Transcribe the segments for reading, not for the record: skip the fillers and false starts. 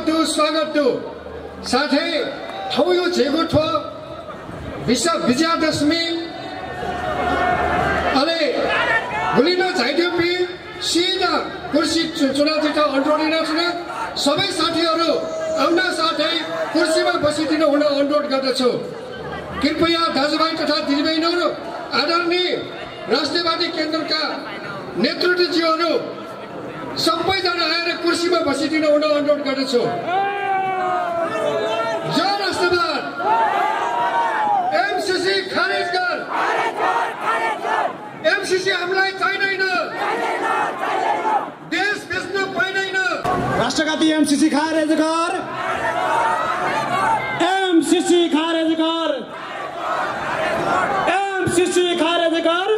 स्वागत दु साथै ठाउँ यो झेगो ठो विजयादशमी अले गुलिन झाइदिउपी सिधा कुर्सी चुनाव जिता अनुरोध छ सबै साथीहरू आउन साथै कुर्सीमा बसिदिनु हुन अनुरोध गर्दछु। कृपया दाजुभाइ तथा दिदीबहिनीहरू आदरणीय राष्ट्रवादी केन्द्रका नेतृत्वज्यूहरू सबैजना आएर कुर्सीमा बसिदिनु हुन अनुरोध गर्दछु। जय राष्ट्रवाद। एमसीसी खारेज गर। एमसीसी हामीलाई चाहिँदैन। देश बेच्न पाइँदैन। राष्ट्रघाती एमसीसी खारेज गर। एमसीसी खारेज गर। एमसीसी खारेज गर।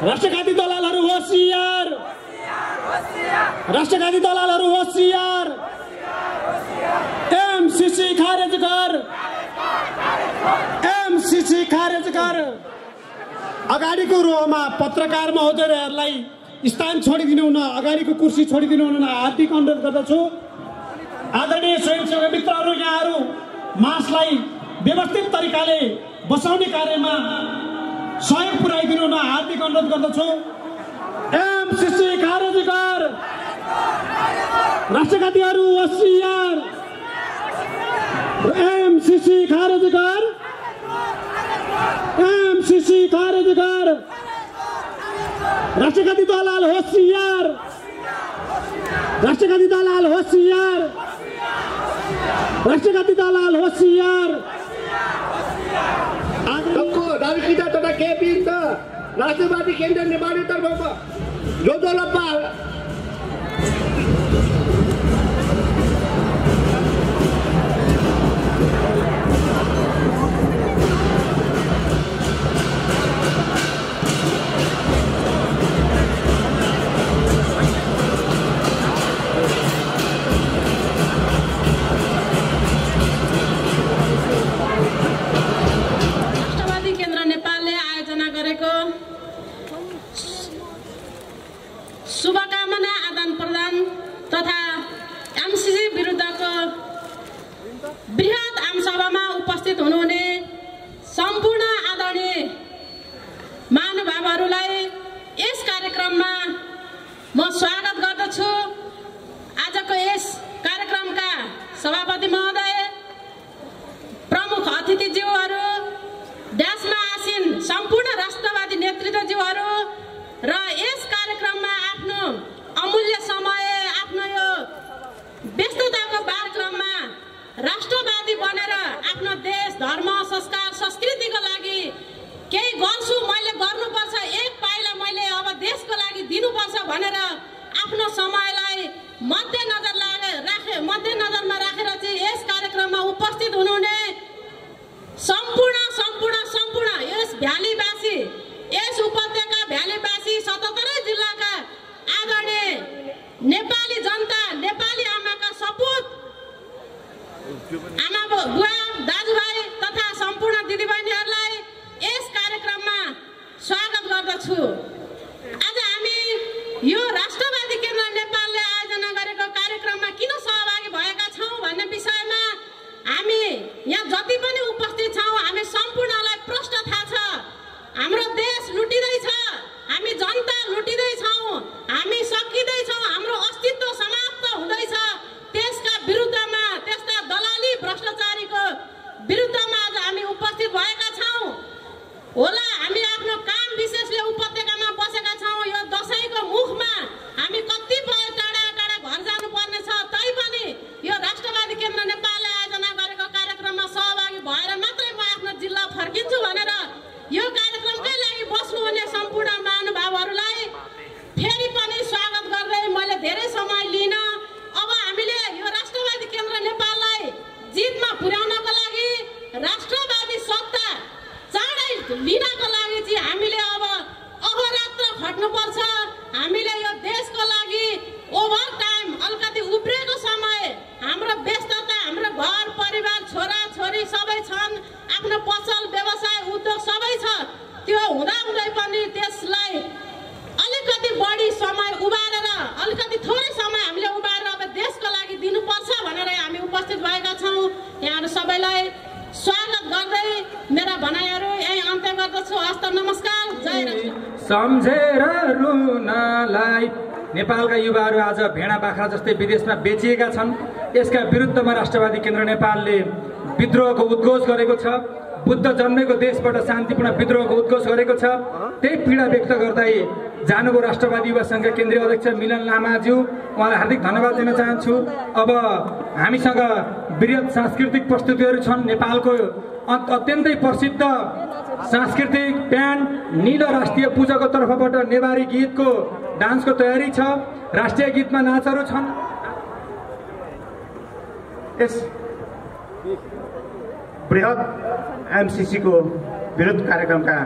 राष्ट्रघाती दलालहरू होशियार। राष्ट्रघाती दलालहरू होशियार। एमसीसी खारेज गर। एमसीसी खारेज गर। अगाडिको रोमा पत्रकार महोदयहरूलाई स्थान छोडिदिनु हुन, अगाडिको कुर्सी छोडिदिनु हुन हार्दिक अनुरोध गर्दछु। आदरणीय स्वयंसेवक मित्रहरू, यहाँहरू मासलाई व्यवस्थित तरिकाले बसाउने कार्यमा सहयोग पुर्याइदिनु हुन हार्दिक अनुरोध गर्दछु। एमसीसी खारेज गर। राष्ट्रघातीहरू होशियार। एमसीसी खारेज गर। एमसीसी खारेज गर। राष्ट्रघाती दलाल होशियार। राष्ट्रघाती दलाल होशियार। राष्ट्रघाती दलाल होशियार। दाजुकिता तथा केपी राष्ट्रवादी केन्द्र नेपाली तर्फबाट जोजोलप्पा शुभकामना आदान प्रदान तथा एमसीसी विरुद्धको बृहत आमसभामा उपस्थित हुनुहुने सम्पूर्ण आदरणीय महानुभावहरूलाई यस कार्यक्रममा म स्वागत गर्दछु। आजको यस कार्यक्रमका सभापति महोदय, प्रमुख अतिथिज्यूहरू, ड्यासमा आसीन सम्पूर्ण राष्ट्रवादी नेतृत्वज्यूहरू र यस कार्यक्रममा आफ्नो अमूल्य समय, आफ्नो यो व्यस्तताको कार्यक्रममा राष्ट्रवादी बनेर आफ्नो देश, धर्म, संस्कार, संस्कृतिको लागि केही गर्छु, मैले गर्नुपर्छ, एक पाइला मैले अब देशको लागि दिनुपर्छ भनेर आफ्नो समयलाई मध्यनजरमा राखेर चाहिँ यस कार्यक्रममा उपस्थित हुनुहुने सम्पूर्ण यस भ्यालीवासी, यस उपत्यका भ्यालीवासी 77 जिल्लाका आदरणीय नेपाली जनता, नेपाली आमाका सपुत आमा बुवा, दाजुभाइ तथा सम्पूर्ण दिदीबहिनीहरूलाई यस कार्यक्रममा स्वागत गर्दछु। आज हामी यो राष्ट्रवादी केन्द्र नेपालले आयोजना गरेको कार्यक्रममा किन सहभागी भएका छौँ भन्ने विषयमा हामी यहाँ जति पनि उपस्थित छौँ, हामी सम्पूर्णलाई प्रश्न थाहा छ। हाम्रो देश लुटिँदैछ, हामी जनता लुटिँदैछौँ, हामी सकिँदैछौँ, हाम्रो अस्तित्व समाप्त हुँदैछ। त्यसका विरुद्धमा, त्यस्ता दलाली भ्रष्टाचारीको विरुद्धमा आज हामी उपस्थित भएका छौँ। होला हामी आफ्नो काम विशेषले उपत्यकामा बसेका छौँ। यो दसैँको मुखमा हामी कतिपय टाढा टाढा घर जानुपर्ने छ, तैपनि यो राष्ट्रवादी केन्द्र नेपालले आयोजना गरेको कार्यक्रममा सहभागी भएर मात्रै म आफ्नो जिल्ला फर्किन्छु भनेर यो कार्यक्रमकै लागि बस्नुहुने सम्पूर्ण महानुभावहरूलाई फेरि पनि स्वागत गर्दै मैले धेरै समय लिन, अब हामीले यो राष्ट्रवादी केन्द्र नेपाललाई जितमा पुर्याउनको लागि, राष्ट्रवादी सत्ता चाँडै लिनको लागि चाहिँ हामीले अब अहोरात्र खट्नुपर्छ। हामीले यो देशको लागि ओभर टाइम, अलिकति उब्रेको समय, हाम्रो व्यस्तता, सबैलाई स्वागत गर्दै मेरा भनाइहरू यही अन्त्य गर्दछु। हस्त नमस्कार, जय राष्ट्र। सम्झेर रुनलाई नेपालका युवाहरू आज भेडा बाख्रा जस्तै विदेशमा बेचिएका छन्। यसका विरुद्धमा राष्ट्रवादी केन्द्र नेपालले विद्रोहको उद्घोष गरेको छ। बुद्ध जन्मेको देशबाट शान्तिपूर्ण विद्रोहको उद्घोष गरेको छ। त्यही पीडा व्यक्त गर्दै जानुभयो राष्ट्रवादी युवा संघका केन्द्रीय अध्यक्ष मिलन लामाज्यू, उहाँलाई हार्दिक धन्यवाद दिन चाहन्छु। अब हामीसँग वृहत सांस्कृतिक प्रस्तुतिहरू छन्। नेपालको अत्यन्तै प्रसिद्ध सांस्कृतिक ब्यान्ड नील राष्ट्रिय पूजाको तर्फबाट नेवारी गीतको डान्सको तयारी छ। राष्ट्रिय गीतमा नाचहरू छन्। यस बृहत एमसीसी को विरोध कार्यक्रमका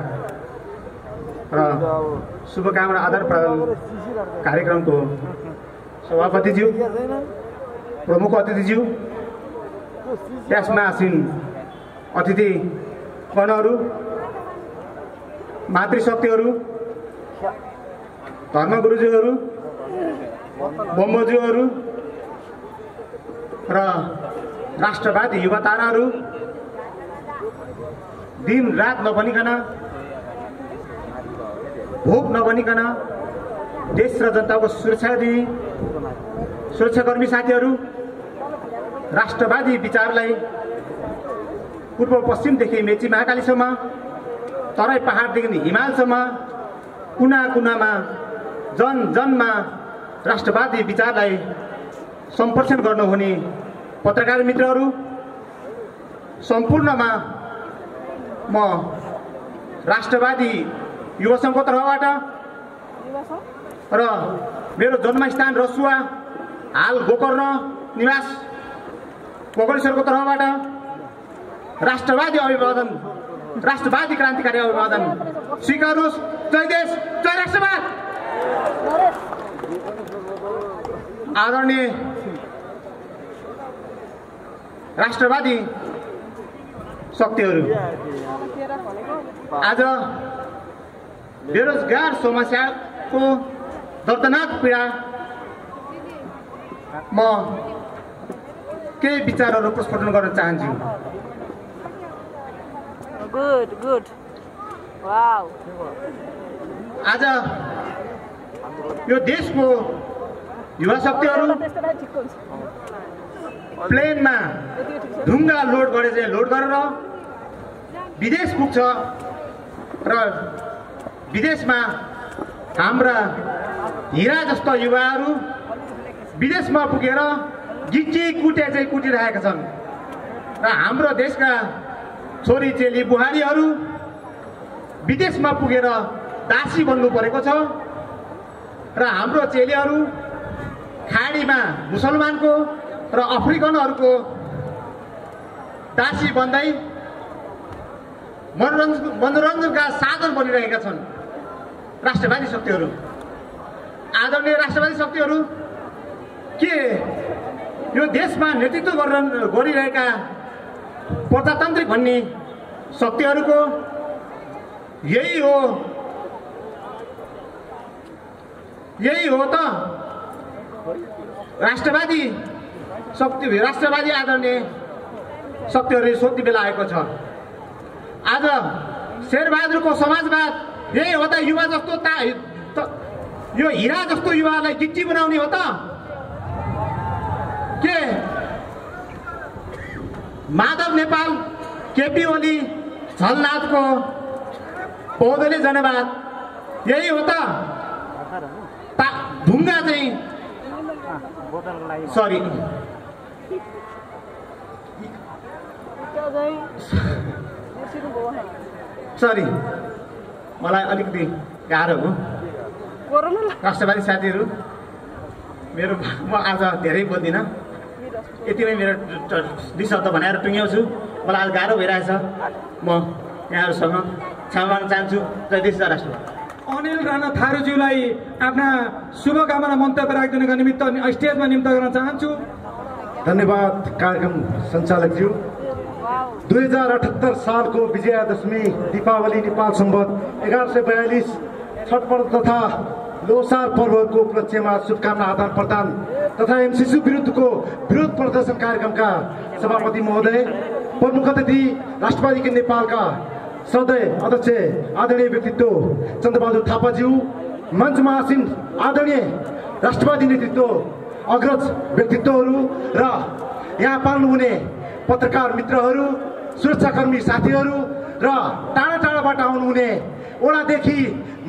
र शुभकामना आदान प्रदान कार्यक्रमको सभापतिज्यू, प्रमुख अतिथिज्यू, त्यसमा आसीन अतिथि गणहरू, मातृशक्तिहरू, धर्मगुरुज्यूहरू, बम्बोज्यूहरू र राष्ट्रवादी युवा ताराहरू, दिन रात नभनिकन, भोक नभनिकन देश र जनताको सुरक्षाकर्मी साथीहरू, राष्ट्रवादी विचारलाई पूर्व पश्चिमदेखि मेची महाकालीसम्म, तराई पहाडदेखि हिमालसम्म, कुना कुनामा जन जनमा राष्ट्रवादी विचारलाई सम्प्रेषण गर्नुहुने पत्रकार मित्रहरू, सम्पूर्णमा म राष्ट्रवादी युवा संघको तर्फबाट र मेरो जन्मस्थान रसुवा हाल गोकर्ण निवास पोखरेश्वरको तर्फबाट राष्ट्रवादी अभिवादन, राष्ट्रवादी क्रान्तिकारी अभिवादन स्वीकार्नुहोस्। जय देश, जय राष्ट्रवाद। आदरणीय राष्ट्रवादी शक्तिहरू, आज बेरोजगार समस्याको दर्दनाक पीडा म केही विचारहरू प्रस्फुटन गर्न चाहन्छु। Good wow. आज यो देशको युवा शक्तिहरू प्लेनमा ढुङ्गा लोड गरेर विदेश पुग्छ र विदेशमा हाम्रा हिरा जस्ता युवाहरू विदेशमा पुगेर गिच्ची कुटे चाहिँ कुटिरहेका छन् र हाम्रो देशका छोरी चेली बुहारीहरू विदेशमा पुगेर दासी बन्नु परेको छ र हाम्रो चेलीहरू खाडीमा मुसलमानको र अफ्रिकनहरूको दासी बन्दै मनोरञ्जनका साधन बनिरहेका छन् राष्ट्रवादी शक्तिहरू। आदरणीय राष्ट्रवादी शक्तिहरू, के यो देशमा नेतृत्व गरिरहेका प्रजातान्त्रिक भन्ने शक्तिहरूको यही हो त राष्ट्रवादी आदरणीय शक्तिहरूले सोध्ने बेला आएको छ। आज शेरबहादुरको समाजवाद यही हो त? युवा जस्तो यो हिरा जस्तो युवालाई गिट्टी बनाउने हो त? के माधव नेपाल, केपी ओली, झलनाथको पौधले जनवाद यही हो त? ढुङ्गा चाहिँ सरी मलाई अलिकति गाह्रो हो। राष्ट्रवादी साथीहरू, म आज धेरै बोल्दिनँ, यतिमै मेरो 2 शब्द भनेर टुङ्ग्याउँछु। मलाई आज गाह्रो भइरहेछ। म यहाँहरूसँग क्षमा माग्न चाहन्छु। जय देश, जय राष्ट्र। अनिल राणा थारूज्यूलाई आफ्ना शुभकामना मन्तव्य राखिदिनुको निमित्त स्टेजमा निम्त गर्न चाहन्छु। धन्यवाद कार्यक्रम सञ्चालकज्यू। 2078 सालको विजयादशमी दीपावली नेपाल सम्वत 1142 छठ पर्व तथा लोसार पर्वको उपलक्ष्यमा शुभकामना आदान प्रदान तथा एमसीसी विरुद्धको विरोध प्रदर्शन कार्यक्रमका सभापति महोदय प्रमुख अतिथि राष्ट्रवादी केन्द्र नेपालका श्रद्धेय अध्यक्ष आदरणीय व्यक्तित्व चन्द्रबहादुर थापाज्यू, मञ्चमा आसीन आदरणीय राष्ट्रवादी नेतृत्व अग्रज व्यक्तित्वहरू र यहाँ पाल्नुहुने पत्रकार मित्रहरू, सुरक्षाकर्मी साथीहरू र टाढा टाढाबाट आउनुहुने वडादेखि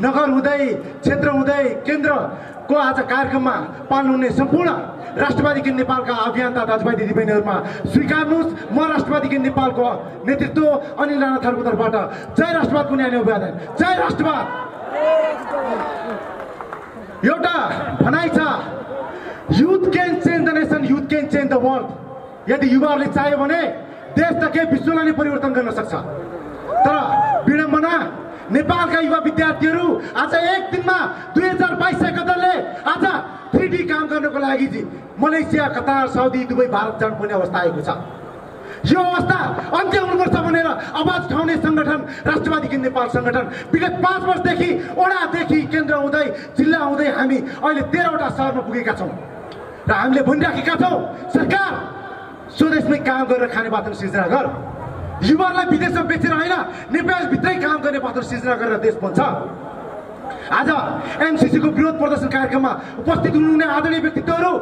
नगर हुँदै क्षेत्र हुँदै केन्द्रको आज कार्यक्रममा पाल्नुहुने सम्पूर्ण राष्ट्रवादी केन्द्र नेपालका अभियन्ता दाजुभाइ दिदीबहिनीहरूमा स्वीकार्नुहोस् म राष्ट्रवादी केन्द्र नेपालको नेतृत्व अनिल राणा थारूको तर्फबाट जय राष्ट्रवादको न्याय अभिवादन। जय राष्ट्रवाद। एउटा भनाइ छ, youth can change the nation, youth can change the world. यदि युवाहरूले चाह्यो भने देश त के विश्वलाई नै परिवर्तन गर्न सक्छ। तर विडम्बना, नेपालका युवा विद्यार्थीहरू आज एक दिनमा 2022 कदरले आज 3D काम गर्नको लागि Malaysia, Qatar, Saudi, Dubai, Bharat जानुपर्ने अवस्था आएको छ। यो अवस्था अन्त्य हुनुपर्छ भनेर आवाज उठाउने सङ्गठन राष्ट्रवादी केन्द्र नेपाल सङ्गठन विगत 5 वर्षदेखि वडादेखि केन्द्र हुँदै जिल्ला हुँदै हामी अहिले 13वटा सहरमा पुगेका छौँ र हामीले भनिराखेका छौँ, सरकार स्वदेशमै काम गरेर खाने वातावरण सिर्जना गर, युवालाई विदेशमा बेचेर होइन नेपालभित्रै काम गर्ने वातावरण सिर्जना गरेर देश बन्छ। आज एमसिसीको विरोध प्रदर्शन कार्यक्रममा उपस्थित हुनुहुने आदरणीय व्यक्तित्वहरू,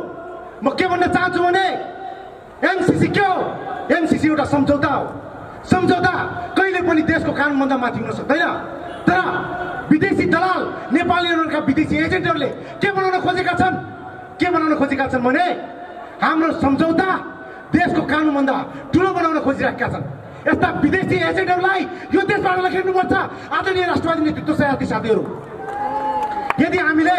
म के भन्न चाहन्छु भने एमसिसी के हो? एमसिसी एउटा सम्झौता हो। सम्झौता कहिले पनि देशको कानुनभन्दा माथि हुन सक्दैन। तर विदेशी दलाल, नेपालीहरूका विदेशी एजेन्टहरूले के बनाउन खोजेका छन्? के बनाउन खोजेका छन् भने हाम्रो सम्झौता देशको कानुनभन्दा ठुलो बनाउन खोजिरहेका छन्। यस्ता विदेशी एजेन्टहरूलाई यो देशबाट लखेड्नुपर्छ। आदरणीय राष्ट्रवादी नेतृत्व साथीहरू, यदि हामीले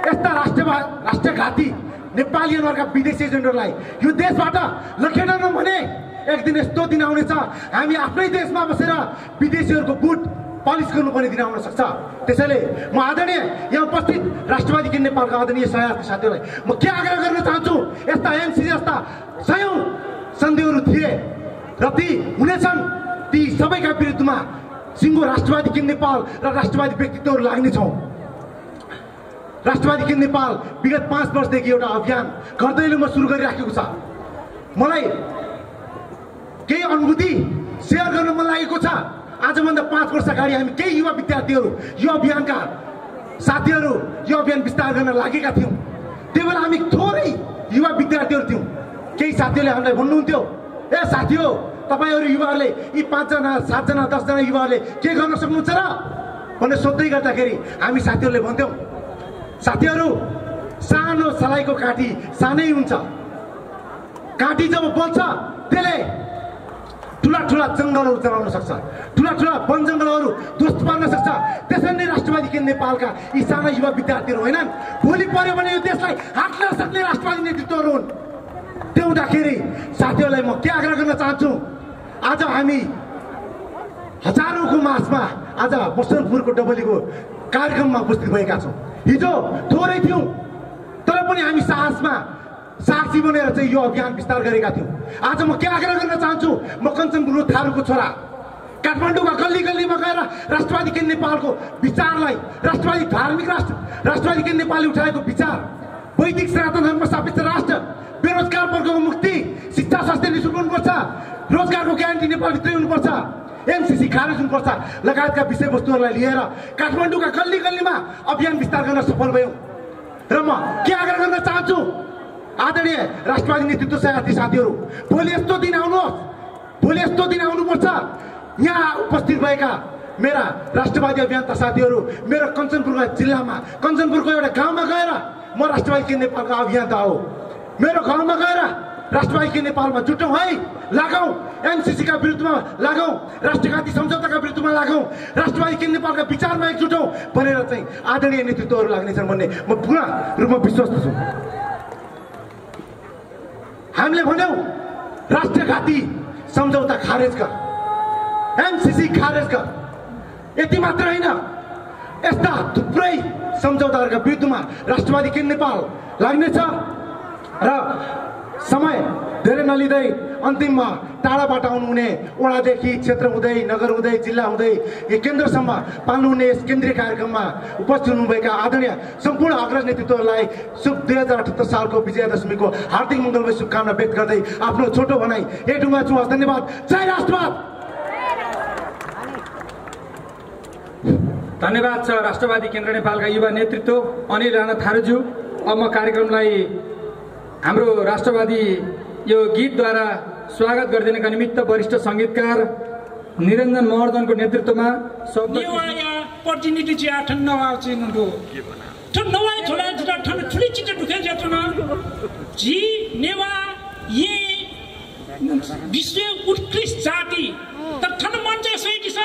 यस्ता राष्ट्रघाती नेपाली अनुहारका विदेशी एजेन्टहरूलाई यो देशबाट लखेड्दैनौँ भने एक दिन यस्तो दिन आउनेछ हामी आफ्नै देशमा बसेर विदेशीहरूको बुट पलिस गर्नुपर्ने दिन आउन सक्छ। त्यसैले म आदरणीय यहाँ उपस्थित राष्ट्रवादी केन्द्र नेपालका आदरणीय सहयात्री साथीहरूलाई म के आग्रह गर्न चाहन्छु, यस्ता एमसिसी जस्ता सयौं सन्धिहरू थिए र ती हुनेछन्, ती सबैका विरुद्धमा सिङ्गो राष्ट्रवादी केन्द्र नेपाल र राष्ट्रवादी व्यक्तित्वहरू लाग्नेछौँ। राष्ट्रवादी केन्द्र नेपाल विगत 5 वर्षदेखि एउटा अभियान घर दैलोमा सुरु गरिराखेको छ। मलाई केही अनुभूति सेयर गर्न मन लागेको छ। आजभन्दा 5 वर्ष अगाडि हामी केही युवा विद्यार्थीहरू यो अभियानका साथीहरू यो अभियान विस्तार गर्न लागेका थियौँ। त्यो बेला हामी थोरै युवा विद्यार्थीहरू थियौँ। केही साथीहरूले हामीलाई भन्नुहुन्थ्यो, ए साथी हो तपाईँहरू युवाहरूले यी 5 जना 7 जना 10 जना युवाहरूले के गर्न सक्नुहुन्छ र भनेर सोध्दै गर्दाखेरि हामी साथीहरूले भन्थ्यौँ, साथीहरू सानो सलाइको काँटी सानै हुन्छ, काँटी जब बल्छ त्यसले ठुला ठुला जङ्गलहरू जलाउन सक्छ, ठुला ठुला वन जङ्गलहरू ध्वस्त पार्न सक्छ। त्यसरी नै राष्ट्रवादी केन्द्र नेपालका यी साना युवा विद्यार्थीहरू होइनन्, भोलि पर्यो भने यो देशलाई हाँक्न सक्ने राष्ट्रवादी नेतृत्वहरू हुन्। त्यो हुँदाखेरि साथीहरूलाई म के आग्रह गर्न चाहन्छु, आज हामी हजारौँको मासमा आज बसन्तपुरको डबलीको कार्यक्रममा उपस्थित भएका छौँ। हिजो थोरै थियौँ तर पनि हामी साहसी बनेर चाहिँ यो अभियान विस्तार गरेका थियौँ। आज म के आग्रह गर्न चाहन्छु, म कञ्चनपुर थारूको छोरा काठमाडौँका गल्ली गल्लीमा गएर राष्ट्रवादी केन्द्र नेपालको विचारलाई, राष्ट्रवादी धार्मिक राष्ट्रवादी केन्द्र नेपालले उठाएको विचार, वैदिक सनातन धर्म सापेक्ष राष्ट्र, बेरोजगार वर्गको मुक्ति, शिक्षा स्वास्थ्य निःशुल्क हुनुपर्छ, रोजगारको ग्यारेन्टी नेपालभित्रै हुनुपर्छ, एमसिसी खारेज हुनुपर्छ लगायतका विषयवस्तुहरूलाई लिएर काठमाडौँका गल्ली गल्लीमा अभियान विस्तार गर्न सफल भयौँ। र म के आग्रह गर्न चाहन्छु, आदरणीय राष्ट्रवादी नेतृत्व साथीहरू, भोलि यस्तो दिन आउनुहोस्, भोलि यस्तो दिन आउनुपर्छ। यहाँ उपस्थित भएका मेरा राष्ट्रवादी अभियन्ता साथीहरू मेरो कञ्चनपुरका जिल्लामा, कञ्चनपुरको एउटा गाउँमा गएर, म राष्ट्रवादी केन्द्र नेपालका अभियन्ता हो, मेरो गाउँमा गएर राष्ट्रवादी केन्द्र नेपालमा जुटौँ है, लागौँ, एमसिसीका विरुद्धमा लागौँ, राष्ट्रघाती सम्झौताका विरुद्धमा लागौँ, राष्ट्रवादी केन्द्र नेपालका विचारमा एकजुटौँ भनेर चाहिँ आदरणीय नेतृत्वहरू लाग्नेछन् भन्ने म पूर्ण रूपमा विश्वस्त छु। हामीले भन्यौँ राष्ट्रघाती सम्झौता खारेज गर, एमसिसी खारेज गर। यति मात्र होइन, यस्ता थुप्रै सम्झौताहरूका विरुद्धमा राष्ट्रवादी केन्द्र नेपाल लाग्नेछ। र समय धेरै नलिँदै अन्तिममा टाढाबाट आउनुहुने वडादेखि क्षेत्र हुँदै नगर हुँदै जिल्ला हुँदै यो केन्द्रसम्म पाल्नुहुने यस केन्द्रीय कार्यक्रममा उपस्थित हुनुभएका आदरणीय सम्पूर्ण अग्रज नेतृत्वलाई शुभ 2078 सालको विजयादशमीको हार्दिक मङ्गलमय शुभकामना व्यक्त गर्दै आफ्नो छोटो भनाइ एटुमा छु। धन्यवाद। जय राष्ट्रवाद। धन्यवाद छ राष्ट्रवादी केन्द्र नेपालका युवा नेतृत्व अनिल राणा थारूज्यू। अब म कार्यक्रमलाई हाम्रो राष्ट्रवादी यो गीतद्वारा स्वागत गरिदिनका निमित्त वरिष्ठ सङ्गीतकार निरञ्जन महर्जनको नेतृत्वमा प्रतिनिधि चाहिँ आठन नआउँछ नुडो ठन नवाई थोला जुटा ठन ठुली चित्र दुखे जातो न जी नेवा ये विश्व उत्कृष्ट जाति त ठन मन चाहिँ सही दिस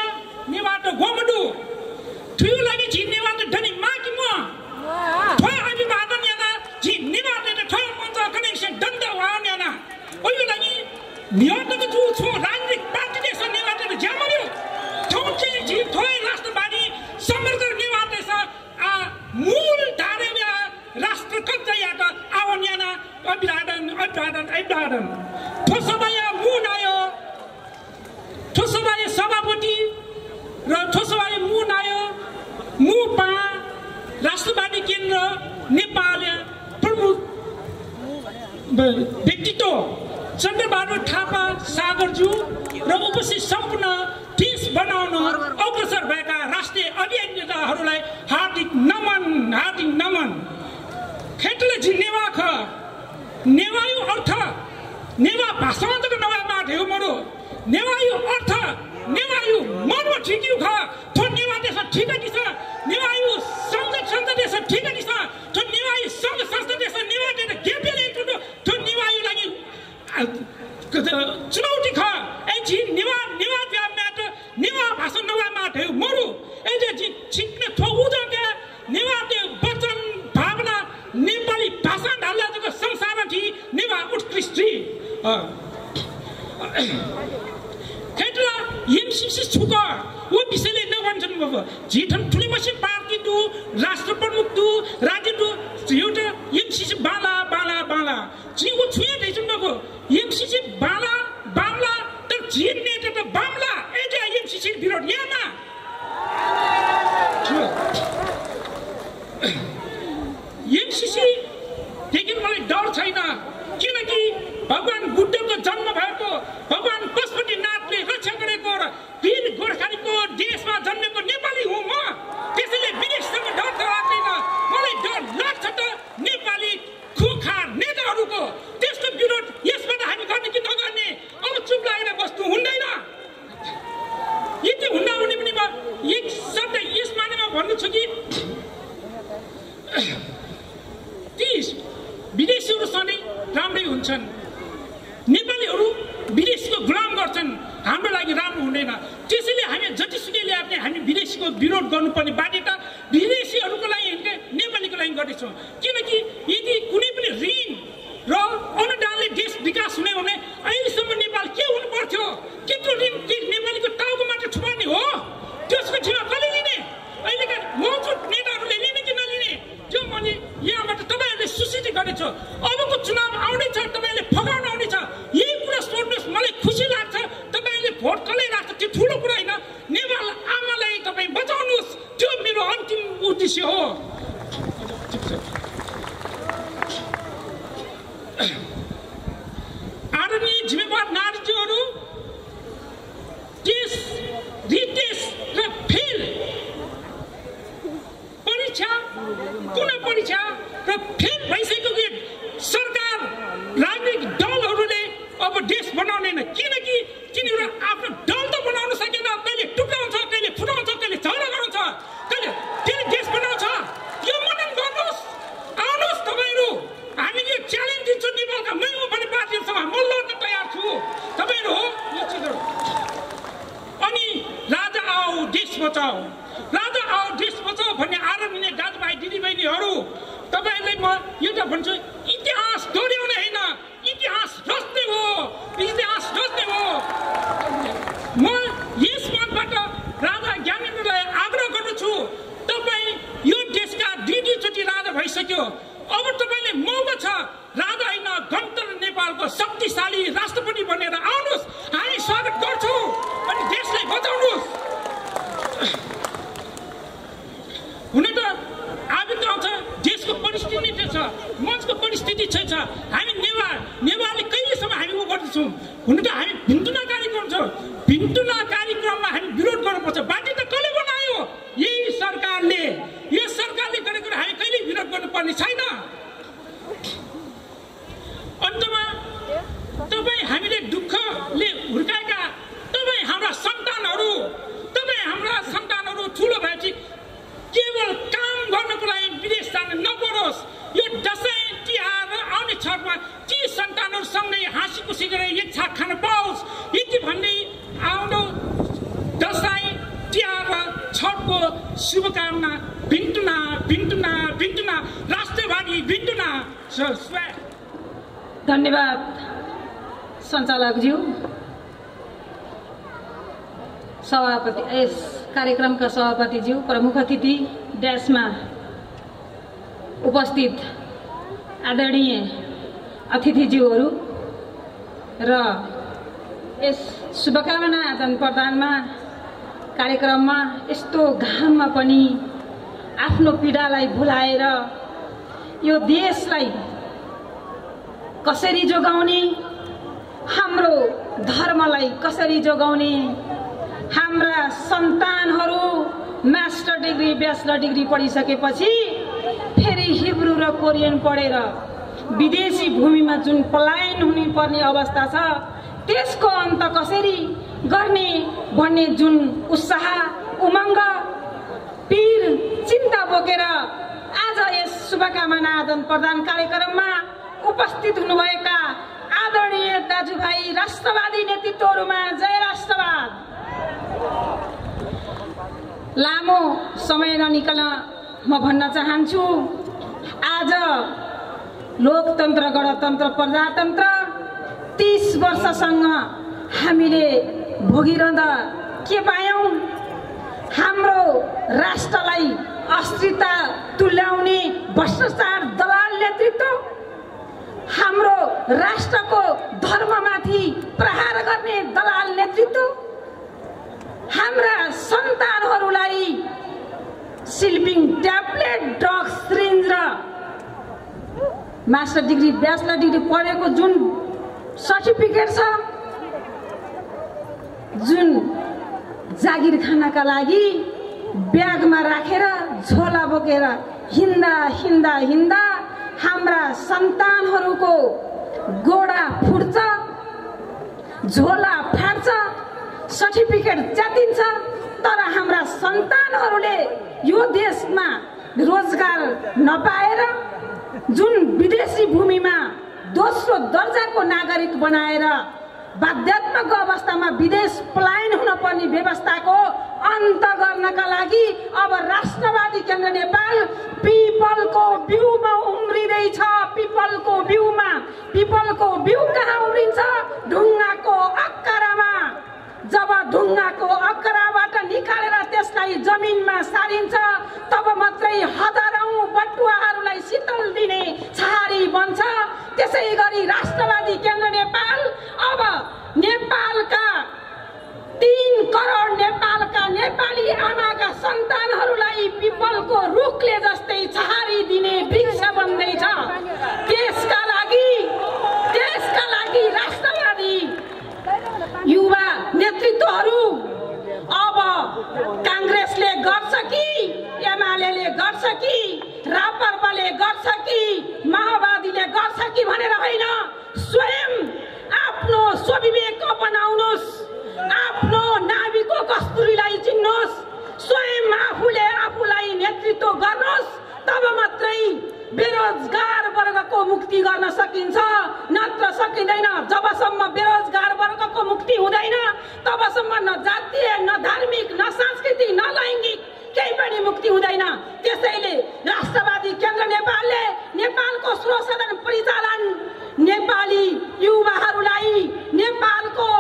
नेवा त गोमडु थुयो लागि जी नेवा त धनी माकी म थोय अभिवादन याना जी नेवा त थोय मन त कनेक्सन दण्ड वान याना ओइ लागि नियतको छु छु राजनीतिक पार्टी देश नेवा त ज्यामर्यो ठौचे जी थोय राष्ट्रवादी समर्थ नेवा देश आ मूल धारणा राष्ट्र कब्जा यात आवन याना अभिवादन ठोसबाया मुन आयो ठोसबाया सभापति र ठोसबाया मुन आयो मुपा राष्ट्रवादी केन्द्र नेपाल प्रमुख व्यक्तित्व चन्द्रबहादुर थापा सागरज्यू र उपस्थित सम्पूर्ण देश बनाउन अग्रसर भएका राष्ट्रिय अभियन्ताहरूलाई हार्दिक नमन खेतले झिनेवा ख नेवायु अर्थ नेवा भाषान्तको नवामा ढेउ मरो नेवायु अर्थ नेवायु मर्म ठिक्यु ख थो नेवा देश ठिक दिस नेवायु संसद देश ठिक दिस थो नेवायु संघ संस्था देश नेवा देश गेपेले थो नेवायु लागि चुनौती ख ए जी नेवा व्यामा त नेवा भाषा नवामा ढेउ मरो ए जे छिक्ने थो उजके नेवा दे वचन भावना नेपाली भाषा ढाल्लाको संसारमा थी नेवा उत्कृष्ट खेतला एमसीसी छुका वो विषयले नभन्छन् बाबा जिठन ठुली मसिन पार्टी दु राष्ट्र प्रमुख दु राज्य दु एउटा एमसीसी बाला जिउ छुए दिन्छन् बाबा एमसीसी बाला त जिन्ने त बामला एटा एमसीसी विरोध यामा एमसीसी देखि मलाई डर छैन किनकि भगवान बुद्धको जन्म भएको भगवान पशुपतिनाथले रक्षा गरेको र वीर गोर्खालीको देशमा जन्मेको नेपाली हुँ म त्यसैले विदेशसँग डर त लाग्दैन मलाई डर लाग्छ त नेपाली खुखार नेताहरूको त्यसको विरोध यसबाट हामी गर्ने कि नगर्ने अब चुप लागेर बस्नु हुँदैन यति हुँदा हुने पनि म एक शब्द यस मानेमा भन्नु छु कि ती विदेशीहरू सधैँ राम्रै हुन्छन् नेपालीहरू विदेशीको गुलाम गर्छन् हाम्रो लागि राम्रो हुँदैन त्यसैले हामी जतिसुकै ल्याए पनि हामी विदेशीको विरोध गर्नुपर्ने बाध्यता विदेशीहरूको लागि नेपालीको लागि गर्दैछौँ किनकि यदि कुनै पनि ऋण र अनुदानले देश विकास हुने हो भने अहिलेसम्म नेपाल के हुनु पर्थ्यो त्यत्रो ऋण नेपालीको टाउको मात्र छुपाउने हो त्यसको जिम्मा कसले लिने अहिलेका मौजुद नेताहरूले लिने कि नलिने त्यो मैले यहाँबाट तपाईँहरूले सूचित गरेछ अबको चुनाव आउनेछ तपाईँहरूले फगाउन आउनेछ यही कुरा सोध्नुहोस् मलाई खुसी लाग्छ तपाईँहरूले भोट कसलाई लाग्छ त्यो ठुलो कुरा होइन नेपाल आमालाई तपाईँ बचाउनुहोस् त्यो मेरो अन्तिम उद्देश्य हो आदरणीय जिम्मेवार नागरिकहरू देश रितेश र फेल परीक्षा पुनः परीक्षा र फेल भइसकेको सरकार राजनीतिक दलहरूले अब देश बनाउँदैन किनकि तिनीहरू आफ्नो दल त बनाउन सकेन कहिले टुक्राउँछ कहिले फुटाउँछ कहिले झगडा गराउँछ कहिले फेरि देश बनाउँछ यो मनन गर्नुहोस् आउनुहोस् तपाईँहरू हामी यो च्यालेन्ज दिन्छौँ नेपालका मै हो भने पार्टीहरूसँग म लड्न तयार छु तपाईँहरू हो यो चिजहरू अनि राजा आओ देश बचाओ भन्ने आदरणीय दाजुभाइ दिदीबहिनीहरू तपाईँहरूलाई म एउटा भन्छु इतिहास दोहोऱ्याउने होइन इतिहास रच्ने हो म यस मञ्चबाट राजा ज्ञानेन्द्रलाई आग्रह गर्दछु तपाईँ यो देशका दुईचोटि राजा भइसक्यो अब तपाईँले मौका छ राजा होइन गणतन्त्र नेपालको शक्तिशाली राष्ट्रपति बनेर हुन त हामी भिन्टुना कार्यक्रम छ, भिन्टुना कार्यक्रममा हामी विरोध गर्नुपर्छ। बाटो त कसले बनायो? यही सरकारले। यस सरकारले गरेको हामी कहिले विरोध गर्नुपर्ने छैन। अन्तमा तपाईँ हामीले दुःखले हुर्काएका तपाईँ हाम्रा सन्तानहरू ठुलो भएपछि केवल काम गर्नको लागि विदेश जान नपरोस्। यो दसैँ तिहार र आउने छठमा ती सन्तानहरूसँगै हाँसी खुसी गरेर एक छाक खान पाओस्। यति भन्ने आउँदो दसैँ तिहार र छठको शुभकामना। भिन्टुना भिन्टुना भिन्टुना राष्ट्रवादी भिन्टुना। धन्यवाद सञ्चालकज्यू। सभापति यस कार्यक्रमका सभापतिज्यू, प्रमुख अतिथि, ड्यासमा उपस्थित आदरणीय अतिथिज्यूहरू र यस शुभकामना आदान प्रदानमा कार्यक्रममा यस्तो घाममा पनि आफ्नो पीडालाई भुलाएर यो देशलाई कसरी जोगाउने, हाम्रो धर्मलाई कसरी जोगाउने, हाम्रा सन्तानहरू मास्टर डिग्री ब्याचलर डिग्री पढिसकेपछि फेरि हिब्रू र कोरियन पढेर विदेशी भूमिमा जुन पलायन हुने पर्ने अवस्था छ त्यसको अन्त कसरी गर्ने भन्ने जुन उत्साह, उमङ्ग, पीर, चिन्ता बोकेर आज यस शुभकामना आदान प्रदान कार्यक्रममा उपस्थित हुनुभएका आदरणीय दाजुभाइ राष्ट्रवादी नेतृत्वहरूमा जय राष्ट्रवाद। लामो समय ननिकल म भन्न चाहन्छु, आज लोकतन्त्र, गणतन्त्र, प्रजातन्त्र 30 वर्षसँग हामीले भोगिरहँदा के पायौं? हाम्रो राष्ट्रलाई अस्थिरता तुल्याउने भ्रष्टाचार दलाल नेतृत्व, हाम्रो राष्ट्रको धर्ममाथि प्रहार गर्ने दलाल नेतृत्व, हाम्रा सन्तानहरूलाई स्लिपिङ ट्याब्लेट, ड्रग्स, सिरिन्ज र मास्टर डिग्री ब्याचलर डिग्री पढेको जुन सर्टिफिकेट छ, जुन जागिर खानका लागि ब्यागमा राखेर झोला बोकेर हिँड्दा हिँड्दा हिँड्दा हाम्रा सन्तानहरूको गोडा फुट्छ, झोला फाट्छ, सर्टिफिकेट च्यातिन्छ, तर हाम्रा सन्तानहरूले यो देशमा रोजगार नपाएर जुन विदेशी भूमिमा दोस्रो दर्जाको नागरिक बनाएर बाध्यात्मक अवस्थामा विदेश पलायन हुन पर्ने व्यवस्थाको अन्त गर्नका लागि अब राष्ट्रवादी केन्द्र नेपाल पिपलको बिउमा उम्रिँदैछ। पिपलको बिउमा, पिपलको बिउ कहाँ उम्रिन्छ? ढुङ्गाको अक्करामा। जब ढुङ्गाको अक्कराबाट निकालेर त्यसलाई जमिनमा सारिन्छ तब मात्रै हजारौं बटुवाहरूलाई शीतल दिने छहारी बन्छ। त्यसै गरी राष्ट्रवादी केन्द्र नेपाल अब नेपालका 3 करोड नेपालका नेपाली आमाका सन्तानहरूलाई पिपलको रुखले जस्तै छहारी दिने वृक्ष बन्दैछ। त्यसका लागि राष्ट्रवादी युवा नेतृत्वहरू अब कांग्रेसले गर्छ कि, एमाले गर्छ कि, राप्रपाले गर्छ कि, माओवादीले गर्छ कि भनेर होइन, स्वयं आफ्नो स्वविवेक अपनाउनुहोस्, आफ्नो नाभिको कस्तुरीलाई चिन्नुहोस्, स्वयं आफूले आफूलाई नेतृत्व गर्नुहोस्, तब मात्रै बेरोजगार वर्गको मुक्ति गर्न सकिन्छ, नत्र सकिँदैन। जबसम्म बेरोजगार वर्गको मुक्ति हुँदैन तबसम्म न जातीय, न धार्मिक, न सांस्कृतिक, न लैङ्गिक केही पनि मुक्ति हुँदैन। त्यसैले राष्ट्रवादी केन्द्र नेपालले नेपालको स्रोत सदन परिचालन, नेपाली युवाहरूलाई नेपालको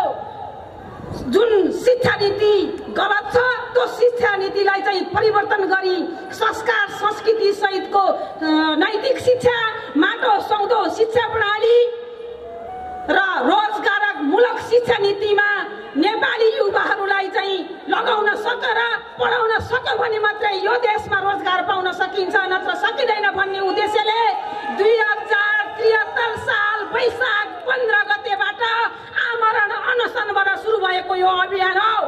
जुन शिक्षा नीति गलत छ त्यो शिक्षा नीतिलाई चाहिँ परिवर्तन गरी संस्कार संस्कृति सहितको नैतिक शिक्षा, माटो सौदो शिक्षा प्रणाली र रोजगारक मूलक शिक्षा नीतिमा नेपाली युवाहरूलाई चाहिँ लगाउन सकेर पढाउन सक्यो भने मात्रै यो देशमा रोजगार पाउन सकिन्छ, नत्र सकिँदैन भन्ने उद्देश्यले 2073 साल वैशाख 15 गतेबाट आमरण भएको यो अभियान हो।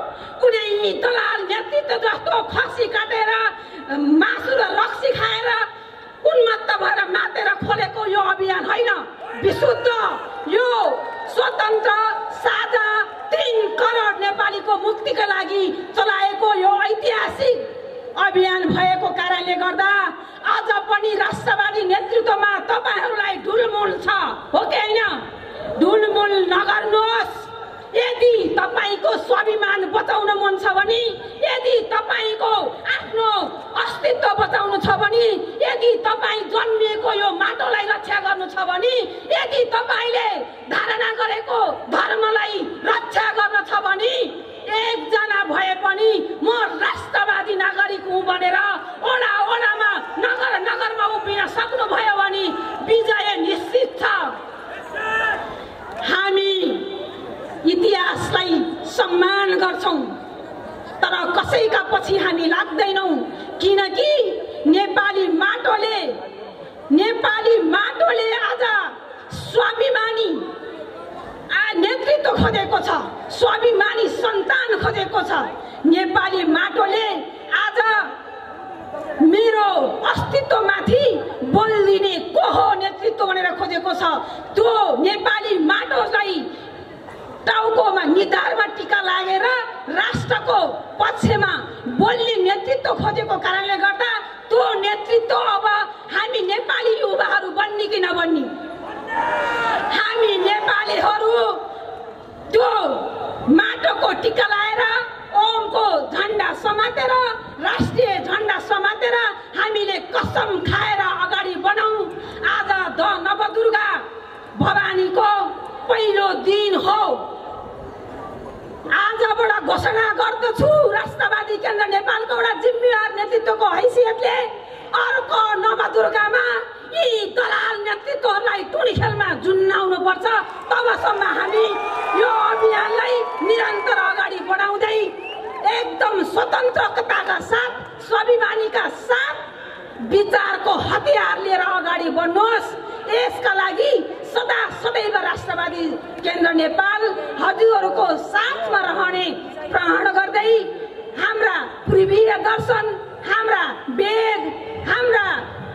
कुनै दलाल नेतृत्व जस्तो खसी काटेर मासु र रक्सी खाएर उन्मत्त भएर मातेर खोलेको यो अभियान होइन। विशुद्ध यो स्वतन्त्र साझा 3 करोड नेपालीको मुक्तिका लागि चलाएको यो ऐतिहासिक अभियान भएको कारणले गर्दा आज पनि राष्ट्रवादी नेतृत्वमा तपाईहरूलाई ढुलमुल छ, हो कि होइन? ढुलमुल नगर्नुहोस्। यदि तपाईको स्वाभिमान बचाउन मन छ भने, यदि तपाईको आफ्नो अस्तित्व बचाउनु छ भने, यदि तपाईँ जन्मिएको यो माटोलाई रक्षा गर्नु छ भने, यदि तपाईले धारणा गरेको धर्मलाई रक्षा गर्न छ भने, एकजना भए पनि म राष्ट्रवादी नागरिक हुँ भनेर ओडा ओडामा नगर नगरमा उभिन सक्नुभयो भने विजय निश्चित छ। हामी इतिहासलाई सम्मान गर्छौं तर कसैका पछि हामी लाग्दैनौं, किनकि नेपाली माटोले आज स्वाभिमानी नेतृत्व खोजेको छ, स्वाभिमानी सन्तान खोजेको छ। नेपाली माटोले आज मेरो अस्तित्वमाथि बोलिदिने को हो नेतृत्व भनेर खोजेको छ। त्यो नेपाली माटोलाई टाउकोमा निधारमा टीका लागेर राष्ट्रको पक्षमा बोल्ने नेतृत्व खोजेको कारणले गर्दा त्यो नेतृत्व अब हामी नेपाली युवाहरू बन्ने कि नबन्ने, हामी नेपालीहरू त्यो माटोको टिका लाएर ओमको झण्डा समातेर राष्ट्रिय झण्डा समातेर हामीले कसम खाएर अगाडि बढौं। आज नवदुर्गा भवानीको पहिलो दिन हो। आजबाट घोषणा गर्दछु राष्ट्रवादी केन्द्र नेपालको एउटा जिम्मेवार नेतृत्वको हैसियतले अर्को नवदुर्गामा यी दलाल नेतृत्वहरूलाई टुनी खेलमा जुन्नाउनु पर्छ। तबसम्म हामी यो अभियानलाई निरन्तर अगाडि बढाउँदै एकदम स्वतन्त्रताका साथ, स्वाभिमानीका साथ विचारको हतियार लिएर अगाडि बढ्नुहोस्। यसका लागि सदैव राष्ट्रवादी केन्द्र नेपाल हजुरहरूको साथमा रहने प्रण गर्दै हाम्रा पूर्वीय दर्शन, हाम्रा वेद, हाम्रा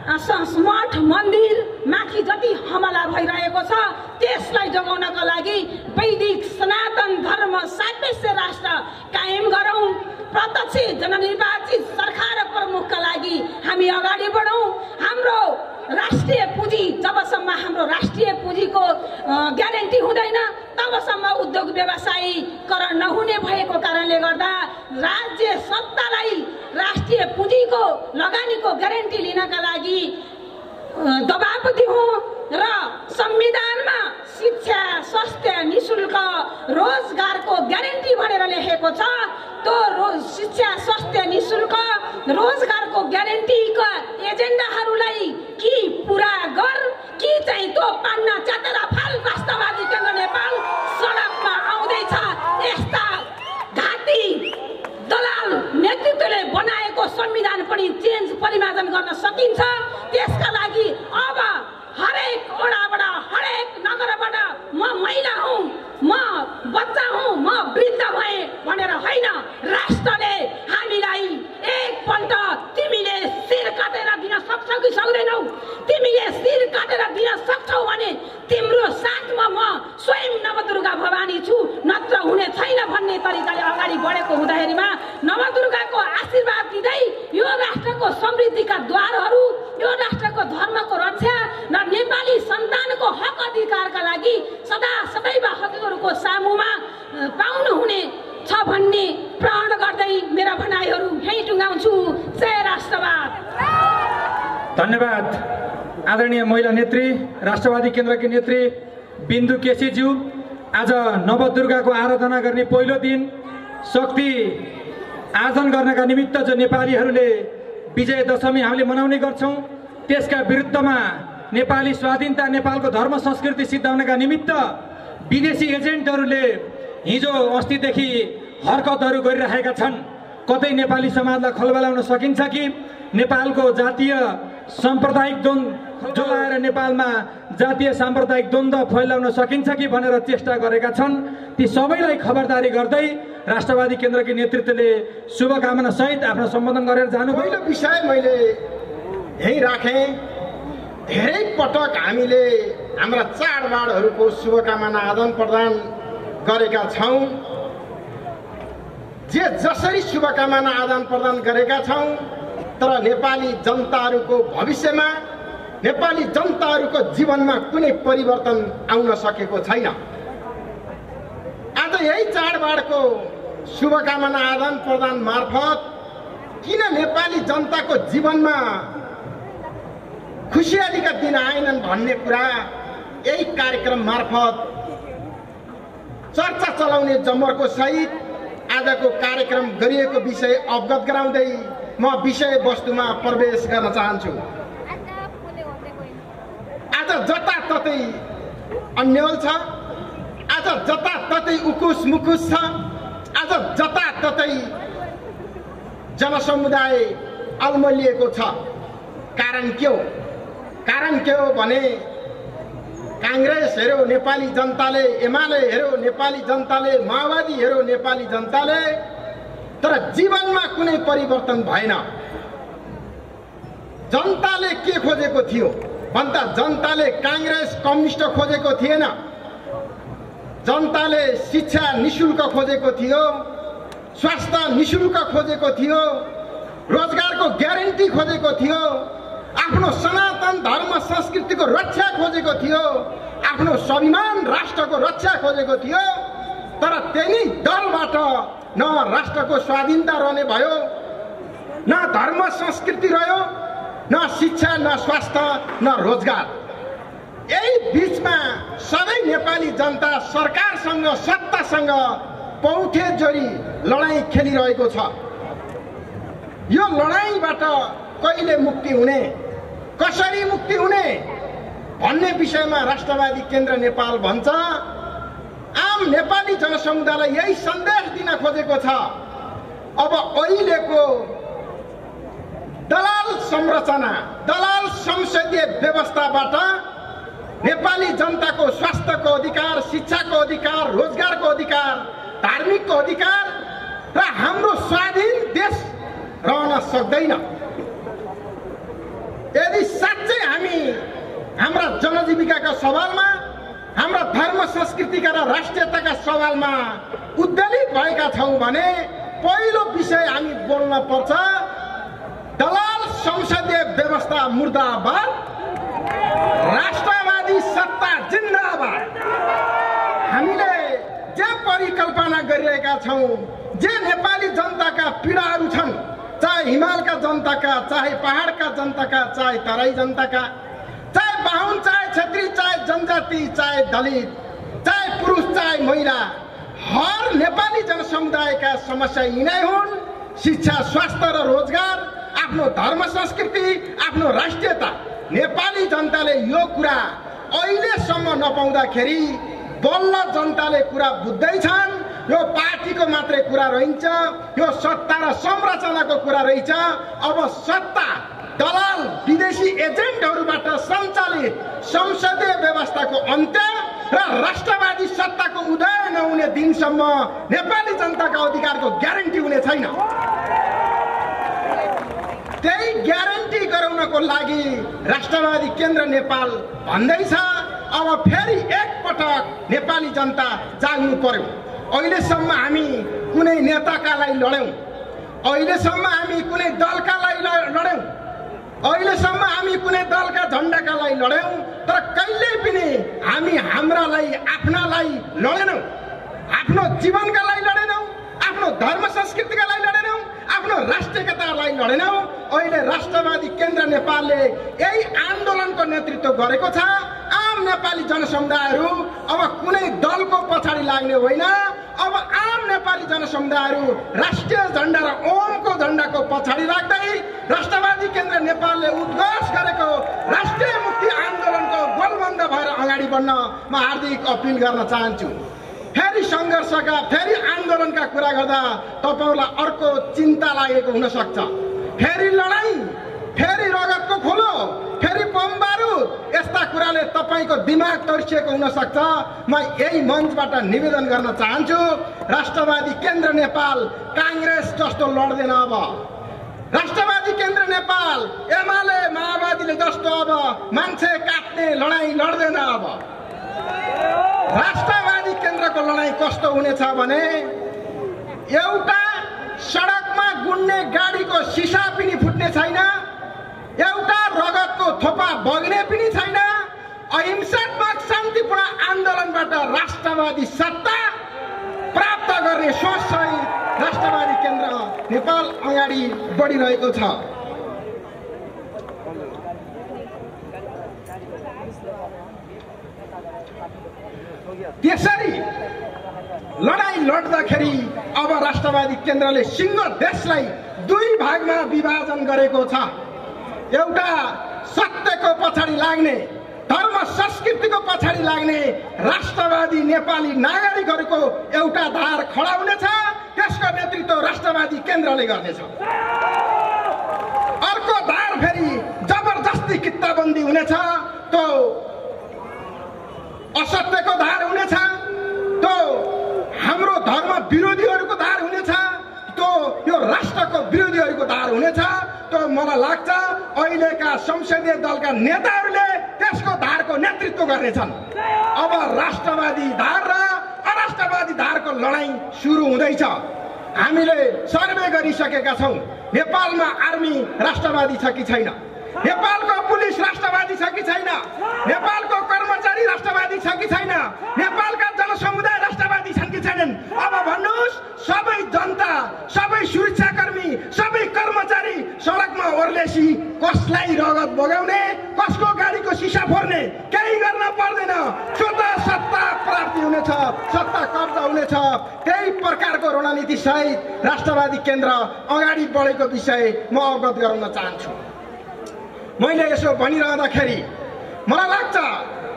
मठ मन्दिर माथि जति हमला भइरहेको छ त्यसलाई जोगाउनका लागि वैदिक सनातन धर्म सापेक्ष राष्ट्र कायम गरौं। प्रत्यक्ष जननिर्वाचित सरकार प्रमुखका लागि हामी अगाडि बढौं। हाम्रो राष्ट्रिय पुँजी, जबसम्म हाम्रो राष्ट्रिय पुँजीको ग्यारेन्टी हुँदैन तबसम्म उद्योग व्यवसायीकरण नहुने भएको कारणले गर्दा राज्य सत्तालाई राष्ट्रिय पुँजीको लगानीको ग्यारेन्टी लिनका लागि दबाब दिउँ र संविधानमा शिक्षा, स्वास्थ्य, निशुल्क रोजगारको ग्यारेन्टी भनेर लेखेको छ। त्यो शिक्षा, स्वास्थ्य, निशुल्क रोजगारको ग्यारेन्टीका एजेन्डाहरूलाई कि पुरा गर कि चाहिँ त्यो पान्ना च्यातेर फाल। राष्ट्रवादी केन्द्र नेपाल सडकमा आउँदैछ। यस्ता घाती दलाल नेतृत्वले बनाएको संविधान पनि चेन्ज परिमार्जन गर्न सकिन्छ। त्यसका लागि अब हरेक ओडाबाट, हरेक नगरबाट म महिला हुँ, म बच्चा हुँ, म वृद्ध भएँ भनेर होइन, राष्ट्रले हामीलाई एकपल्ट तिमीले शिर काटेर दिन सक्छौ कि सक्दैनौ? तिमीले शिर काटेर दिन सक्छौ भने तिम्रो साथमा म स्वयं नवदुर्गा भवानी छु, नत्र हुने छैन भन्ने तरिकाले अगाडि बढेको हुँदाखेरिमा नवदुर्गाको आशीर्वाद दिँदै यो राष्ट्रको समृद्धिका द्वारहरू, यो राष्ट्रको धर्मको रक्षा र नेपाली सन्तानको हक अधिकारका लागि सदैव हजुरहरूको सामुमा पाउनु हुने छ भन्ने प्रण गर्दै मेरा भनाइहरू यही टुङ्गाउँछु। जय राष्ट्रवाद। धन्यवाद आदरणीय महिला नेत्री, राष्ट्रवादी केन्द्रकी नेत्री बिन्दु केसीज्यू। आज नवदुर्गाको आराधना गर्ने पहिलो दिन, शक्ति आर्जन गर्नका निमित्त जो नेपालीहरूले विजय दशमी हामीले मनाउने गर्छौं, त्यसका विरुद्धमा नेपाली स्वाधीनता, नेपालको धर्म संस्कृति सिद्धाउनका निमित्त विदेशी एजेन्टहरूले हिजो अस्तिदेखि हरकतहरू गरिरहेका छन्। कतै नेपाली समाजलाई खलबलाउन सकिन्छ कि नेपालको जातीय साम्प्रदायिक द्वन्द्व जोगाएर नेपालमा जातीय साम्प्रदायिक द्वन्द्व फैलाउन सकिन्छ कि भनेर चेष्टा गरेका छन्। ती सबैलाई खबरदारी गर्दै राष्ट्रवादी केन्द्रकी नेतृत्वले शुभकामना सहित आफ्नो सम्बोधन गरेर जानु। पहिलो विषय मैले यही राखेँ। धेरै पटक हामीले हाम्रा चाडबाडहरूको शुभकामना आदान प्रदान गरेका छौँ। जे जसरी शुभकामना आदान प्रदान गरेका छौँ, तर नेपाली जनताहरूको भविष्यमा, नेपाली जनताहरूको जीवनमा कुनै परिवर्तन आउन सकेको छैन। आज यही चाडबाडको शुभकामना आदान प्रदान मार्फत किन नेपाली जनताको जीवनमा खुसियालीका दिन आएनन् भन्ने कुरा यही कार्यक्रम मार्फत चर्चा चलाउने जमर्को सहित आजको कार्यक्रम गरिएको विषय अवगत गराउँदै म विषय वस्तुमा प्रवेश गर्न चाहन्छु। आज जताततै अन्यल छ, आज जताततै उकुस मुकुस छ, आज जताततै जनसमुदाय अल्मलिएको छ। कारण के हो? कारण के हो भने कांग्रेस हेर्यो नेपाली जनताले, एमाले हेर्यो नेपाली जनताले, माओवादी हेर्यो नेपाली जनताले, तर जीवनमा कुनै परिवर्तन भएन। जनताले के खोजेको थियो भन्दा जनताले कांग्रेस कम्युनिस्ट खोजेको थिएन। जनताले शिक्षा निशुल्क खोजेको थियो, स्वास्थ्य निशुल्क खोजेको थियो, रोजगारको ग्यारेन्टी खोजेको थियो, आफ्नो सनातन धर्म संस्कृतिको रक्षा खोजेको थियो, आफ्नो स्वाभिमान राष्ट्रको रक्षा खोजेको थियो। तर त्यही दलबाट न राष्ट्रको स्वाधीनता रहने भयो, न धर्म संस्कृति रह्यो, न शिक्षा, न स्वास्थ्य, न रोजगार। यही बीचमा सबै नेपाली जनता सरकारसँग, सत्तासँग पौथे जोरी लडाईँ खेलिरहेको छ। यो लडाईँबाट कहिले मुक्ति हुने, कसरी मुक्ति हुने भन्ने विषयमा राष्ट्रवादी केन्द्र नेपाल भन्छ। आम नेपाली जनसमुदायलाई यही सन्देश दिन खोजेको छ। अब अहिलेको दलाल संरचना, दलाल संसदीय व्यवस्थाबाट नेपाली जनताको स्वास्थ्यको अधिकार, शिक्षाको अधिकार, रोजगारको अधिकार, धार्मिकको अधिकार र हाम्रो स्वाधीन देश रहन सक्दैन। यदि साँच्चै हामी हाम्रा जनजीविकाका सवालमा, हाम्रा धर्म संस्कृतिका र राष्ट्रियताका सवालमा उद्वेलित भएका छौँ भने पहिलो विषय हामी बोल्न पर्छ, दलाल संसदीय व्यवस्था मुर्दाबाद, राष्ट्रवादी सत्ता जिन्दाबाद। हामीले जे परिकल्पना गरिरहेका छौँ, जे नेपाली जनताका पीडाहरू छन्, चाहे हिमालका जनताका, चाहे पहाडका जनताका, चाहे तराई जनताका, चाहे बाहुन, चाहे क्षेत्री, चाहे जनजाति, चाहे दलित, चाहे पुरुष, चाहे महिला, हर नेपाली जनसमुदायका समस्या यिनै हुन्। शिक्षा, स्वास्थ्य र रोजगार, आफ्नो धर्म संस्कृति, आफ्नो राष्ट्रियता। नेपाली जनताले यो कुरा अहिलेसम्म नपाउँदाखेरि बल्ल जनताले कुरा बुझ्दैछन्। यो पार्टीको मात्रै कुरा रहन्छ, यो सत्ता र संरचनाको कुरा रहेछ। अब सत्ता दलाल विदेशी एजेन्टहरूबाट सञ्चालित संसदीय व्यवस्थाको अन्त्य र राष्ट्रवादी सत्ताको उदय नहुने दिनसम्म नेपाली जनताका अधिकारको ग्यारेन्टी हुने छैन। त्यही ग्यारेन्टी गराउनको लागि राष्ट्रवादी केन्द्र नेपाल भन्दैछ अब फेरि एकपटक नेपाली जनता जाग्नु पर्यो। अहिलेसम्म हामी कुनै नेताका लागि लड्यौँ, अहिलेसम्म हामी कुनै दलका लागि लड्यौँ, अहिलेसम्म हामी कुनै दलका झन्डाका लागि लड्यौँ, तर कहिल्यै पनि हामी हाम्रालाई, आफ्नालाई लडेनौँ। आफ्नो जीवनका लागि लडेनौँ, आफ्नो धर्म संस्कृतिका लागि लडेनौँ, आफ्नो राष्ट्रियतालाई लडेनौँ। अहिले राष्ट्रवादी केन्द्र नेपालले यही आन्दोलनको नेतृत्व गरेको छ। आम नेपाली जनसमुदायहरू अब कुनै दलको पछाडि लाग्ने होइन, अब आम नेपाली जनसमुदायहरू राष्ट्रिय झन्डा र ओमको झन्डाको पछाडि लाग्दै राष्ट्रवादी केन्द्र नेपालले उद्घोष गरेको राष्ट्रिय मुक्ति आन्दोलनको बलबन्द भएर अगाडि बढ्न म हार्दिक अपिल गर्न चाहन्छु। फेरि सङ्घर्षका, फेरि आन्दोलनका कुरा गर्दा तपाईँहरूलाई अर्को चिन्ता लागेको हुन सक्छ। फेरि लडाईँ, फेरि रगतको खोलो, कुराले तपाईँको दिमाग तर्सिएको हुन सक्छ। म यही मञ्चबाट निवेदन गर्न चाहन्छु, राष्ट्रवादी केन्द्र नेपाल काङ्ग्रेस जस्तो लड्दैन। अब राष्ट्रवादी केन्द्र नेपाल एमाले माओवादीले जस्तो अब मान्छे काट्ने लडाईँ लड्दैन। अब राष्ट्रवादी केन्द्रको लडाईँ कस्तो हुनेछ भने एउटा सडकमा गुड्ने गाडीको सिसा पनि फुट्ने छैन, एउटा रगतको थोपा बग्ने पनि छैन। अहिंसात्मक शान्तिपूर्ण आन्दोलनबाट राष्ट्रवादी सत्ता प्राप्त गर्ने सोचसहित राष्ट्रवादी केन्द्र नेपाल अगाडि बढिरहेको छ। त्यसरी लडाईँ लड्दाखेरि अब राष्ट्रवादी केन्द्रले सिङ्गो देशलाई दुई भागमा विभाजन गरेको छ। एउटा सत्यको पछाडि लाग्ने, धर्म संस्कृतिको पछाडि लाग्ने राष्ट्रवादी नेपाली नागरिकहरूको एउटा धार खडा हुनेछ, त्यसको नेतृत्व राष्ट्रवादी केन्द्रले गर्नेछ। अर्को धार फेरि जबरजस्ती कित्ताबन्दी हुनेछ, त्यो असत्यको धार हुनेछ, त्यो हाम्रो धर्म विरोधीहरूको धार हुनेछ, त्यो यो राष्ट्रको विरोधीहरूको धार हुनेछ। त्यो मलाई लाग्छ अहिलेका संसदीय दलका नेताहरूले त्यसको धारको नेतृत्व गर्नेछन्। अब राष्ट्रवादी धार र अराष्ट्रवादी धारको लडाईँ सुरु हुँदैछ। हामीले सर्वे गरिसकेका छौँ, नेपालमा आर्मी राष्ट्रवादी छ कि छैन, नेपालको पुलिस राष्ट्रवादी छ कि छैन, नेपालको कर्मचारी राष्ट्रवादी छ कि छैन, नेपालका जनसमुदाय राष्ट्रवादी छन् कि छैनन्। अब भन्नुहोस्, सबै जनता, सबै सुरक्षाकर्मी, सबै कर्मचारी सडकमा ओर्लेसी कसलाई रगत बगाउने, कसको गाडीको सिसा फोर्ने केही गर्न पर्दैन। स्वतः सत्ता प्राप्ति हुनेछ, सत्ता कब्जा हुनेछ। त्यही प्रकारको रणनीति सहित राष्ट्रवादी केन्द्र अगाडि बढेको विषय म अवगत गराउन चाहन्छु। मैले यसो भनिरहँदाखेरि मलाई लाग्छ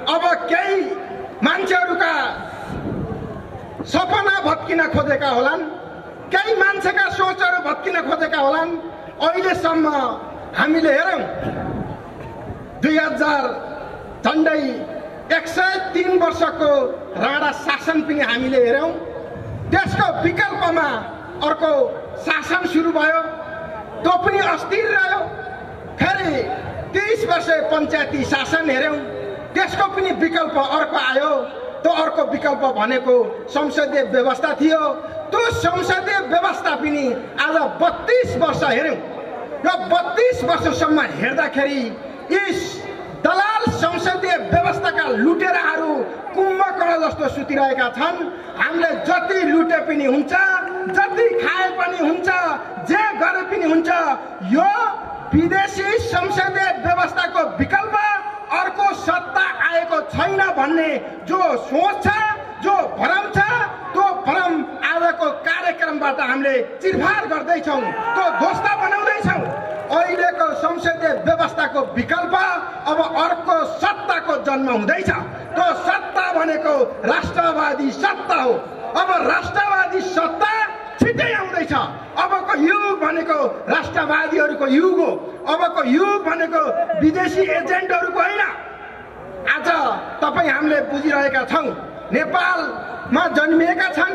अब केही मान्छेहरूका सपना भत्किन खोजेका होलान्, केही मान्छेका सोचहरू भत्किन खोजेका होलान्। अहिलेसम्म हामीले हेरौँ 2000 झन्डै 103 वर्षको राणा शासन पनि हामीले हेरौँ। त्यसको विकल्पमा अर्को शासन सुरु भयो, त्यो पनि अस्थिर रह्यो। फेरि 30 वर्ष पञ्चायती शासन हेऱ्यौँ, त्यसको पनि विकल्प अर्को आयो। त्यो अर्को विकल्प भनेको संसदीय व्यवस्था थियो। त्यो संसदीय व्यवस्था पनि आज 32 वर्ष हेऱ्यौँ। यो 32 वर्षसम्म हेर्दाखेरि यस दलाल संसदीय व्यवस्थाका लुटेराहरू कुम्भकर्ण जस्तो सुतिरहेका छन्। हामीले जति लुटे पनि हुन्छ, जति खाए पनि हुन्छ, जे गरे पनि हुन्छ, यो विदेशी संसदीय व्यवस्थाको विकल्प अर्को सत्ता आएको छैन भन्ने जो सोच छ, जो भ्रम छ, त्यो भ्रम आजको कार्यक्रमबाट हामीले चिरफार गर्दैछौँ, त्यो ध्वस्त बनाउँदैछौँ। अहिलेको संसदीय व्यवस्थाको विकल्प अब अर्को सत्ताको जन्म हुँदैछ। त्यो सत्ता भनेको राष्ट्रवादी सत्ता हो। अब राष्ट्रवादी सत्ता छिट्टै आउँदैछ। अबको युग भनेको राष्ट्रवादीहरूको युग हो। अबको युग भनेको विदेशी एजेन्टहरूको होइन। आज तपाईँ हामीले बुझिरहेका छौँ, नेपालमा जन्मिएका छन्,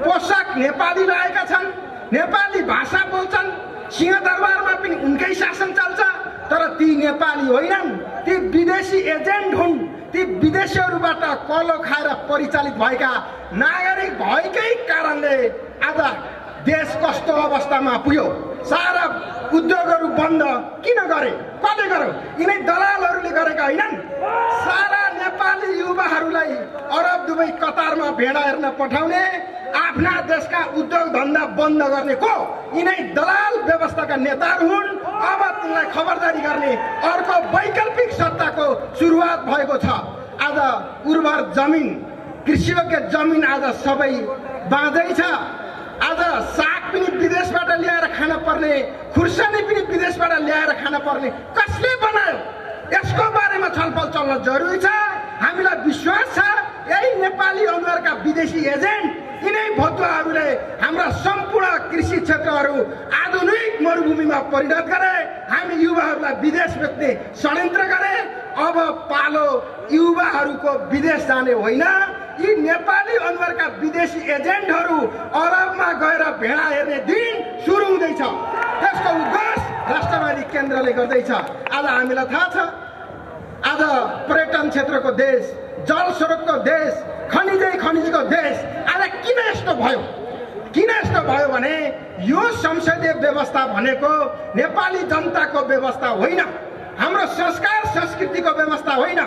पोसाक नेपाली लगाएका छन्, नेपाली भाषा बोल्छन्, सिंहदरबारमा पनि उनकै शासन चल्छ। तर ती नेपाली होइनन्, ती विदेशी एजेन्ट हुन्। ती विदेशीहरूबाट कलो खाएर परिचालित भएका नागरिक भएकै कारणले आज देश कस्तो अवस्थामा पुग्यो। सारा उद्योगहरू बन्द किन गरे? कसले गर्यो? यिनै दलालहरूले गरेका होइनन्। सारा नेपाली युवाहरूलाई अरब दुबई कतारमा भेडा हेर्न पठाउने, आफ्ना देशका उद्योग धन्दा बन्द गर्ने को? यिनै दलाल व्यवस्थाका नेताहरू हुन्। अब तिनलाई खबरदारी गर्ने अर्को वैकल्पिक सत्ताको सुरुवात भएको छ। आज उर्वर जमिन, कृषियोग्य जमिन आज सबै बाँझै छ। आज साग पनि विदेशबाट ल्याएर खान पर्ने, खुर्सानी पनि विदेशबाट ल्याएर खान पर्ने कसले बनायो? यसको बारेमा छलफल चल्न जरुरी छ। हामीलाई विश्वास छ यही नेपाली अनुहारका विदेशी एजेन्ट, यिनै भतुवाहरूले हाम्रा सम्पूर्ण कृषि विकसित क्षेत्रहरू आधुनिक मरुभूमिमा परिणत गरे, हामी युवाहरूलाई विदेश बेच्ने षड्यन्त्र गरे। अब पालो युवाहरूको विदेश जाने होइन, यी नेपाली अनुहारका विदेशी एजेन्टहरू अरबमा गएर भेडा हेर्ने दिन सुरु हुँदैछ। त्यसको उद्घोष राष्ट्रवादी केन्द्रले गर्दैछ। आज हामीलाई थाहा छ, आज पर्यटन क्षेत्रको देश, जल स्रोतको देश, खनिजको देश आज किन यस्तो भयो? किन यस्तो भयो भने यो संसदीय व्यवस्था भनेको नेपाली जनताको व्यवस्था होइन, हाम्रो संस्कार संस्कृतिको व्यवस्था होइन,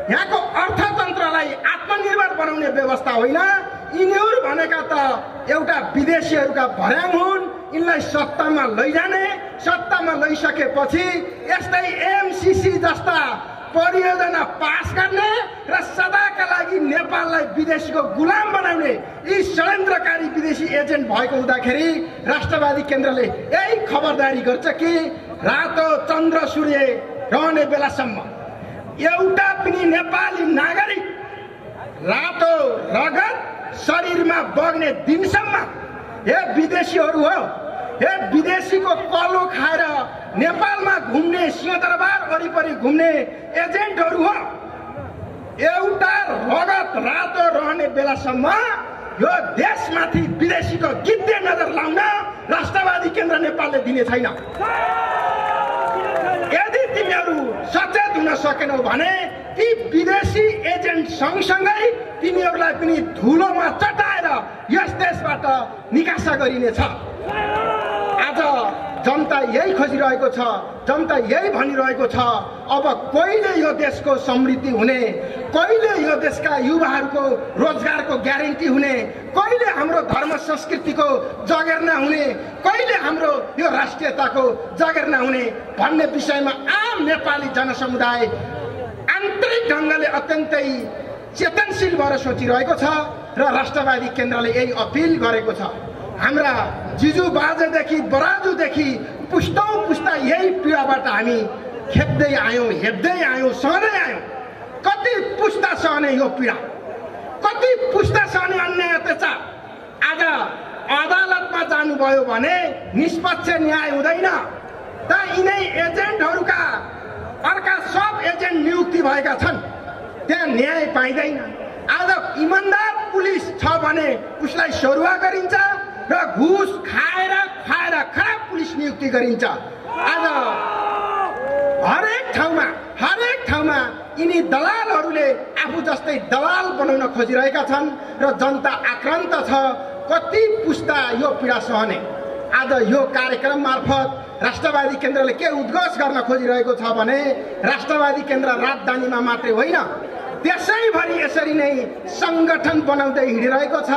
यहाँको अर्थतन्त्रलाई आत्मनिर्भर बनाउने व्यवस्था होइन। यिनीहरू भनेका त एउटा विदेशीहरूका भर्याङ हुन्। यिनलाई सत्तामा लैजाने, सत्तामा लैसकेपछि यस्तै एमसिसी जस्ता परियोजना पास गर्ने र सदाका लागि नेपाललाई विदेशीको गुलाम बनाउने यी षड्यन्त्रकारी विदेशी एजेन्ट भएको हुँदाखेरि राष्ट्रवादी केन्द्रले यही खबरदारी गर्छ कि रातो चन्द्र सूर्य रहने बेलासम्म एउटा पनि नेपाली नागरिक रातो रगत शरीरमा बग्ने दिनसम्म हे विदेशीहरू हो, हे विदेशीको कलो खाएर नेपालमा घुम्ने, सिंहदरबार वरिपरि घुम्ने एजेन्टहरू हो, एउटा रगत रातो रहने बेलासम्म यो देशमाथि विदेशीको गिद्धे नजर लाउन राष्ट्रवादी केन्द्र नेपालले दिने छैन। यदि तिमीहरू सचेत हुन सकेनौ भने ती विदेशी एजेन्ट सँगसँगै तिमीहरूलाई पनि धुलोमा चटाएर यस देशबाट निकासा गरिनेछ। आज जनता यही खोजिरहेको छ, जनता यही भनिरहेको छ, अब कहिले यो देशको समृद्धि हुने, कहिले यो देशका युवाहरूको रोजगारको ग्यारेन्टी हुने, कहिले हाम्रो धर्म संस्कृतिको जगेर्ना हुने, कहिले हाम्रो यो राष्ट्रियताको जगेर्ना हुने भन्ने विषयमा आम नेपाली जनसमुदाय आन्तरिक ढङ्गले अत्यन्तै चेतनशील भएर सोचिरहेको छ र राष्ट्रवादी केन्द्रले यही अपिल गरेको छ। हाम्रा जिजु बाजेदेखि बराजुदेखि पुस्तौँ पुस्ता यही पीडाबाट हामी खेप्दै आयौँ, हेप्दै आयौँ, सहँदै आयौँ। कति पुस्ता सहने यो पीडा, कति पुस्ता सहने अन्याय अत्याचार। आज अदालतमा जानुभयो भने निष्पक्ष न्याय हुँदैन। त यिनै एजेन्टहरूका अर्का सब एजेन्ट नियुक्ति भएका छन्, त्यहाँ न्याय पाइँदैन। आज इमान्दार पुलिस छ भने उसलाई सरुवा गरिन्छ र घुस खाएर खराब पुलिस नियुक्ति गरिन्छ। आज हरेक ठाउँमा यिनी दलालहरूले आफू जस्तै दलाल बनाउन खोजिरहेका छन् र जनता आक्रान्त छ। कति पुस्ता यो पीडा सहने। आज यो कार्यक्रम मार्फत राष्ट्रवादी केन्द्रले के उद्घोष गर्न खोजिरहेको छ भने राष्ट्रवादी केन्द्र राजधानीमा मात्रै होइन, देशैभरि यसरी नै सङ्गठन बनाउँदै हिँडिरहेको छ,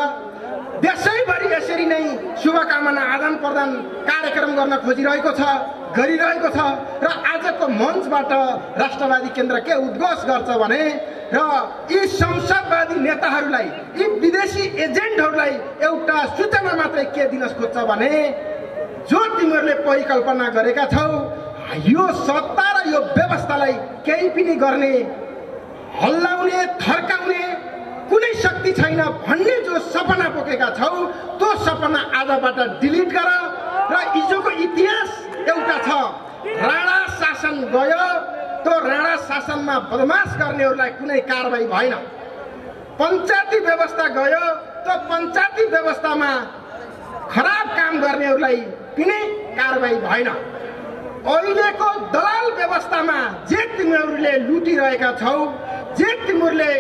देशैभरि यसरी नै शुभकामना आदान प्रदान कार्यक्रम गर्न खोजिरहेको छ, गरिरहेको छ। र आजको मञ्चबाट राष्ट्रवादी केन्द्र के उद्घोष गर्छ भने र यी संसदवादी नेताहरूलाई, यी विदेशी एजेन्टहरूलाई एउटा सूचना मात्रै के दिन खोज्छ भने जो तिमीहरूले परिकल्पना गरेका छौ यो सत्ता र यो व्यवस्थालाई केही पनि गर्ने, हल्लाउने, थर्काउने कुनै शक्ति छैन भन्ने जो सपना बोकेका छौ त्यो सपना आजबाट डिलिट गर। र हिजोको इतिहास एउटा छ, राणा शासन गयो, त्यो राणा शासनमा बदमास गर्नेहरूलाई कुनै कारबाही भएन। पञ्चायती व्यवस्था गयो, त्यो पञ्चायती व्यवस्थामा खराब काम गर्नेहरूलाई कुनै कारबाही भएन। अहिलेको दलाल व्यवस्थामा जे तिमीहरूले लुटिरहेका छौ, जे तिमीहरूले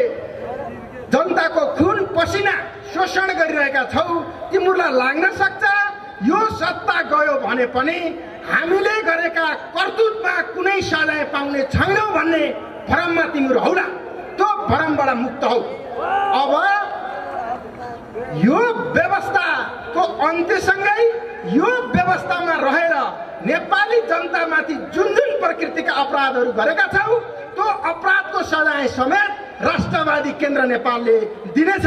जनताको खुन पसिना शोषण गरिरहेका छौ, तिमीहरूलाई लाग्न सक्छ यो सत्ता गयो भने पनि हामीले गरेका कर्तुतमा कुनै सजाय पाउने छैनौँ भन्ने भ्रममा तिमीहरू हौला। त्यो भ्रमबाट मुक्त हौ। अब यो व्यवस्थाको अन्त्यसँगै यो व्यवस्थामा रहेर नेपाली जनतामाथि जुन जुन प्रकृतिका अपराधहरू गरेका छौ त्यो अपराधको सजाय समेत राष्ट्रवादी केन्द्र नेपालले दिनेछ।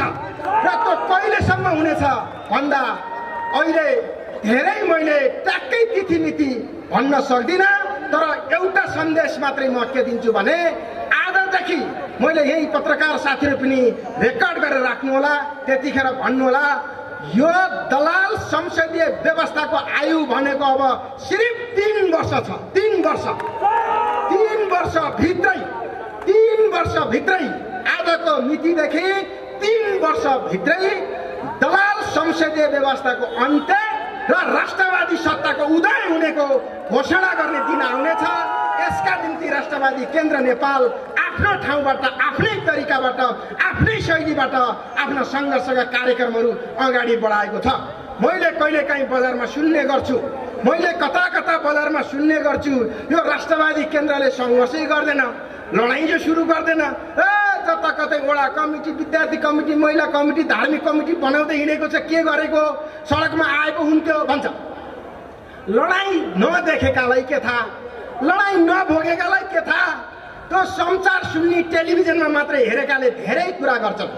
र त्यो कहिलेसम्म हुनेछ भन्दा अहिले धेरै मैले ट्याक्कै तिथि मिति भन्न सक्दिनँ, तर एउटा सन्देश मात्रै म के दिन्छु भने आजदेखि मैले यही पत्रकार साथीहरू पनि रेकर्ड गरेर राख्नुहोला, त्यतिखेर भन्नुहोला यो दलाल संसदीय व्यवस्थाको आयु भनेको अब सिर्फ 3 वर्ष छ। 3 वर्षभित्रै आजको मितिदेखि 3 वर्षभित्रै दलाल संसदीय व्यवस्थाको अन्त्य र राष्ट्रवादी सत्ताको उदय हुनेको घोषणा गर्ने दिन आउनेछ। यसका निम्ति राष्ट्रवादी केन्द्र नेपाल आफ्नो ठाउँबाट, आफ्नै तरिकाबाट, आफ्नै शैलीबाट आफ्ना सङ्घर्षका कार्यक्रमहरू अगाडि बढाएको छ। मैले कहिलेकाहीँ बजारमा सुन्ने गर्छु, मैले कता कता बजारमा सुन्ने गर्छु, यो राष्ट्रवादी केन्द्रले सङ्घर्षै गर्दैन, लडाइँ जो सुरु गर्दैन, जता कतै वडा कमिटी, विद्यार्थी कमिटी, महिला कमिटी, धार्मिक कमिटी बनाउँदै हिँडेको छ, के गरेको, सडकमा आएको हुन्थ्यो भन्छ। लडाइँ नदेखेकालाई के थाहा, लडाइँ नभोगेकालाई के थाहा। त्यो समाचार सुन्ने, टेलिभिजनमा मात्रै हेरेकाले धेरै कुरा गर्छन्।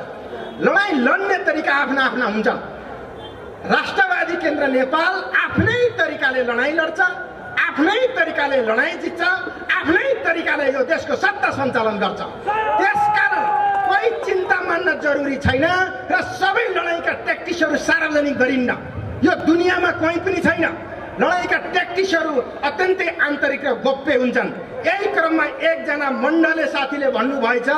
लडाइँ लड्ने तरिका आफ्ना आफ्ना हुन्छन्। राष्ट्रवादी केन्द्र नेपाल आफ्नै तरिकाले लडाइँ लड्छ, आफ्नै तरिकाले लडाइँ जित्छ, आफ्नै तरिकाले यो देशको सत्ता सञ्चालन गर्छ। त्यसकारण कोही चिन्ता मान्न जरुरी छैन र सबै लडाइँका ट्याक्टिक्सहरू सार्वजनिक गरिन्न। यो दुनियाँमा कोही पनि छैन। लडाइँका ट्याक्टिक्सहरू अत्यन्तै आन्तरिक र गोप्य हुन्छन्। यही क्रममा एकजना मण्डले साथीले भन्नुभएछ,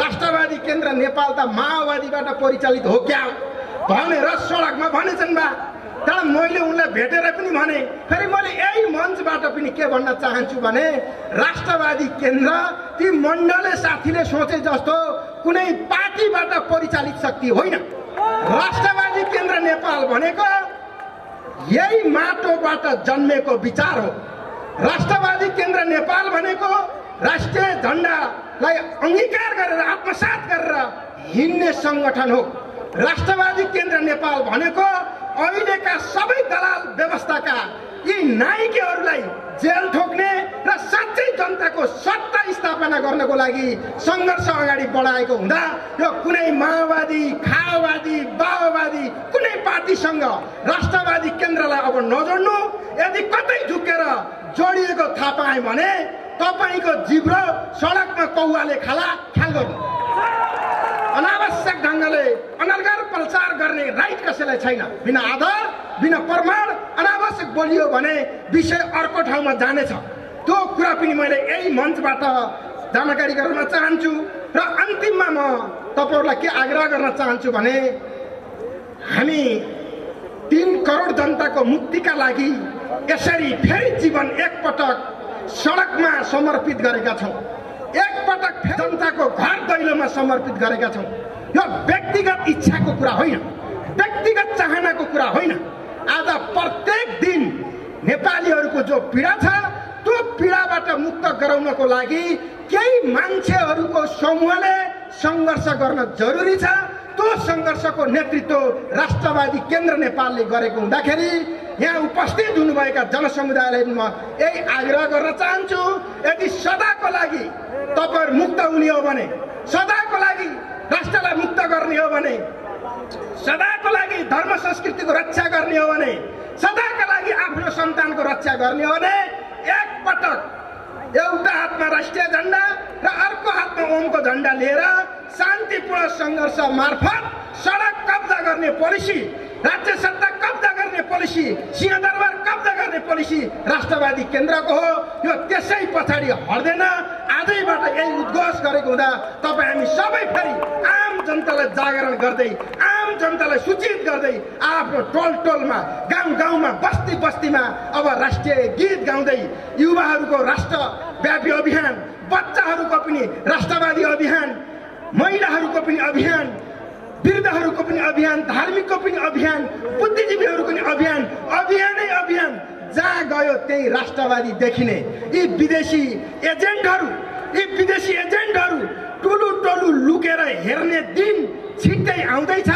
राष्ट्रवादी केन्द्र नेपाल त माओवादीबाट परिचालित हो क्या भनेर सडकमा भनेछन् बा। तर मैले उनलाई भेटेर पनि भने, फेरि मैले यही मञ्चबाट पनि के भन्न चाहन्छु भने, राष्ट्रवादी केन्द्र ती मण्डले साथीले सोचे जस्तो कुनै पार्टीबाट परिचालित शक्ति होइन। राष्ट्रवादी केन्द्र नेपाल भनेको यही माटोबाट जन्मेको विचार हो। राष्ट्रवादी केन्द्र नेपाल भनेको राष्ट्रिय झण्डालाई अंगीकार गरेर, आत्मसात गरेर हिँड्ने सङ्गठन हो। राष्ट्रवादी केन्द्र नेपाल भनेको अहिलेका सबै दलाल व्यवस्थाका यी नायकहरूलाई जेल ठोक्ने र साँच्चै जनताको सत्ता स्थापना गर्नको लागि सङ्घर्ष अगाडि बढाएको हुँदा यो कुनै माओवादी, खाओवादी, बाओवादी कुनै पार्टीसँग राष्ट्रवादी केन्द्रलाई अब नजोड्नु। यदि कतै झुकेर जोडिएको थाहा पाएँ भने तपाईँको जिब्रो सडकमा कौवाले खाला ख्याल गर्नु। अनावश्यक ढङ्गले अनर्गल प्रचार गर्ने राइट कसैलाई छैन। बिना आधार, बिना प्रमाण अनावश्यक बोलियो भने विषय अर्को ठाउँमा जानेछ। त्यो कुरा पनि मैले यही मञ्चबाट जानकारी गराउन चाहन्छु। र अन्तिममा म तपाईँहरूलाई के आग्रह गर्न चाहन्छु भने, हामी 3 करोड जनताको मुक्तिका लागि यसरी फेरि जीवन एकपटक सडकमा समर्पित गरेका छौँ। एकपटक जनताको घर दैलोमा समर्पित गरेका छौँ। यो व्यक्तिगत इच्छाको कुरा होइन, व्यक्तिगत चाहनाको कुरा होइन। आज प्रत्येक दिन नेपालीहरूको जो पीडा छ, त्यो पीडाबाट मुक्त गराउनको लागि केही मान्छेहरूको समूहले सङ्घर्ष गर्न जरुरी छ। त्यो सङ्घर्षको नेतृत्व राष्ट्रवादी केन्द्र नेपालले गरेको हुँदाखेरि यहाँ उपस्थित हुनुभएका जनसमुदायलाई म यही आग्रह गर्न चाहन्छु, यदि सदाको लागि तपाईहरु मुक्त हुने हो भने, सदाको लागि राष्ट्रलाई मुक्त गर्ने हो भने, सदाको लागि धर्म संस्कृतिको रक्षा गर्ने हो भने, सदाका लागि आफ्नो सन्तानको रक्षा गर्ने हो भने एकपटक एउटा हातमा राष्ट्रिय झण्डा र अर्को हातमा ओमको झण्डा लिएर शान्तिपूर्ण सङ्घर्ष मार्फत सडक कब्जा गर्ने पोलिसी, राज्य सत्ता कब्जा गर्ने पोलिसी, सिंहदरबार कब्जा गर्ने पोलिसी राष्ट्रवादी केन्द्रको हो। यो त्यसै पछाडि हट्दैन। आजैबाट यही उद्घोष गरेको हुँदा तपाईँ हामी सबै फेरि आम जनतालाई जागरण गर्दै, आम जनतालाई सूचित गर्दै आफ्नो टोल टोलमा, गाउँ गाउँमा, बस्ती बस्तीमा अब राष्ट्रिय गीत गाउँदै युवाहरूको राष्ट्रव्यापी अभियान, बच्चाहरूको पनि राष्ट्रवादी अभियान, महिलाहरूको पनि अभियान, वृद्धहरूको पनि अभियान, धार्मिकको पनि अभियान, बुद्धिजीवीहरूको पनि अभियान, अभियानै अभियान। जहाँ गयो त्यही राष्ट्रवादी देखिने यी विदेशी एजेन्टहरू टोलु टोलु लुकेर हेर्ने दिन छिट्टै आउँदैछ।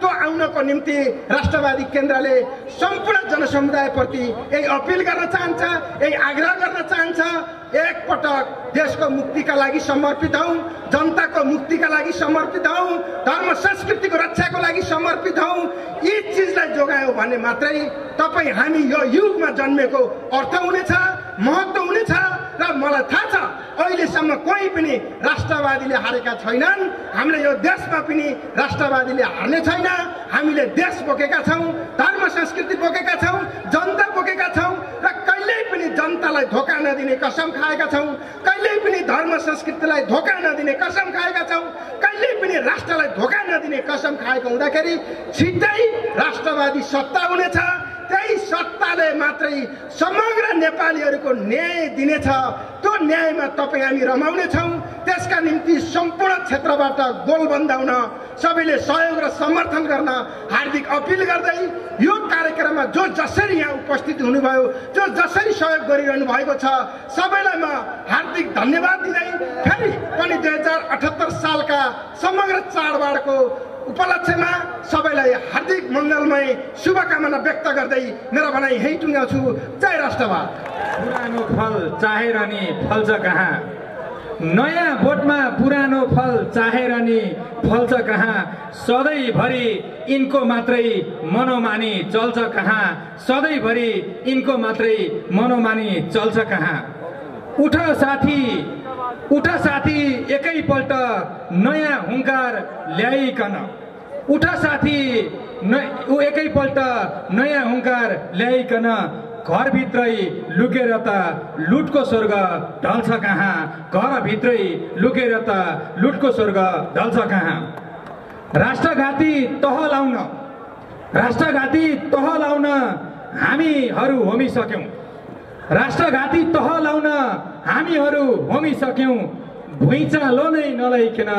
त्यो आउनको निम्ति राष्ट्रवादी केन्द्रले सम्पूर्ण जनसमुदायप्रति यही अपिल गर्न चाहन्छ, यही आग्रह गर्न चाहन्छ, एकपटक देशको मुक्तिका लागि समर्पित हौँ, जनताको मुक्तिका लागि समर्पित हौँ, धर्म संस्कृतिको रक्षाको लागि समर्पित हौँ। यी चिजलाई जोगायौँ भने मात्रै तपाईँ हामी यो युगमा जन्मेको अर्थ हुनेछ, महत्त्व हुनेछ। र मलाई थाहा छ अहिलेसम्म कोही पनि राष्ट्रवादीले हारेका छैनन्। हामीले यो देशमा पनि राष्ट्रवादीले हार्ने छैन। हामीले देश बोकेका छौँ, धर्म संस्कृति बोकेका छौँ, जनता बोकेका छौँ र कहिल्यै पनि जनतालाई धोका नदिने कसम खाएका छौँ। कहिल्यै पनि धर्म संस्कृतिलाई धोका नदिने कसम खाएका छौँ। कहिल्यै पनि राष्ट्रलाई धोका नदिने कसम खाएको हुँदाखेरि छिट्टै राष्ट्रवादी सत्ता हुनेछ। त्यही सत्ताले मात्रै समग्र नेपालीहरूको न्याय दिनेछ। त्यो न्यायमा तपाईँ हामी रमाउनेछौँ। त्यसका निम्ति सम्पूर्ण क्षेत्रबाट गोल बन्दाउन सबैले सहयोग र समर्थन गर्न हार्दिक अपिल गर्दै यो कार्यक्रममा जो जसरी यहाँ उपस्थित हुनुभयो, जो जसरी सहयोग गरिरहनु भएको छ, सबैलाई म हार्दिक धन्यवाद दिँदै फेरि पनि 2078 सालका समग्र चाडबाडको उपलक्ष्यमा सबैलाई हार्दिक मङ्गलमय शुभकामना व्यक्त गर्दै मेरो भनाइ यही टुङ्ग्याउँछु। जय राष्ट्रवाद। पुरानो फल चाहेर नि फल्छ कहाँ, नयाँ बोटमा पुरानो फल चाहेर नि फल्छ कहाँ, सधैँभरि यिनको मात्रै मनोमानी चल्छ कहाँ, सधैँभरि यिनको मात्रै मनोमानी चल्छ कहाँ। उठ साथी एकैपल्ट नयाँ हुङ्कार ल्याइकन, उठ साथी एकैपल्ट नयाँ हुङ्कार ल्याइकन, घरभित्रै लुकेर त लुटको स्वर्ग ढल्छ कहाँ, घरभित्रै लुकेर त लुटको स्वर्ग ढल्छ कहाँ। राष्ट्रघाती तह लाउन हामीहरू होमिसक्यौँ, राष्ट्रघाती तह लाउन हामीहरू होमिसक्यौँ। भुइँचालो नै नलैकन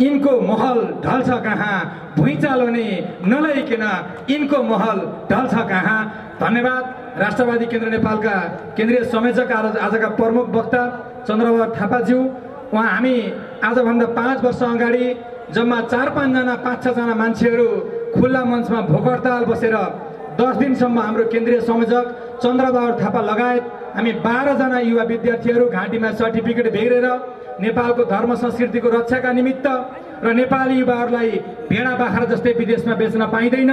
यिनको महल ढल्छ कहाँ, भुइँचालो नै नलैकन यिनको महल ढल्छ कहाँ। धन्यवाद। राष्ट्रवादी केन्द्र नेपालका केन्द्रीय संयोजक आजका प्रमुख वक्ता चन्द्रबहादुर थापाज्यू, उहाँ हामी आजभन्दा 5 वर्ष अगाडि जम्मा 4-5 जना 5-6 जना मान्छेहरू खुल्ला मञ्चमा भोक हडताल बसेर 10 दिनसम्म हाम्रो केन्द्रीय संयोजक चन्द्रबहादुर थापा लगायत हामी 12 जना युवा विद्यार्थीहरू घाँटीमा सर्टिफिकेट भेरेर नेपालको धर्म संस्कृतिको रक्षाका निमित्त र नेपाली युवाहरूलाई भेडा बाख्रा जस्तै विदेशमा बेच्न पाइँदैन,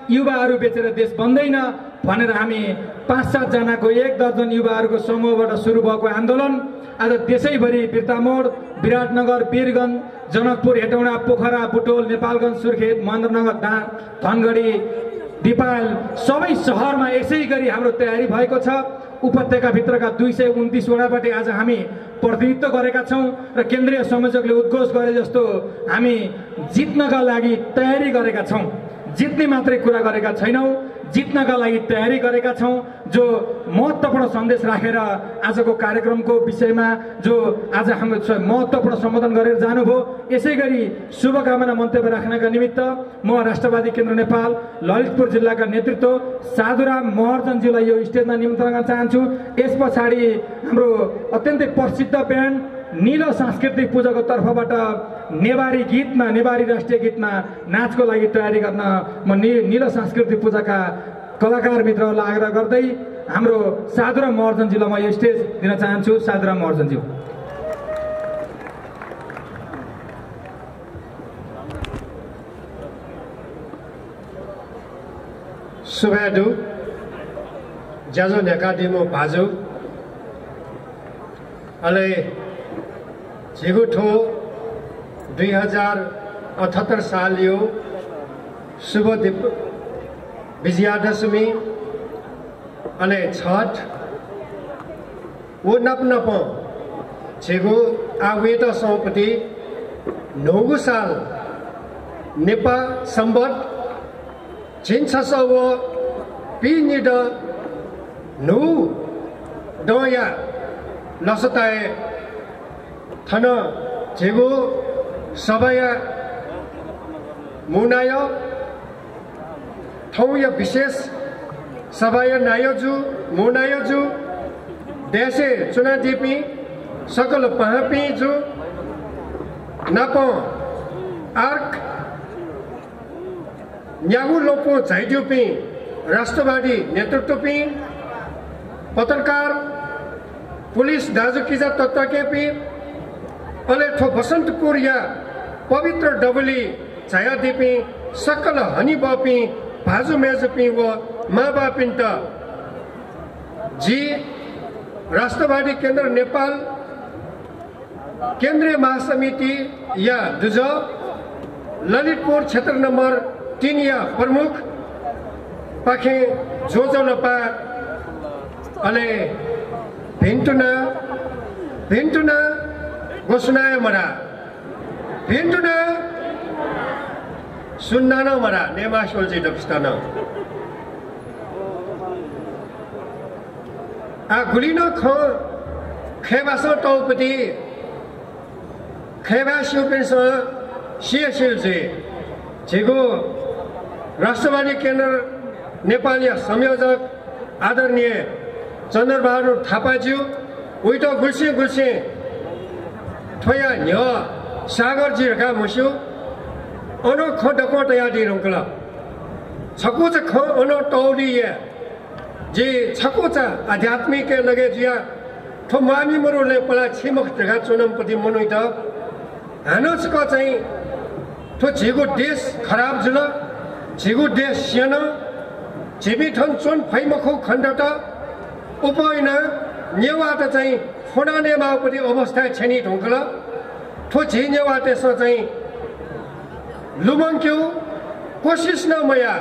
युवाहरू बेचेर देश बन्दैन भनेर हामी 5-7 जनाको 1 दर्जन युवाहरूको समूहबाट सुरु भएको आन्दोलन आज देशैभरि बिर्तामोड, विराटनगर, वीरगञ्ज, जनकपुर, हेटौँडा, पोखरा, बुटोल, नेपालगञ्ज, सुर्खेत, महेन्द्रनगर, धनगढी, दिपाल सबै सहरमा यसै गरी हाम्रो तयारी भएको छ। उपत्यकाभित्रका 229 वडाबाट आज हामी प्रतिनिधित्व गरेका छौँ र केन्द्रीय संयोजकले उद्घोष गरे जस्तो हामी जित्नका लागि तयारी गरेका छौँ। जित्ने मात्रै कुरा गरेका छैनौँ, जित्नका लागि तयारी गरेका छौँ। जो महत्त्वपूर्ण सन्देश राखेर आजको कार्यक्रमको विषयमा जो आज हाम्रो महत्त्वपूर्ण सम्बोधन गरेर जानुभयो, यसै गरी शुभकामना मन्तव्य राख्नका निमित्त म राष्ट्रवादी केन्द्र नेपाल ललितपुर जिल्लाका नेतृत्व साधुराम महर्जनज्यूलाई यो स्टेजमा निमन्त्रण गर्न चाहन्छु। यस पछाडि हाम्रो अत्यन्तै प्रसिद्ध ब्यान्ड नीलो सांस्कृतिक पूजाको तर्फबाट नेवारी गीतमा, नेवारी राष्ट्रिय गीतमा नाचको लागि तयारी गर्न म नीलो सांस्कृतिक पूजाका कलाकार मित्रहरूलाई आग्रह गर्दै हाम्रो साधुराम महर्जनज्यूलाई म यो स्टेज दिन चाहन्छु। साधुराम महर्जनज्यू। सुभ्याडु ज्याजो नेकाडिमो भाजु अले झिगुठो 2078 साल यो शुभ विजयादशमी अले छठ वो नप झिगु आवेट सौपति 9 साल नेपा सम्बत छिन्छसव पिनिड नु डया लसताए थन झेगो सबया मुनाय थौय विशेष सबया नायजु मुनायजु देशे चुनादीपी सकल पहापी जु नप आर्क न्यागु लोपो झाइड्युपी राष्ट्रवादी नेतृत्वपी पत्रकार पुलिस दाजुकिजा तत्त्वकेपी अलेठो बसन्तपुर या पवित्र डबली छायादिपी सकल हनी बपी भाजु मेजुपी व माबापिन्त जी राष्ट्रवादी केन्द्र नेपाल केन्द्रीय महासमिति या दुज ललितपुर क्षेत्र नम्बर 3 या प्रमुख पाखे जोजोलपा अले भिन्टुना गोसुनाय मरा भिन्टुना सुन्नाना मरा नेमा सोल्जी दक्षिण आ गुलिनो ख खेबासो टौपति खेबासियोपेस सिएसिएलजे जेगो राष्ट्रवादी केन्द्र नेपाली संयोजक आदरणीय चन्द्रबहादुर थापाज्यू उइटो गुल्से ठोया न्य सागरजीका मुस्यु अनो खडको तयारी रोकल छकुच ख अनो टौलिए जे छकुचा आध्यात्मिक लगे जिया ठो मामी मरुले पला छिमक जगा चुनमपति मनुइट हानोच क चाहिँ ठो झिगु देश खराब जुल झिगु देश सेन झिबी ठन चुन फैमखौ खण्डट उपैन नेवाट चाहिँ फोडाने मापति अवस्था छेनी ढोंकल ठो झि नेवाटेस चाहिँ लुमङ्क्यौ कोशिश न मया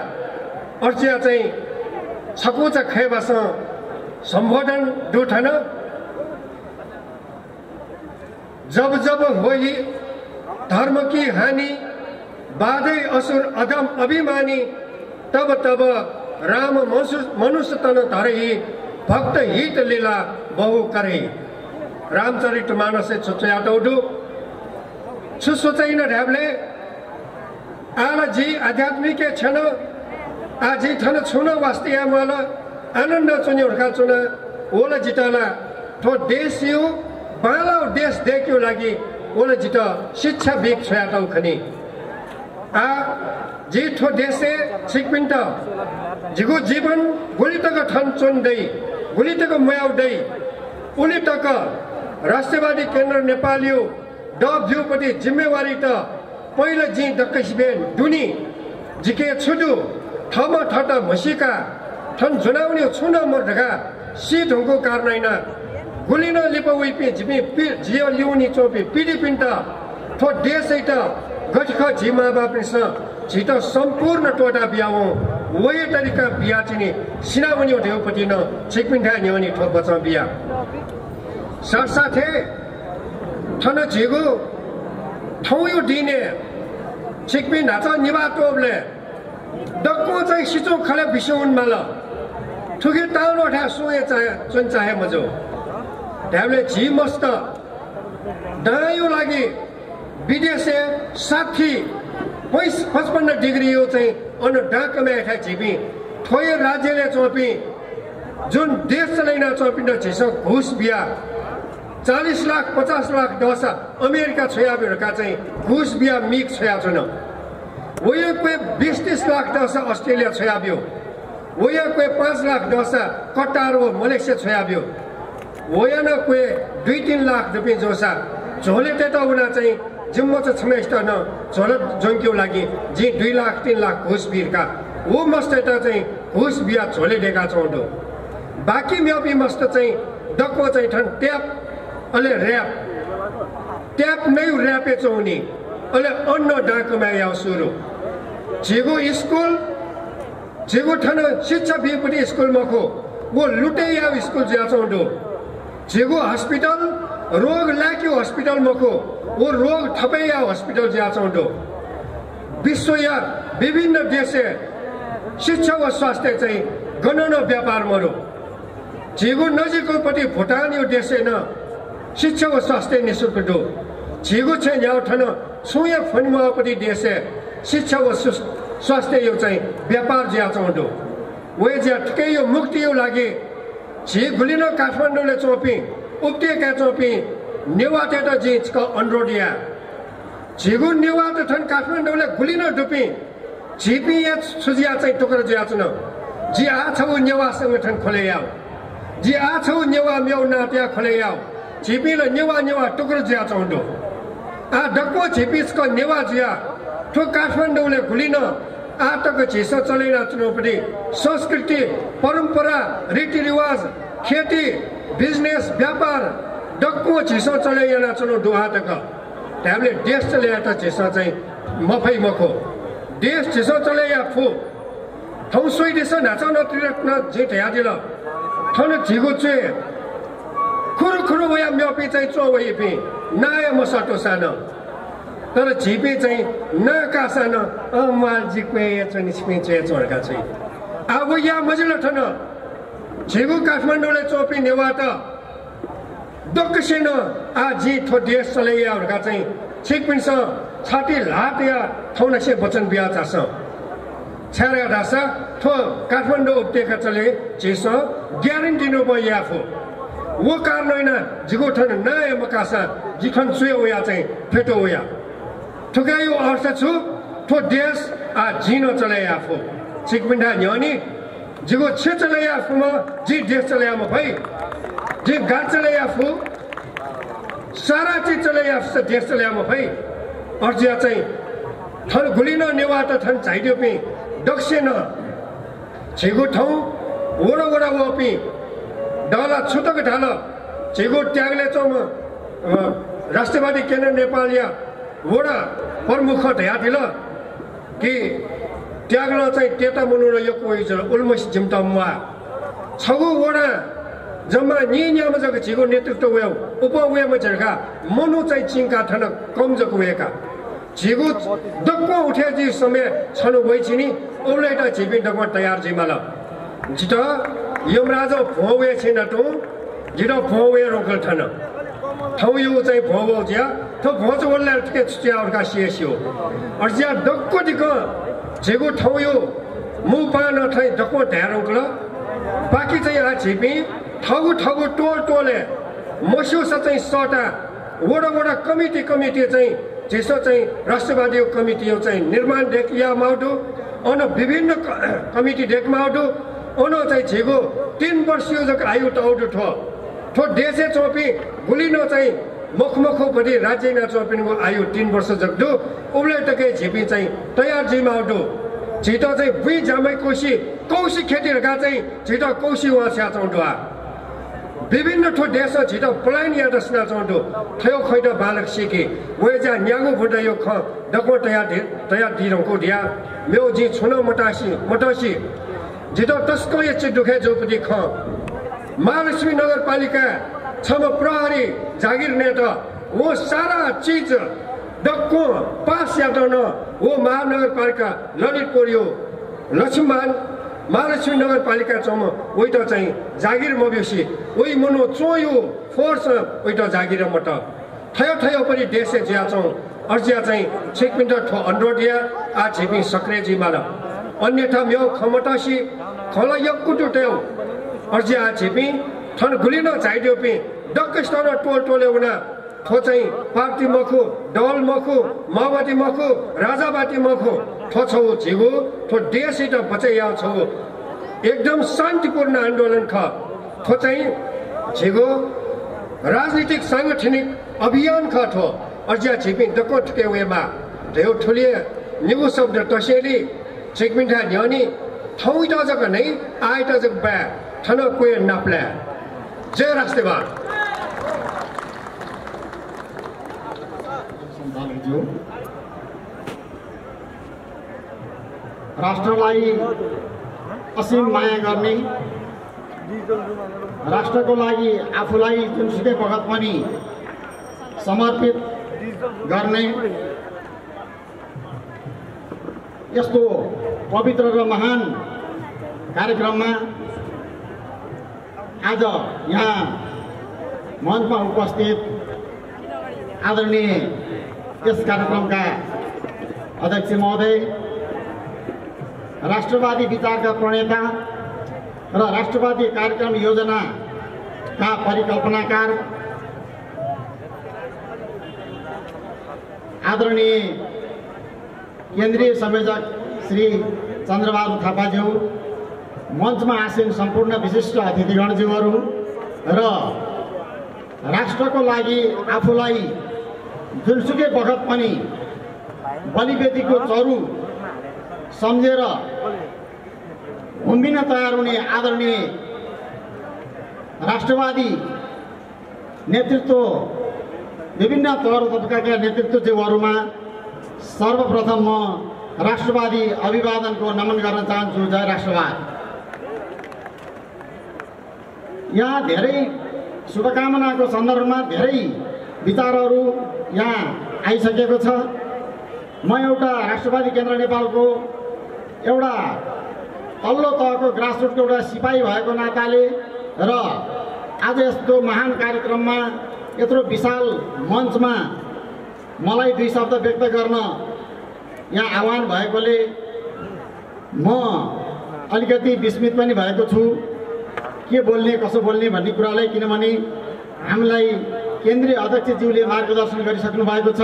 अर्चिया चाहिँ छकुच खेबास सम्बोधन दुठन जब जब होई धर्म की हानि बाधै असुर अधम अभिमानी तब तब राम मनुष्य तन धरही भक्त हित लीला बहु करे रामचरित मानस छुचया दौडु छुसोचैन ढ्याबले आला जी आध्यात्मिक छन आजी थन छुन वास्तिया मल आनन्द चुन्युर्का चुन ओला जितला ठो देश यो बालाउ देश देख्यो लागि ओला जित शिक्षा बिक छयाटौ खनी आ जी ठो देशे सिकपिन्ट जिगु जीवन गुलितक ठन चुन्दै गुलितक मयाउदै उलितक राष्ट्रवादी केन्द्र नेपालियो डब ज्यूपति जिम्मेवारी त पहिलो जी दक्कसिबेन दुनी जिके छुडु थम ठट मसिका ठन जुनाउने छुन मर्दका सिटको कारण गुलिन लिपउइपि जिमि जियो लिउनी चोपि पिडिपिन्ट ठो देशै त गठख जिमा बापिस छिट सम्पूर्ण टोटा बियाउ वये तरिका बिया चिनी सिनाउनी उठेउपति न छिकपिन्ठा न्योनी ठो बचा बिया साथसाथै ठन झिगु ठौयो दिने छिकपिन हाच निवा टोबले डक्को चाहिँ सिचो खले बिसौन माल ठुकी टाउन उठा सुए चाहे चुन चाहे मजो ढ्याबले झी मस्त दायो लागि विदेशे 55 डिग्री यो चाहिँ अनु डाकमा एठा झिपी ठोय राज्यले चोपी जुन देश चलाइन चोपिन झिस घुस बिया 40 लाख 50 लाख दस अमेरिका छोयाबिरका चाहिँ घुस बिया मिक छोया छन वयो कोही 20-30 लाख दस अस्ट्रेलिया छोयाबियो वयो कोही 5 लाख दस कटार व मलेसिया छोयाबियो वयो न कोही 2-3 लाख रुपियाँ जोसा झोले तेता उना चाहिँ जिम्मो चाहिँ छमेस्ट न झोल जङ्क्यो लागि जी 2 लाख 3 लाख घुस बिरका वो मस्त त चाहिँ घुस बिया झोले डेका चौडो बाँकी म्यापी मस्त चाहिँ डक्को चाहिँ ठन ट्याप अले ऱ्याप ट्याप नै ऱ्यापे चौनी अले अन्न डाकमा याउ सुरु झिगो स्कुल झिगो ठन शिक्षा बिपति स्कुल मखो वो लुटे याउ स्कुल ज्या चौडो झिगो हस्पिटल रोग लाग्यो हस्पिटल मखो वो रोग थपै याउ हस्पिटल ज्या चौडो विश्व या विभिन्न देशे शिक्षा व स्वास्थ्य चाहिँ गणन व्यापार मरो झिगो नजिकपट्टि भुटान यो देशे न शिक्षा व स्वास्थ्य निःशुल्क दो झिगो छ याउ ठन छुया फन्मापट्टि देशे शिक्षा व स्वास्थ्य यो चाहिँ व्यापार ज्या चौडो वे ज्या ठिकै यो मुक्ति यो लागि झि गुलिन काठमाडौँले चोपी उपत्यका चोपी नेवाटे त जिचको अनुरोडिया झिगु नेवाट ठन काठमाडौँले गुलिन डुपी झिपी या सुजिया चाहिँ टुक्रा ज्या छन जी आ छौ नेवा संगठन खोले याउ जी आ छौ नेवा म्याउ नाट्या खोले याउ झिपीले नेवा टुक्रा ज्या चौडो आ डक्को झिपीको नेवा ज्या ठो काठमाडौँले गुलिन आटक झिस चलेन चुनौपट्टि संस्कृति परम्परा रीतिरिवाज खेती बिजनेस व्यापार डक्को झिसो चले याना चलो दुहा तक त्याबले देश चले आता झिसो चाहिँ मफै मखो देश झिसो चले या फु थौ सोइ देश नाचा नतिरक न जे ठया दिल थन झिगो चे खुरु खुरु वया म्योपी चाहिँ चो वइ पे नाय मसाटो सान तर झिपे चाहिँ न कासान अमाल जिक्वे चाहिँ स्पिचे चोरका चाहिँ अब या मजिलो ठन झिगो काठमाडौँले चोपी नेवात दक्कसेन आजी थो देश चलेयाहरुका चाहिँ छिकपिन्स छाती लात या थौनसे वचन बिया चास छारा दासा थो काठमाडौँ उपत्यका चले जेस ग्यारेन्टी नो बयाफो वो कार्नैना जिगो ठन नय मकासा जिखन सुय ओया चाहिँ फेटो ओया ठुकायो अर्थ छु थो देश आ जिनो चलेयाफो छिकपिन्डा न्यनी जिगो छे चलेयाफो म जी देश चलेयाम भई जे गाड चलेयाफो सारा चीज चलेयाफ देश चलेयाम भई अर्जिया चाहिँ थन गुलिन नेवाट थन चाहिदियो पे दक्षिण झिगो ठाउँ वडा वडा वपी डाला छुटक ढाल झिगो त्यागले चौम राष्ट्रवादी केन्द्र नेपाल या वडा प्रमुख ढया दिल कि त्यागल चाहिँ तेता मुनु यो कोही छ उल्मस जिम्तमवा छगु वडा जम्मा नियाम जग झिगो नेतृत्व वे उपवेम झर्का मनु चाहिँ चिङका ठन कमजक वेका झिगो दक्को उठे जी समय छनु वइछिनी ओलेटा झिपी दक्को तयार जिमाल जित यमराज भोवे छिन टु जित भोवे रोकल ठन थौ यो चाहिँ भोवो ज्या थो भोज वल्ला ठके छ्या अर्का सिएसियो अर्जिया दक्को दिक झिगो थौ यो मुपा न थै दक्को ढ्यारोकल बाकी चाहिँ आ झिपी ठगु ठगु टोल टोले मस्यु चाहिँ सटा वडा वडा कमिटी चाहिँ जेसो चाहिँ राष्ट्रवादी कमिटी चाहिँ निर्माण देखिया माउडु अन विभिन्न कमिटी देख माउडु अन चाहिँ झिगो 3 वर्षीय जक आयु टाउडु ठो देशे चोपी गुलिनो चाहिँ मुखमुखपट्टि राज्य न चोपिनको आयु 3 वर्ष जक दु उब्ले टके झिपी चाहिँ तयार जिमाउडु छिटो चाहिँ बुइ जामै कौशी खेतीहरुका चाहिँ छिटो कौशी वास्या चौडुआ विभिन्न ठो देश छिटो प्लान या दसना चौडु थयो खैद बालक सिके वेजा न्यागु भुट यो ख डको तयार दिरको दिया म्यो जी छुन मटासी जितो तस्को ये चिडुखे जोपति ख महालक्ष्मी नगरपालिका छम प्रहरी जागिर नेट वो सारा चीज डक्को पास या न वो महानगरपालिका ललितपुर यो लक्ष्मण महालक्ष्मी नगरपालिका चम ओइट चाहिँ जागिर मबेसी ओइ मनो चोयो फोर्स ओइट जागिर मट थयो पनि देशे ज्या चौ अर्जिया चाहिँ छिकपिन्ट ठो अन्डोडिया आ छिपी सक्रे जिमाल अन्यथा म्यो खमटासी खला यक्कुटु टेउ अर्जिया छिपी थन गुलिनो चाहिदियो पि डक्कस्टर टोल टोले उना थो चाहिँ पार्टी मखु डल मखु माओवादी मखु राजावादी मखु थो छौ झिगो थो देशित बचाइया छौ एकदम शान्तिपूर्ण आन्दोलन ख थो चाहिँ झिगो राजनीतिक सांगठनिक अभियान ख थो अर्जिया छिपिन दको ठकेवेमा धेउ ठुलिए निगु शब्द तसेली छिकमिन्ठा न्यानी थौ जग नै आइट जग बा थन कोय नाप्ला जय राष्ट्रवाद राष्ट्रलाई असीम माया गर्ने राष्ट्रको लागि आफूलाई जुनसुकै बखत पनि समर्पित गर्ने यस्तो पवित्र र महान कार्यक्रममा आज यहाँ मञ्चमा उपस्थित आदरणीय यस कार्यक्रमका अध्यक्ष महोदय, राष्ट्रवादी विचारका प्रणेता र राष्ट्रवादी कार्यक्रम योजनाका परिकल्पनाकार आदरणीय केन्द्रीय संयोजक श्री चन्द्रबहादुर थापाज्यू, मञ्चमा आसीन सम्पूर्ण विशिष्ट अतिथिगणज्यूहरू र राष्ट्रको लागि आफूलाई जुनसुकै बखत पनि बलिवेदीको चरु सम्झेर उम्बिन तयार हुने आदरणीय राष्ट्रवादी नेतृत्व विभिन्न तौर तबकाका नेतृत्वज्यूहरूमा सर्वप्रथम म राष्ट्रवादी अभिवादनको नमन गर्न चाहन्छु। जय राष्ट्रवाद। यहाँ धेरै शुभकामनाको सन्दर्भमा धेरै विचारहरू यहाँ आइसकेको छ। म एउटा राष्ट्रवादी केन्द्र नेपालको एउटा तल्लो तहको ग्रासरुटको एउटा सिपाही भएको नाताले र आज यस्तो महान कार्यक्रममा यत्रो विशाल मञ्चमा मलाई दुई शब्द व्यक्त गर्न यहाँ आह्वान भएकोले म अलिकति विस्मित पनि भएको छु के बोल्ने कसो बोल्ने भन्ने कुरालाई। किनभने हामीलाई केन्द्रीय अध्यक्षज्यूले मार्गदर्शन गरिसक्नु भएको छ।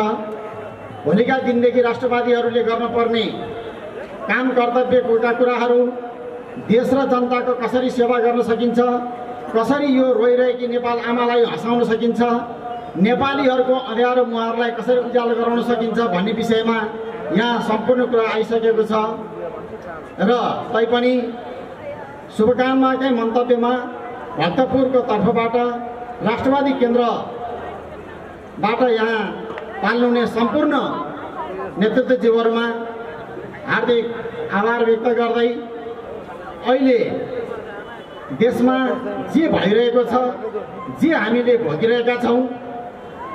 भोलिका दिनदेखि राष्ट्रवादीहरूले गर्नुपर्ने काम कर्तव्यका कुराहरू, देश र जनताको कसरी सेवा गर्न सकिन्छ, कसरी यो रोइरहेकी नेपाल आमालाई हँसाउन सकिन्छ, नेपालीहरूको अँध्यारो मुहारलाई कसरी उज्यालो गराउन सकिन्छ भन्ने विषयमा यहाँ सम्पूर्ण कुरा आइसकेको छ। र तैपनि शुभकामनाकै मन्तव्यमा भक्तपुरको तर्फबाट राष्ट्रवादी केन्द्रबाट यहाँ पाल्नुहुने सम्पूर्ण नेतृत्वज्यूहरूमा हार्दिक आभार व्यक्त गर्दै अहिले देशमा जे भइरहेको छ, जे हामीले भोगिरहेका छौँ,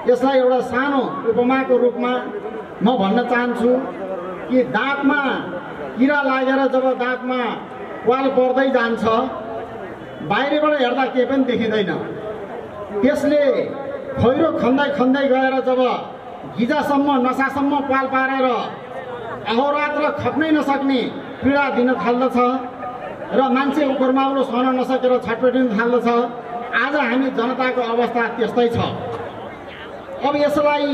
यसलाई एउटा सानो उपमाको रूपमा म भन्न चाहन्छु कि दाँतमा किरा लागेर जब दाँतमा पाल पर्दै जान्छ, बाहिरबाट हेर्दा केही पनि देखिँदैन। त्यसले खैरो खन्दै खन्दै गएर जब गिजासम्म नसासम्म पाल पारेर अहोरात्र खप्नै नसक्ने पीडा दिन थाल्दछ र मान्छे उखुरमा सहन नसकेर छटपटिन थाल्दछ। आज हामी जनताको अवस्था त्यस्तै छ। अब यसलाई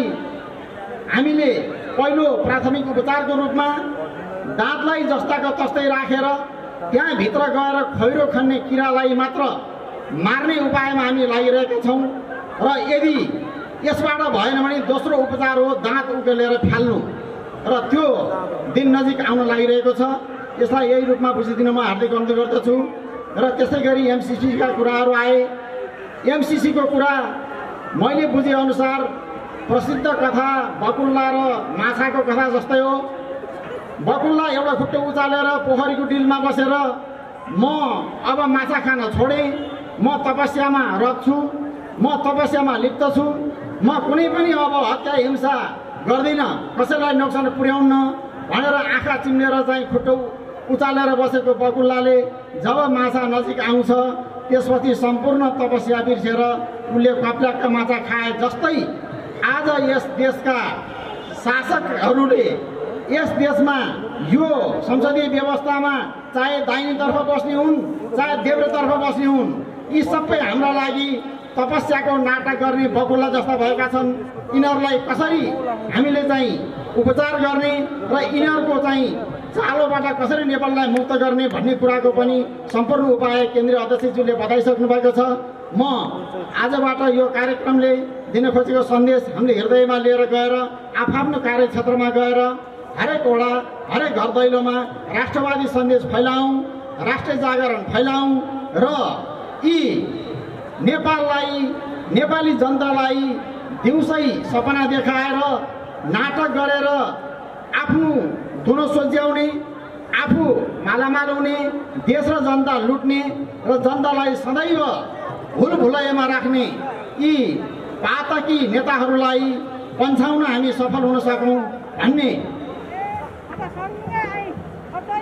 हामीले पहिलो प्राथमिक उपचारको रूपमा दाँतलाई जस्ताको तस्तै राखेर त्यहाँभित्र गएर खैरो खन्ने किरालाई मात्र मार्ने उपायमा हामी लागिरहेका छौँ। र यदि यसबाट भएन भने दोस्रो उपचार हो दाँत उकेलेर फाल्नु, र त्यो दिन नजिक आउन लागिरहेको छ। यसलाई यही रूपमा बुझिदिन म हार्दिक अनुरोध गर्दछु। र त्यसै गरी एमसिसीका कुराहरू आए। एमसिसीको कुरा मैले बुझेअनुसार प्रसिद्ध कथा बकुल्ला र माछाको कथा जस्तै हो। बकुल्ला एउटा खुट्टो उचालेर पोखरीको डिलमा बसेर म अब माछा खान छोडेँ, म तपस्यामा रत छु, म तपस्यामा लिप्त छु, म कुनै पनि अब हत्या हिंसा गर्दिनँ, कसैलाई नोक्सान पुर्याउन्न भनेर आँखा चिम्लेर चाहिँ खुट्टो उचालेर बसेको बकुल्लाले जब माछा नजिक आउँछ त्यसपछि सम्पूर्ण तपस्या बिर्सेर उसले कप्ल्याक्क माछा खाए। जस्तै आज यस देशका शासकहरूले यस देशमा यो संसदीय व्यवस्थामा चाहे दाहिनेतर्फ बस्ने हुन् चाहे देब्रेतर्फ बस्ने हुन्, यी सबै हाम्रा लागि तपस्याको नाटक गर्ने बकुल्ला जस्ता भएका छन्। यिनीहरूलाई कसरी हामीले चाहिँ उपचार गर्ने र यिनीहरूको चाहिँ चालोबाट कसरी नेपाललाई मुक्त गर्ने भन्ने कुराको पनि सम्पूर्ण उपाय केन्द्रीय अध्यक्षज्यूले बताइसक्नु भएको छ। म आजबाट यो कार्यक्रमले दिन खोजेको सन्देश हामीले हृदयमा लिएर गएर आफ्नो कार्यक्षेत्रमा गएर हरेक वडा हरेक घर दैलोमा राष्ट्रवादी सन्देश फैलाउँ, राष्ट्रिय जागरण फैलाउँ र यी नेपाललाई, नेपाली जनतालाई दिउँसै सपना देखाएर नाटक गरेर आफ्नो धुनो सोझ्याउने, आफू मालामाल हुने, देश र जनता लुट्ने र जनतालाई सदैव भुलभुलैयामा राख्ने यी पातकी नेताहरूलाई पन्छाउन हामी सफल हुन सकौँ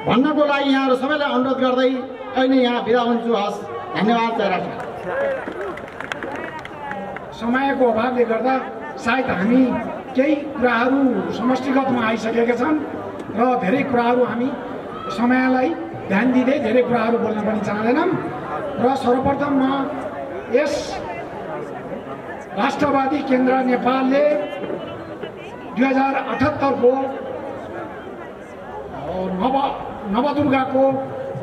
भन्नको लागि यहाँहरू सबैलाई अनुरोध गर्दै अहिले यहाँ बिदा हुन्छु। हस्, धन्यवाद। जय राष्ट्र। समयको अभावले गर्दा सायद हामी केही कुराहरू समष्टिगतमा आइसकेका छन् र धेरै कुराहरू हामी समयलाई ध्यान दिँदै धेरै कुराहरू बोल्न पनि चाहँदैनौँ। र सर्वप्रथम म यस राष्ट्रवादी केन्द्र नेपालले 2078 को नवदुर्गाको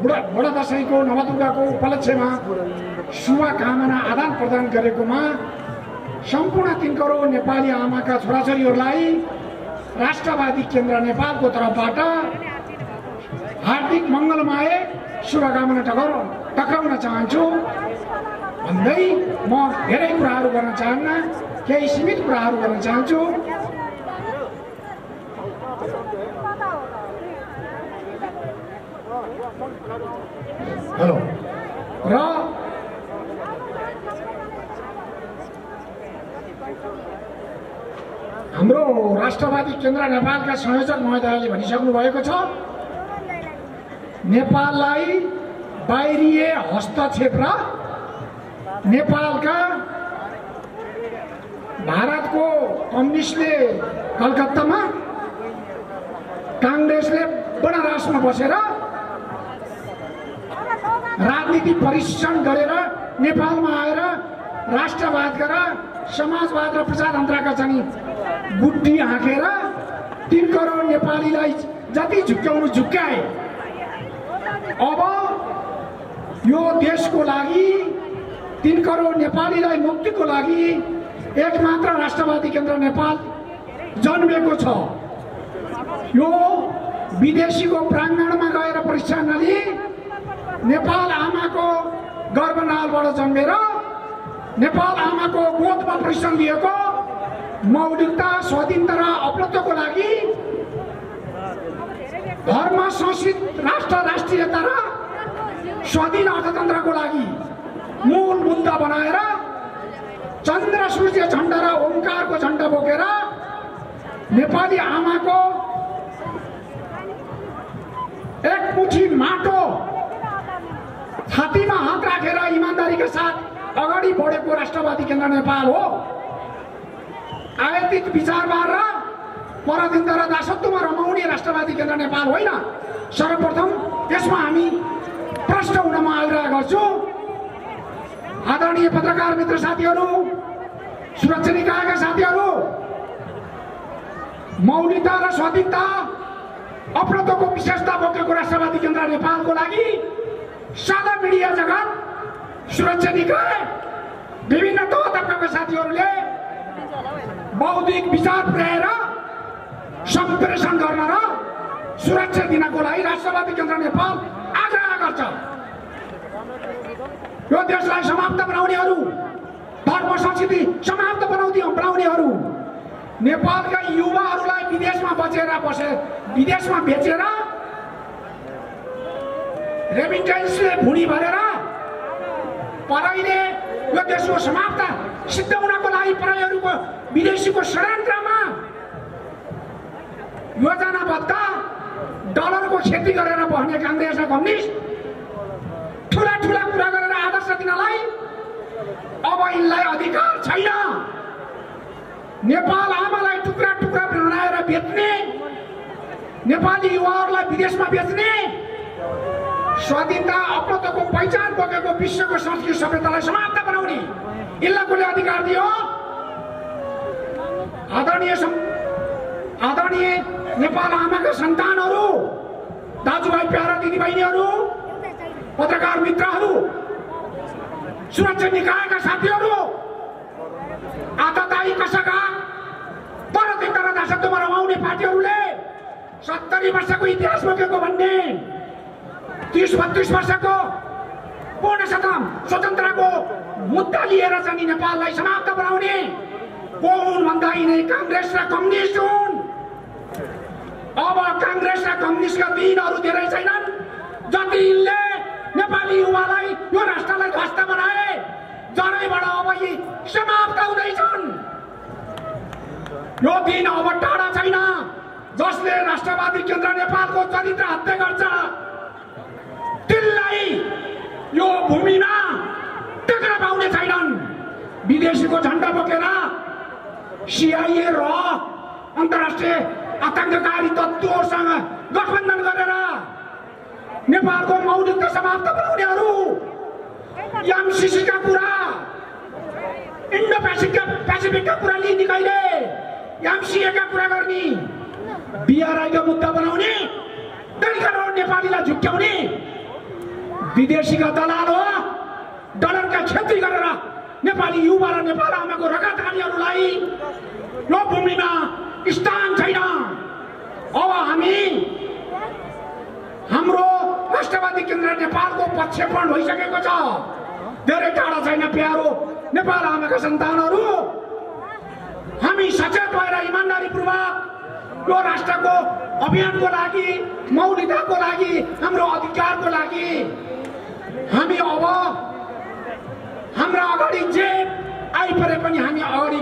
बडा दशैंको नवदुर्गाको उपलक्ष्यमा शुभकामना आदान प्रदान गरेकोमा सम्पूर्ण 3 करोड नेपाली आमाका छोराछोरीहरूलाई राष्ट्रवादी केन्द्र नेपालको तर्फबाट हार्दिक मङ्गलमय शुभकामना टक्राउन चाहन्छु। भन्दै म धेरै कुराहरू गर्न चाहन्न, केही सीमित कुराहरू गर्न चाहन्छु। हेलो र हाम्रो राष्ट्रवादी केन्द्र नेपालका संयोजक महोदयले भनिसक्नु भएको छ, नेपाललाई बाहिरिए हस्तक्षेप र नेपालका भारतको कम्युनिस्टले कलकत्तामा, काङ्ग्रेसले बनारसमा बसेर राजनीति परीक्षण गरेर नेपालमा आएर राष्ट्रवादका र समाजवाद र प्रजातन्त्रका चाहिँ बुद्धि हाँकेर 3 करोड नेपालीलाई जति झुक्क्याउनु झुक्क्याए। अब यो देशको लागि 3 करोड नेपालीलाई मुक्तिको लागि एकमात्र राष्ट्रवादी केन्द्र नेपाल जन्मेको छ। यो विदेशीको प्राङ्गणमा गएर परीक्षा नलिई नेपाल आमाको गर्भनालबाट जन्मेर नेपाल आमाको गोदमा परिश्रम लिएको मौलिकता, स्वाधीनता र अपनत्वको लागि धर्म संस्कृत राष्ट्र राष्ट्रियता र स्वाधीन अर्थतन्त्रको लागि मूल मुद्दा बनाएर चन्द्र सूर्य झण्डा र ओमकारको झण्डा बोकेर नेपाली आमाको एक मुठी माटो छातीमा हात राखेर इमानदारीका साथ अगाडि बढेको राष्ट्रवादी केन्द्र नेपाल हो। आयातित विचारवाद र परतन्त्र र दासत्वमा रमाउने राष्ट्रवादी केन्द्र नेपाल होइन। सर्वप्रथम यसमा हामी प्रश्न हुन म आग्रह गर्छु। आदरणीय पत्रकार मित्र साथीहरू, सुरक्षा निकायका साथीहरू, मौलिकता र स्वाधीनता अपनत्वको विशेषता बोकेको राष्ट्रवादी केन्द्र नेपालको लागि सादा मिडिया जगत, सुरक्षा निकाय, विभिन्न तह तबकाका साथीहरूले बौद्धिक विचार पुर्याएर सम्प्रेषण गर्न र सुरक्षा दिनको लागि राष्ट्रवादी केन्द्र नेपाल आग्रह गर्छ। यो देशलाई समाप्त बनाउनेहरू, धर्म संस्कृति समाप्त बनाउनेहरू, नेपालका युवाहरूलाई विदेशमा बेचेर रेमिटेन्सले भुँडी भरेर पढाइले यो देशको समाप्त सिद्ध हुनको लागि पढाइहरूको विदेशीको षड्यन्त्रमा योजनाबद्ध डलरको खेती गरेर बस्ने काङ्ग्रेस र कम्युनिस्ट ठुला ठुला कुरा गरेर आदर्श दिनलाई अब यिनलाई अधिकार छैन। नेपाल आमालाई टुक्रा टुक्रा बनाएर बेच्ने, नेपाली युवाहरूलाई विदेशमा बेच्ने, स्वाधीनता अपनत्वको पहिचान बोकेको विश्वको संस्कृति सभ्यतालाई समाप्त बनाउने यिनलाई कसले अधिकार दियो? आदरणीय नेपाल आमाका सन्तानहरू, दाजुभाइ प्यारा दिदीबहिनीहरू, पत्रकार मित्रहरू, सुरक्षा निकायका साथीहरू, आततायी कसका परतन्त्र र दासत्वमा रमाउने पार्टीहरूले 70 वर्षको इतिहास बोकेको भन्ने 30-32 वर्षको पूर्ण स्वतन्त्रको मुद्दा लिएर चाहिँ नेपाललाई समाप्त बनाउने को हुन् भन्दा यिनै काङ्ग्रेस र कम्युनिस्ट हुन्। अब काङ्ग्रेस र कम्युनिस्टका दिनहरू धेरै छैनन्। जति यिनले नेपाली युवालाई यो राष्ट्रलाई ध्वस्त बनाए, जरैबाट अब यी समाप्त हुँदैछन्। यो दिन अब टाढा छैन जसले राष्ट्रवादी केन्द्र नेपालको चरित्र हत्या गर्छ, तिनलाई यो भूमिमा टेक्न पाउने छैनन्। विदेशीको झण्डा बोकेर CIA र अन्तर्राष्ट्रिय आतंककारी तत्त्वहरूसँग गठबन्धन गरेर नेपालको मौलिकता समाप्त बनाउनेहरू, MCC का कुरा, इन्डो पेसिफिकका कुरा लिने कहिले, MCA का कुरा गर्ने, BRI का मुद्दा बनाउने, 3 करोड नेपालीलाई झुक्क्याउने विदेशीका दलाल हो। डलरका खेती गरेर नेपाली युवा र नेपाल आमाको रगतखानीहरूलाई यो भूमिमा स्थान छैन। अब हामी हाम्रो राष्ट्रवादी केन्द्र नेपालको प्रक्षेपण भइसकेको छ। धेरै टाढा छैन प्यारो नेपाल आमाका सन्तानहरू, हामी सचेत भएर इमान्दारीपूर्वक यो राष्ट्रको अभियानको लागि, मौलिकताको लागि, हाम्रो अधिकारको लागि हामी अब हाम्रा अगाडि जे आइपरे पनि हामी अगाडि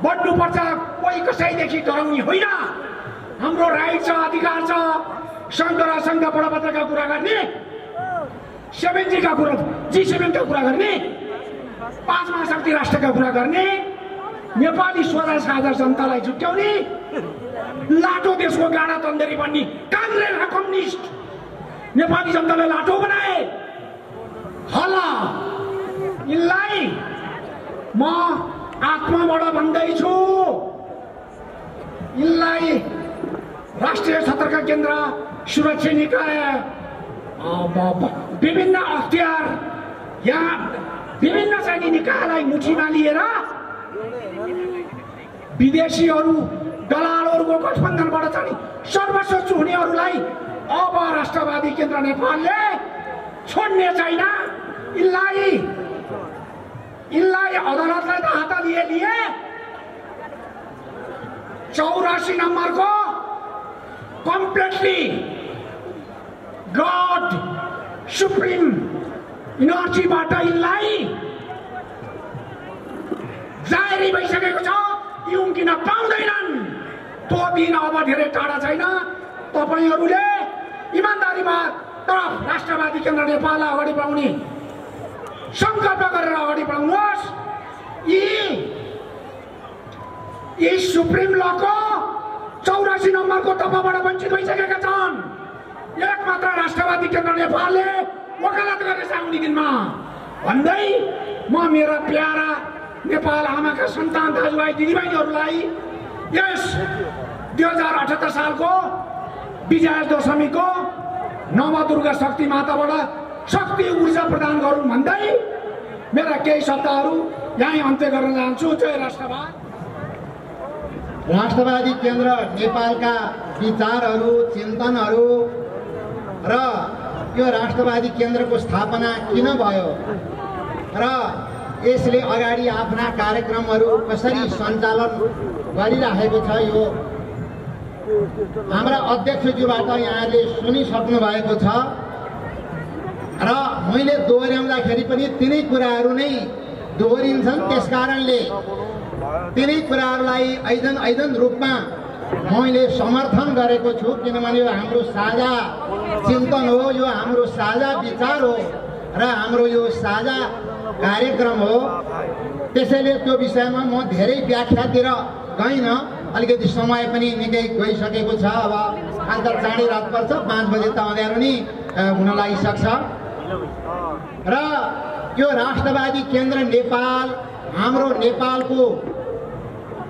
बढ्नुपर्छ। कोही कसैदेखि डराउने होइन। हाम्रो राइट छ, अधिकार छ। संयुक्त राष्ट्रसङ्घका बडापत्रका कुरा गर्ने, G7 का कुरा गर्ने, 5 महाशक्ति राष्ट्रका कुरा गर्ने, नेपाली स्वराज साझा जनतालाई जुट्याउने, लाटो देशको गाडा तन्देरी बन्ने काङ्ग्रेस र कम्युनिस्ट नेपाली जनतालाई लाटो बनाए। हल्ला यिनलाई म आत्माबाट भन्दैछु, यिनलाई राष्ट्रिय सतर्क केन्द्र, सुरक्षा निकाय, विभिन्न अख्तियार, यहाँ विभिन्न चाहिँ निकायलाई मुठीमा लिएर विदेशीहरू दलालहरूको गठबन्धनबाट चाहिँ सर्वस्व चुन्नेहरूलाई अब राष्ट्रवादी केन्द्र नेपालले छोड्ने छैन। यिनलाई अदालतलाई हात लिए 84 नम्बरको कम्प्लिटली गॉड सुप्रिम इनर्जीबाट यिनलाई जारी भइसकेको छ। यी उम्किन पाउँदैनन्। त्यो दिन अब धेरै टाढा छैन। तपाईहरूले इमान्दारीमा तरफ राष्ट्रवादी केन्द्र नेपाललाई अगाडि बढाउने संकल्प गरेर अगाडि बढाउनुहोस्। यी सुप्रिम लको 84 नम्बरको दफाबाट वञ्चित भइसकेका छन्। एकमात्र राष्ट्रवादी केन्द्र नेपालले वकालत गर्नेछ आउने दिनमा भन्दै म मेरा प्यारा नेपाल आमाका सन्तान दाजुभाइ दिदीबहिनीहरूलाई यस 2078 सालको विजया दशमीको नवदुर्गा शक्ति माताबाट शक्ति ऊर्जा प्रदान गरौँ भन्दै मेरा केही शब्दहरू यहीँ अन्त्य गर्न चाहन्छु। जय राष्ट्रवाद। राष्ट्रवादी केन्द्र नेपालका विचारहरू, चिन्तनहरू र यो राष्ट्रवादी केन्द्रको स्थापना किन भयो र यसले अगाडि आफ्ना कार्यक्रमहरू कसरी सञ्चालन गरिरहेको छ, यो हाम्रा अध्यक्षज्यूबाट यहाँले सुनिसक्नु भएको छ र मैले दोहोऱ्याउँदाखेरि पनि तिनै कुराहरू नै दोहोरिन्छन्। त्यसकारणले तिनै कुराहरूलाई ऐदन रूपमा मैले समर्थन गरेको छु, किनभने यो हाम्रो साझा चिन्तन हो, यो हाम्रो साझा विचार हो र हाम्रो यो साझा कार्यक्रम हो। त्यसैले त्यो विषयमा म धेरै व्याख्यातिर गइनँ। अलिकति समय पनि निकै गइसकेको छ। अब आज चाँडै रात पर्छ, 5 बजे त अँध्यारो नि हुन लागिसक्छ र यो राष्ट्रवादी केन्द्र नेपाल हाम्रो नेपालको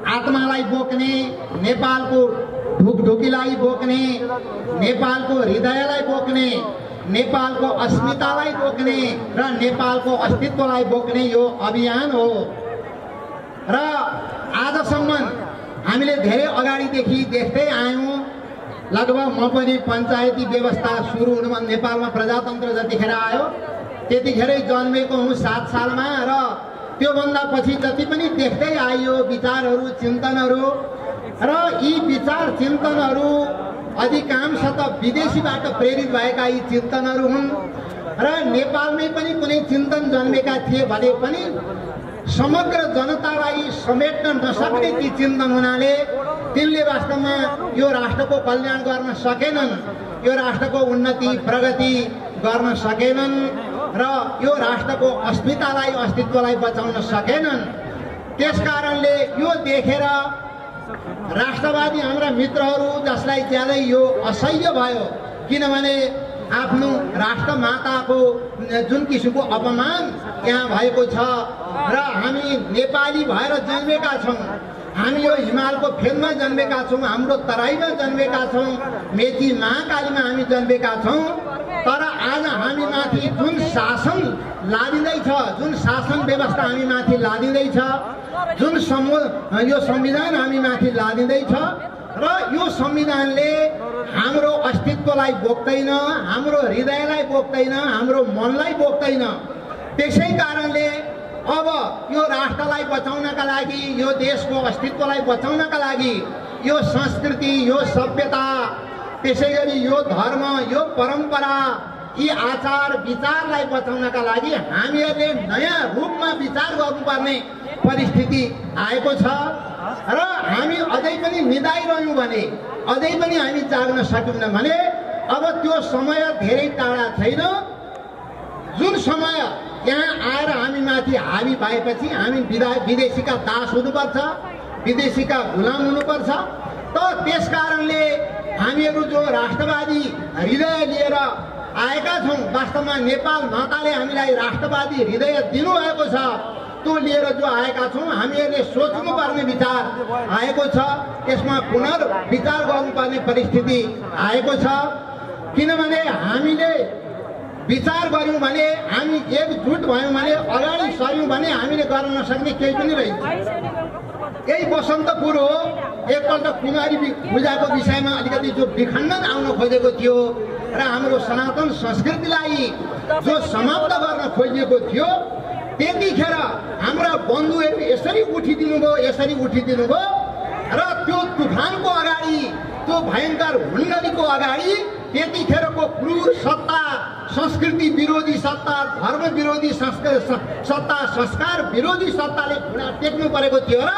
आत्मालाई बोक्ने, नेपालको ढुकढुकीलाई बोक्ने, नेपालको हृदयलाई बोक्ने, नेपालको अस्मितालाई बोक्ने र नेपालको अस्तित्वलाई बोक्ने यो अभियान हो र आजसम्म हामीले धेरै अगाडिदेखि देख्दै आयौँ। लगभग म पनि पञ्चायती व्यवस्था सुरु हुनुमा नेपालमा प्रजातन्त्र जतिखेर आयो त्यतिखेरै जन्मेको हुँ 7 सालमा र त्योभन्दा पछि जति पनि देख्दै आइयो विचारहरू, चिन्तनहरू र यी विचार चिन्तनहरू अधिकांश त विदेशीबाट प्रेरित भएका यी चिन्तनहरू हुन् र नेपालमै पनि कुनै चिन्तन जन्मेका थिए भने पनि समग्र जनतालाई समेट्न नसक्ने ती चिन्तन हुनाले तिनले वास्तवमा यो राष्ट्रको कल्याण गर्न सकेनन्, यो राष्ट्रको उन्नति प्रगति गर्न सकेनन् र यो राष्ट्रको अस्मितालाई, अस्तित्वलाई बचाउन सकेनन्। त्यसकारणले यो देखेर राष्ट्रवादी हाम्रा मित्रहरू जसलाई ज्यादै यो असह्य भयो, किनभने आफ्नो राष्ट्रमाताको जुन किसिमको अपमान यहाँ भएको छ र हामी नेपाली भएर जन्मेका छौँ, हामी यो हिमालको फेदमा जन्मेका छौँ, हाम्रो तराईमा जन्मेका छौँ, मेची महाकालीमा हामी जन्मेका छौँ, तर आज हामी माथि जुन शासन लादिँदैछ, जुन शासन व्यवस्था हामी माथि लादिँदैछ, जुन यो संविधान हामी माथि लादिँदैछ र यो संविधानले हाम्रो अस्तित्वलाई बोक्दैन, हाम्रो हृदयलाई बोक्दैन, हाम्रो मनलाई बोक्दैन। त्यसै कारणले अब यो राष्ट्रलाई बचाउनका लागि, यो देशको अस्तित्वलाई बचाउनका लागि, यो संस्कृति, यो सभ्यता, त्यसै गरी यो धर्म, यो परम्परा, यी आचार विचारलाई बचाउनका लागि हामीहरूले नयाँ रूपमा विचार गर्नुपर्ने परिस्थिति आएको छ र हामी अझै पनि निदाइरह्यौँ भने, अझै पनि हामी जाग्न सक्यौँ भने अब त्यो समय धेरै टाढा छैन, जुन समय यहाँ आएर हामी माथि हावी भएपछि हामी विदेशीका दास हुनुपर्छ, विदेशीका गुलाम हुनुपर्छ। त त्यस कारणले हामीहरू जो राष्ट्रवादी हृदय लिएर आएका छौँ, वास्तवमा नेपाल माताले हामीलाई राष्ट्रवादी हृदय दिनुभएको छ, त्यो लिएर जो आएका छौँ हामीहरूले सोच्नुपर्ने विचार आएको छ, यसमा पुनर्विचार गर्नुपर्ने परिस्थिति आएको छ। किनभने हामीले विचार गऱ्यौँ भने, हामी एकजुट भयौँ भने, अगाडि सर्यौँ भने हामीले गर्न नसक्ने केही पनि रहेछ। यही बसन्तपुर हो, एकपल्ट कुमारी पूजाको विषयमा अलिकति जो विखण्डन आउन खोजेको थियो र हाम्रो सनातन संस्कृतिलाई जो समाप्त गर्न खोजिएको थियो, त्यतिखेर हाम्रा बन्धुहरू यसरी उठिदिनु भयो र त्यो तुफानको अगाडि, त्यो भयङ्कर हुण्डलीको अगाडि त्यतिखेरको क्रूर सत्ता, संस्कृति विरोधी सत्ता, धर्म विरोधी सत्ता, संस्कार विरोधी सत्ताले खुला टेक्नु परेको थियो र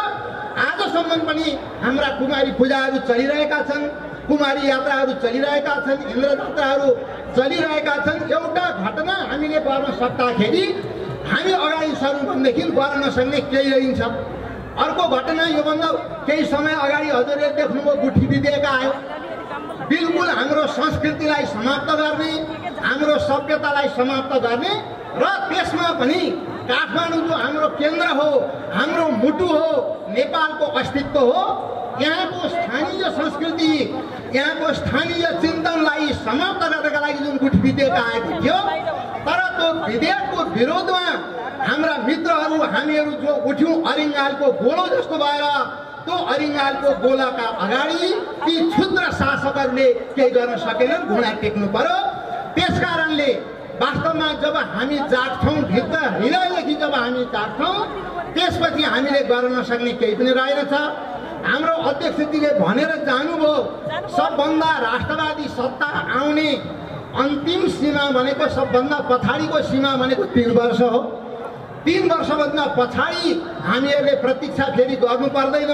आजसम्म पनि हाम्रा कुमारी पूजाहरू चलिरहेका छन्, कुमारी यात्राहरू चलिरहेका छन्, इन्द्र यात्राहरू चलिरहेका छन्। एउटा घटना हामीले गर्न सक्दाखेरि हामी अगाडि सर्यौँ भनेदेखि गर्न नसक्ने केही रहन्छ। अर्को घटना योभन्दा केही समय अगाडि हजुरले देख्नुभयो गुठी विधेयक आयो, बिल्कुल हाम्रो संस्कृतिलाई समाप्त गर्ने, हाम्रो सभ्यतालाई समाप्त गर्ने र त्यसमा पनि काठमाडौँ जो हाम्रो केन्द्र हो, हाम्रो मुटु हो, नेपालको अस्तित्व हो, यहाँको स्थानीय संस्कृति, यहाँको स्थानीय चिन्तनलाई समाप्त गर्नका लागि जुन गुठी विधेयक आएको थियो, तर त्यो विधेयकको विरोधमा हाम्रा मित्रहरू हामीहरू जो उठ्यौँ अरिङ्गालको गोलो जस्तो भएर, त्यो अरिङ्गालको गोलाका अगाडि ती क्षुद्र शासकहरूले केही गर्न सकेनन्, घुँडा टेक्नु पर्यो। त्यस कारणले वास्तवमा जब हामी जाग्छौँ, भित्र हृदयदेखि जब हामी जाग्छौँ, त्यसपछि हामीले गर्न नसक्ने केही पनि रहेनछ। हाम्रो अध्यक्षजीले भनेर जानुभयो, सबभन्दा राष्ट्रवादी सत्ता आउने अन्तिम सीमा भनेको, सबभन्दा पछाडिको सीमा भनेको 3 वर्ष हो। 3 वर्षभन्दा पछाडि हामीहरूले प्रतीक्षा फेरि गर्नु पर्दैन।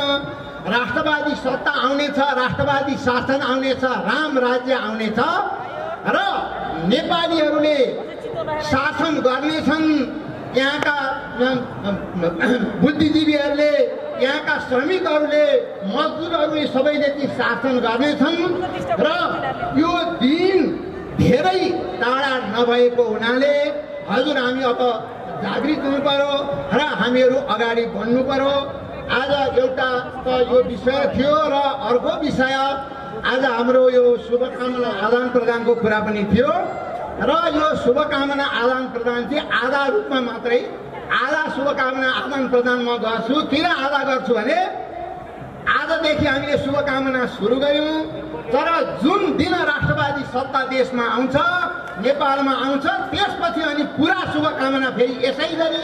राष्ट्रवादी सत्ता आउनेछ, राष्ट्रवादी शासन आउनेछ, राम राज्य आउनेछ र नेपालीहरूले शासन गर्नेछन्। यहाँका बुद्धिजीवीहरूले, यहाँका श्रमिकहरूले, मजदुरहरूले सबैले ती शासन गर्नेछन् र यो दिन धेरै टाढा नभएको हुनाले हजुर हामी अब जागृत हुनु पर्यो र हामीहरू अगाडि बढ्नु पर्यो। आज एउटा त यो विषय थियो र अर्को विषय आज हाम्रो यो शुभकामना आदान प्रदानको कुरा पनि थियो र यो शुभकामना आदान प्रदान चाहिँ आधा रूपमा मात्रै, आधा शुभकामना आदान प्रदान म गर्छु। किन आधा गर्छु भने आजदेखि हामीले शुभकामना सुरु गऱ्यौँ, तर जुन दिन राष्ट्रवादी सत्ता देशमा आउँछ, नेपालमा आउँछ, त्यसपछि अनि पुरा शुभकामना फेरि यसै गरी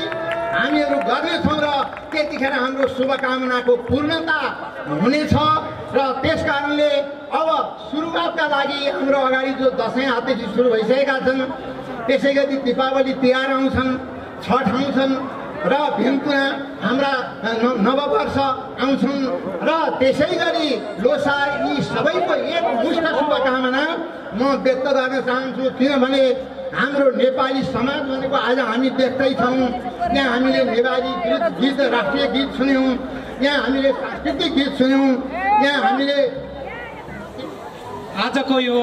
हामीहरू गर्नेछौँ र त्यतिखेर हाम्रो शुभकामनाको पूर्णता हुनेछ। र त्यस कारणले अब सुरुवातका लागि हाम्रो अगाडि जो दसैँ हातेसी सुरु भइसकेका छन्, त्यसै गरी दीपावली तिहार आउँछन्, छठ आउँछन् र भिमपुरा हाम्रा नववर्ष आउँछन् र त्यसै गरी लोसार, यी सबैको एक मुष्ट शुभकामना म व्यक्त गर्न चाहन्छु। किनभने हाम्रो नेपाली समाज भनेको आज हामी देख्दैछौँ, यहाँ हामीले नेपाली गीत, राष्ट्रिय गीत सुन्यौँ, यहाँ हामीले सांस्कृतिक गीत सुन्यौँ, यहाँ हामीले आजको यो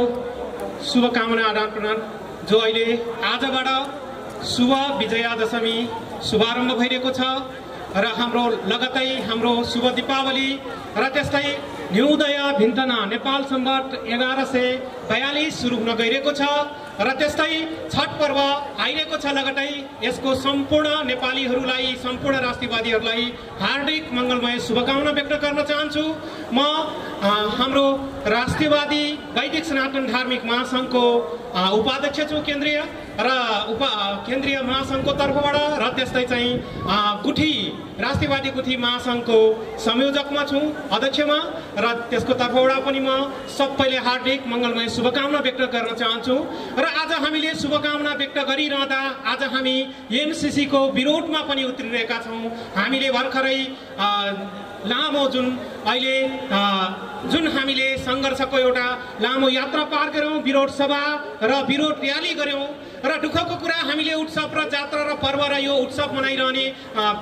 शुभकामना आदान प्रदान जो अहिले आजबाट शुभ विजयादशमी शुभारम्भ भइरहेको छ र हाम्रो लगतै हाम्रो शुभ दीपावली र त्यस्तै न्युदय भिन्तना नेपाल सम्वत 1142 सुरु हुन गइरहेको छ र त्यस्तै छठ पर्व आइरहेको छ। लगतै यसको सम्पूर्ण नेपालीहरूलाई, सम्पूर्ण राष्ट्रवादीहरूलाई हार्दिक मङ्गलमय शुभकामना व्यक्त गर्न चाहन्छु। म हाम्रो राष्ट्रियवादी वैदिक सनातन धार्मिक महासङ्घको उपाध्यक्ष छु केन्द्रीय र केन्द्रीय महासङ्घको तर्फबाट र त्यस्तै चाहिँ गुठी राष्ट्रियवादी गुठी महासङ्घको संयोजकमा छु अध्यक्षमा र त्यसको तर्फबाट पनि म सबैले हार्दिक मङ्गलमय शुभकामना व्यक्त गर्न चाहन्छु र आज हामीले शुभकामना व्यक्त गरिरहँदा आज हामी एमसीसीको विरोधमा पनि उत्रिरहेका छौँ। हामीले भर्खरै लामो जुन हामीले सङ्घर्षको एउटा लामो यात्रा पार गऱ्यौँ, विरोध सभा र विरोध र्याली गऱ्यौँ र दुःखको कुरा हामीले उत्सव र जात्रा र पर्व र यो उत्सव मनाइरहने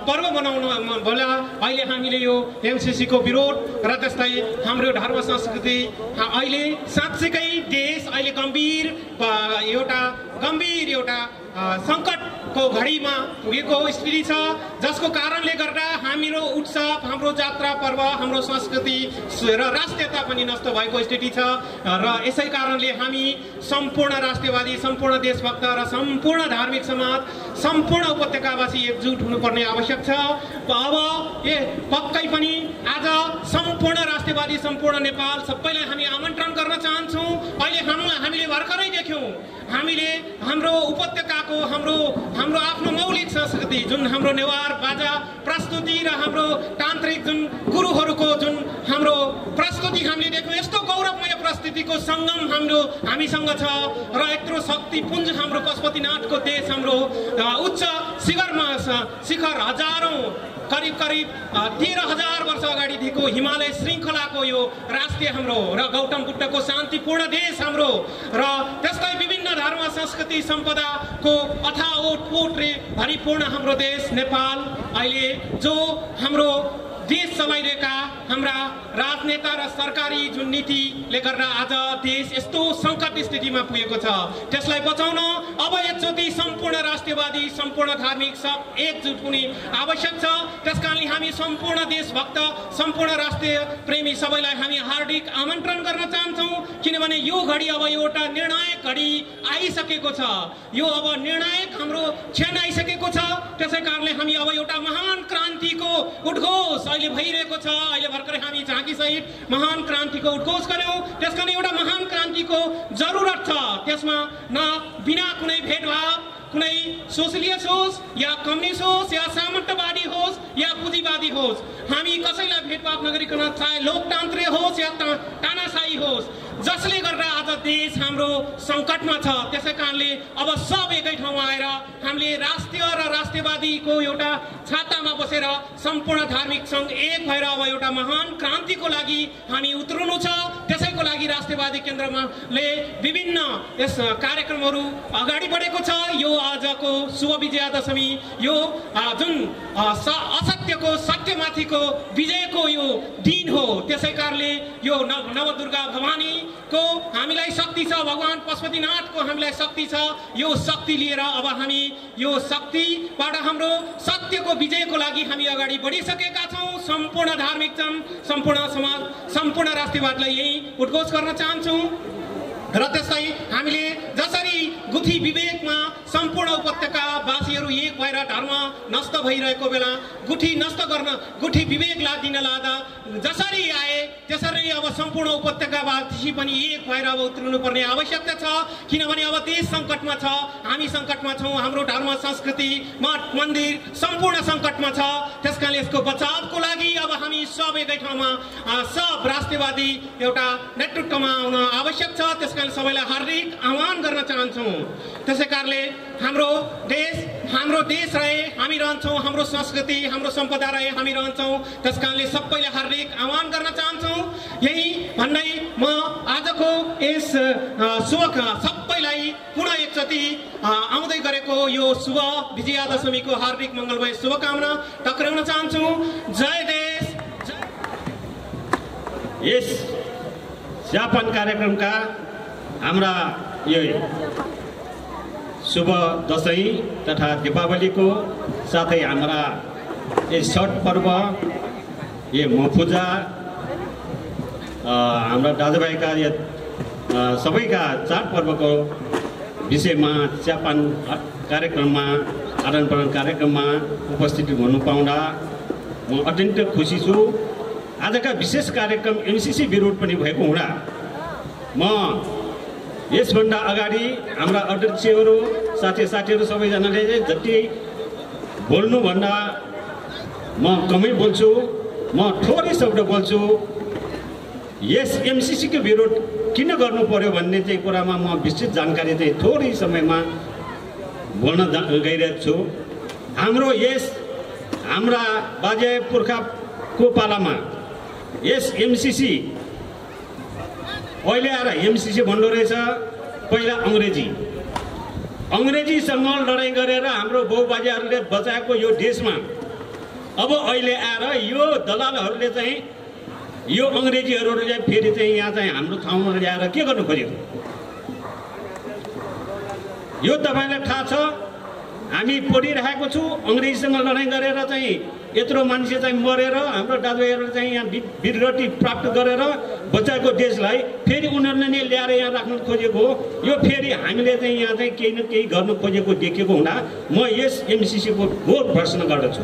पर्व मनाउनु होला अहिले हामीले यो एमसीसीको विरोध र त्यस्तै हाम्रो धर्म संस्कृति अहिले साँच्चैकै देश अहिले गम्भीर एउटा सङ्कटको घडीमा पुगेको स्थिति छ, जसको कारणले गर्दा हाम्रो उत्सव, हाम्रो जात्रा पर्व, हाम्रो संस्कृति र राष्ट्रियता पनि नष्ट भएको स्थिति छ र यसै कारणले हामी सम्पूर्ण राष्ट्रियवादी, सम्पूर्ण देशभक्त र सम्पूर्ण धार्मिक समाज, सम्पूर्ण उपत्यकावासी एकजुट हुनुपर्ने आवश्यक छ। अब पक्कै पनि आज सम्पूर्ण राष्ट्रियवादी, सम्पूर्ण नेपाल सबैलाई हामी आमन्त्रण गर्न चाहन्छौँ। अहिले हामीले भर्खरै देख्यौँ, हामीले हाम्रो उपत्यकाको हाम्रो आफ्नो मौलिक संस्कृति जुन हाम्रो नेवार बाजा प्रस्तुति र हाम्रो तान्त्रिक जुन गुरुहरूको जुन हाम्रो प्रस्तुति हामीले देख्यौँ, यस्तो गौरवमय प्रस्तुतिको सङ्गम हामीसँग छ र यत्रो शक्तिपुञ्ज हाम्रो पशुपतिनाथको देश हाम्रो उच्च शिखर हजारौँ करिब 13,000 वर्ष अगाडिदेखिको हिमालय श्रृङ्खलाको यो राष्ट्रिय हाम्रो र गौतम बुद्धको शान्तिपूर्ण देश हाम्रो र त्यस्तै विभिन्न धर्म संस्कृति सम्पदाको अथाओटले भरिपूर्ण हाम्रो देश नेपाल अहिले जो हाम्रो देश चलाइरहेका हाम्रा राजनेता र सरकारी जुन नीतिले गर्दा आज देश यस्तो सङ्कट स्थितिमा पुगेको छ, त्यसलाई बचाउन अब एकचोटि सम्पूर्ण राष्ट्रियवादी, सम्पूर्ण धार्मिक सब एकजुट हुने आवश्यक छ। त्यसकारणले हामी सम्पूर्ण देशभक्त, सम्पूर्ण राष्ट्रिय प्रेमी सबैलाई हामी हार्दिक आमन्त्रण गर्न चाहन्छौँ, किनभने यो घडी अब एउटा निर्णायक घडी आइसकेको छ। यो अब निर्णायक हाम्रो क्षण आइसकेको छ। त्यसै कारणले हामी अब एउटा महान क्रान्तिको उद्घोष अहिले भइरहेको छ। अहिले भर्खरै हामी झाँकी सहित महान क्रान्तिको उद्घोष गर्यौँ। त्यसकारण एउटा महान क्रान्तिको जरुरत छ। त्यसमा बिना कुनै भेदभाव, कुनै सोसलिस्ट होस् या कम्युनिस्ट होस् या सामन्तवादी होस् या पुँजीवादी होस्, हामी कसैलाई भेदभाव नगरिकन, चाहे लोकतान्त्रिक होस् या तानाशाही होस्, जसले गर्दा आज देश हाम्रो सङ्कटमा छ। त्यसै कारणले अब सब एकै ठाउँमा आएर हामीले राष्ट्रिय र राष्ट्रियवादीको एउटा छातामा बसेर सम्पूर्ण धार्मिक सङ्घ एक भएर अब एउटा महान क्रान्तिको लागि हामी उत्रनु छ। त्यसैको लागि राष्ट्रियवादी केन्द्रले विभिन्न यस कार्यक्रमहरू अगाडि बढेको छ। यो आजको शुभ विजयादशमी, यो जुन असत्यको सत्यमाथिको विजयको यो दिन हो। त्यसै कारणले यो नवदुर्गा भवानीको हामीलाई शक्ति छ, भगवान पशुपतिनाथको हामीलाई शक्ति छ। यो शक्ति लिएर अब हामी यो शक्तिबाट हाम्रो सत्यको विजयको लागि हामी अगाडि बढिसकेका छौँ। सम्पूर्ण धार्मिक जन, सम्पूर्ण समाज, सम्पूर्ण राष्ट्रियवादलाई यही उद्घोष गर्न चाहन्छौँ। र त्यसै हामीले जसरी गुठी विवेकमा सम्पूर्ण उपत्यकावासीहरू एक भएर धर्म नष्ट भइरहेको बेला गुठी नष्ट गर्न, गुठी विवेक दिन लादा जसरी आए त्यसरी अब सम्पूर्ण उपत्यकावासी पनि एक भएर अब उत्रिनुपर्ने आवश्यकता छ। किनभने अब देश सङ्कटमा छ, हामी सङ्कटमा छौँ, हाम्रो धर्म संस्कृति मठ मन्दिर सम्पूर्ण सङ्कटमा छ। त्यसकारणले यसको बचावको लागि अब हामी सब एकै ठाउँमा सब राष्ट्रियवादी एउटा नेतृत्वमा आउन आवश्यक छ। त्यसकारण सबैलाई हार्दिक आह्वान गर्न चाहन्छौँ। त्यसै कारणले हाम्रो देश रहे हामी रहन्छौँ, हाम्रो संस्कृति, हाम्रो सम्पदा रहे हामी रहन्छौँ। त्यसकारणले सबैलाई हार्दिक आह्वान गर्न चाहन्छौँ। यही भन्दै म आजको यस सबैलाई पुनः एकचोटि आउँदै गरेको यो शुभ विजयादशमीको हार्दिक मङ्गलमय शुभकामना टक्राउन चाहन्छु। जय देश। यस ज्ञापन कार्यक्रमका हाम्रा यो शुभ दसैँ तथा दीपावलीको साथै हाम्रा यस छठ पर्व, यो मफुजा, हाम्रा दाजुभाइका सबैका चाडपर्वको विषयमा ज्ञापन कार्यक्रममा, आदान प्रदान कार्यक्रममा उपस्थित हुनु पाउँदा म अत्यन्त खुसी छु। आजका विशेष कार्यक्रम एमसीसी विरोध पनि भएको हुँदा म यसभन्दा अगाडि हाम्रा अध्यक्षहरू साथीहरू सबैजनाले जति बोल्नुभन्दा म कमै बोल्छु, म थोरै शब्द बोल्छु। यस एमसिसीको विरोध किन गर्नु पर्यो भन्ने चाहिँ कुरामा म विस्तृत जानकारी चाहिँ थोरै समयमा बोल्न गइरहेको छु। हाम्रा बाजे पुर्खाको पालामा यस एमसिसी अहिले आएर एमसिसी भन्नु रहेछ, पहिला अङ्ग्रेजीसँग लडाइँ गरेर हाम्रो बाउबाजेहरूले बचाएको यो देशमा अब अहिले आएर यो दलालहरूले चाहिँ यो अङ्ग्रेजीहरूले फेरि चाहिँ यहाँ चाहिँ हाम्रो ठाउँमा ल्याएर के गर्नु खोजेको? यो तपाईँलाई थाहा छ, हामी पढिरहेको छु। अङ्ग्रेजीसँग लडाइँ गरेर चाहिँ यत्रो मान्छे चाहिँ मरेर हाम्रो दाजुभाइहरूले चाहिँ यहाँ वीरगति प्राप्त गरेर बचाएको देशलाई फेरि उनीहरूले नै ल्याएर यहाँ राख्न खोजेको हो। यो फेरि हामीले चाहिँ यहाँ चाहिँ केही न केही गर्नु खोजेको देखेको हुँदा म यस एमसिसीको घोर भर्सना गर्दछु।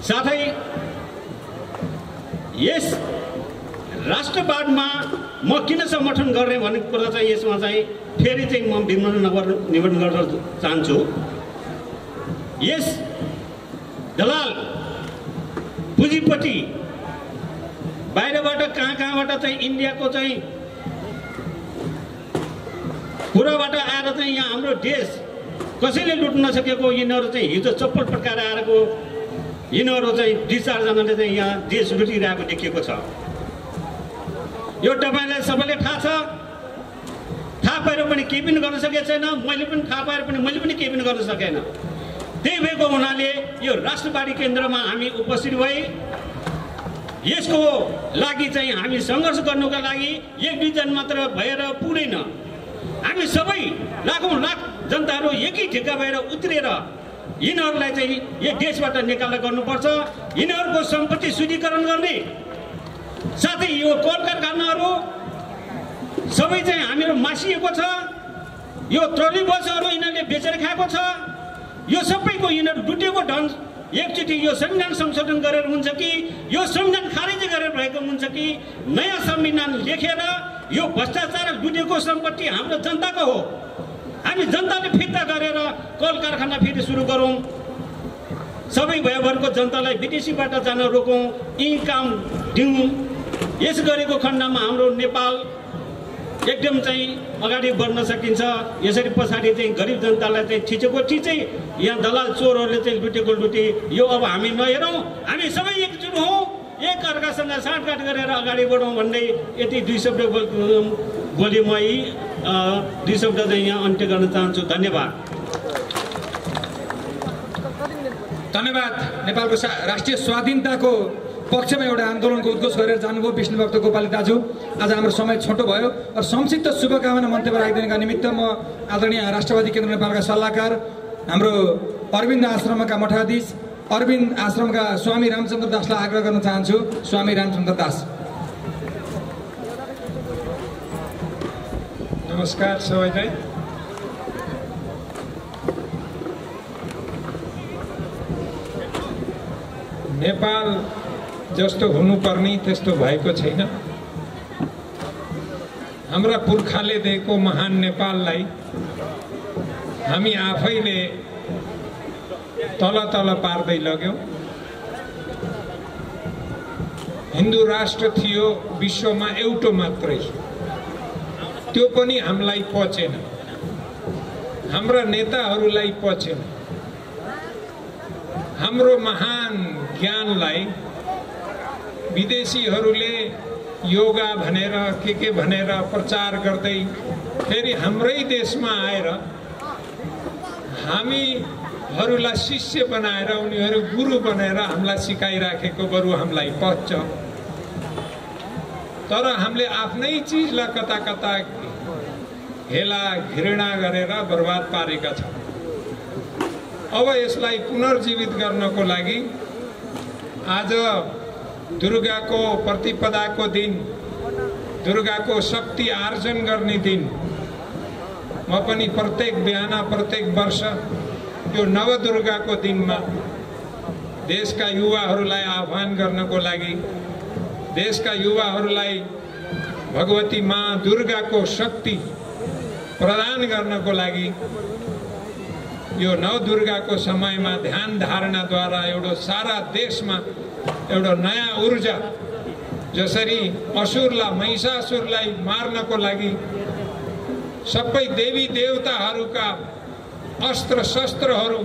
साथै यस राष्ट्रवादमा म किन समर्थन गर्ने भन्ने कुरा चाहिँ यसमा चाहिँ फेरि चाहिँ म निवेदन गर्न चाहन्छु। यस दलाल पुँजीपट्टि बाहिरबाट कहाँबाट चाहिँ इन्डियाको चाहिँ कुराबाट आएर चाहिँ यहाँ हाम्रो देश कसैले लुट्न नसकेको यिनीहरू चाहिँ हिजो चप्पल पड्काएर आएको यिनीहरू चाहिँ 2-4 जनाले चाहिँ यहाँ देश लुटिरहेको देखिएको छ। यो तपाईँलाई सबैले थाहा छ। थाहा पाएर पनि केही पनि गर्न सकेको छैन। मैले पनि थाहा पाएर पनि मैले पनि केही पनि गर्न सकेन। त्यही भएको हुनाले यो राष्ट्रवादी केन्द्रमा हामी उपस्थित भई यसको लागि चाहिँ हामी सङ्घर्ष गर्नुको लागि 1-2 जन मात्र भएर पुग्दैन। हामी सबै लाखौँ लाख जनताहरू एकै ठेक्का भएर उत्रेर यिनीहरूलाई चाहिँ यो देशबाट निकाल्न गर्नुपर्छ। यिनीहरूको सम्पत्ति शुद्धिकरण गर्ने, साथै यो कल कारखानाहरू सबै चाहिँ हामीहरू मासिएको छ। यो ट्रली बसहरू यिनीहरूले बेचेर खाएको छ। यो सबैको यिनीहरू लुटेको धन एकचोटि यो संविधान संशोधन गरेर हुन्छ कि यो संविधान खारेज गरेर भएको हुन्छ कि नयाँ संविधान लेखेर यो भ्रष्टाचार लुटेको सम्पत्ति हाम्रो जनताको हो। हामी जनताले फिर्ता गरेर कल कारखाना फेरि सुरु गरौँ। सबै भयभरको जनतालाई विदेशीबाट जान रोकौँ, इन्कम दिउँ। यस गरेको खण्डमा हाम्रो नेपाल एकदम चाहिँ अगाडि बढ्न सकिन्छ। यसरी पछाडि चाहिँ गरिब जनतालाई चाहिँ थिचेको थिचै यहाँ दलाल चोरहरूले चाहिँ लुटेको लुटे यो अब हामी नहेरौँ। हामी सबै एकजुट हौँ, एक अर्कासँग साँठगाँठ गरेर अगाडि बढौँ भन्दै यति 2 शब्द बोली म 2 शब्द चाहिँ यहाँ अन्त्य गर्न चाहन्छु। धन्यवाद। नेपालको राष्ट्रिय स्वाधीनताको पक्षमा एउटा आन्दोलनको उद्घोष गरेर जानुभयो विष्णुभक्त गोपाली दाजु। आज हाम्रो समय छोटो भयो र संक्षिप्त शुभकामना मन्तव्य राखिदिनका निमित्त म आदरणीय राष्ट्रवादी केन्द्र नेपालका सल्लाहकार, हाम्रो अरविन्द आश्रमका मठाधीश, अरविन्द आश्रमका स्वामी रामचन्द्र दासलाई आग्रह गर्न चाहन्छु। स्वामी रामचन्द्र दास। नमस्कार सबैलाई। नेपाल जस्तो हुनुपर्ने त्यस्तो भएको छैन। हाम्रा पुर्खाले दिएको महान नेपाललाई हामी आफैले तल तल पार्दै लग्यौं। हिन्दू राष्ट्र थियो विश्वमा एउटा मात्रै, त्यो पनि हामीलाई पचेन, हाम्रा नेताहरूलाई पचेन। हाम्रो महान ज्ञानलाई विदेशीहरूले योगा भनेर के भनेर प्रचार गर्दै फेरि हाम्रै देशमा आएर हामीहरूलाई शिष्य बनाएर उनीहरू गुरु बनाएर हामीलाई सिकाइराखेको बरु हामीलाई पच्छ। तर हामीले आफ्नै चिजलाई कता कता हेला घृणा गरेर बर्बाद पारेका छौँ। अब यसलाई पुनर्जीवित गर्नको लागि आज दुर्गाको प्रतिपदाको दिन, दुर्गाको शक्ति आर्जन गर्ने दिन, म पनि प्रत्येक बिहान प्रत्येक वर्ष यो नवदुर्गाको दिनमा देशका युवाहरूलाई आह्वान गर्नको लागि देशका युवाहरूलाई भगवती माँ दुर्गाको शक्ति प्रदान गर्नको लागि यो नवदुर्गाको समयमा ध्यान धारणाद्वारा एउटा सारा देशमा एउटा नयाँ ऊर्जा, जसरी असुरलाई महिषासुरलाई मार्नको लागि सबै देवी देवताहरूका अस्त्र शस्त्रहरू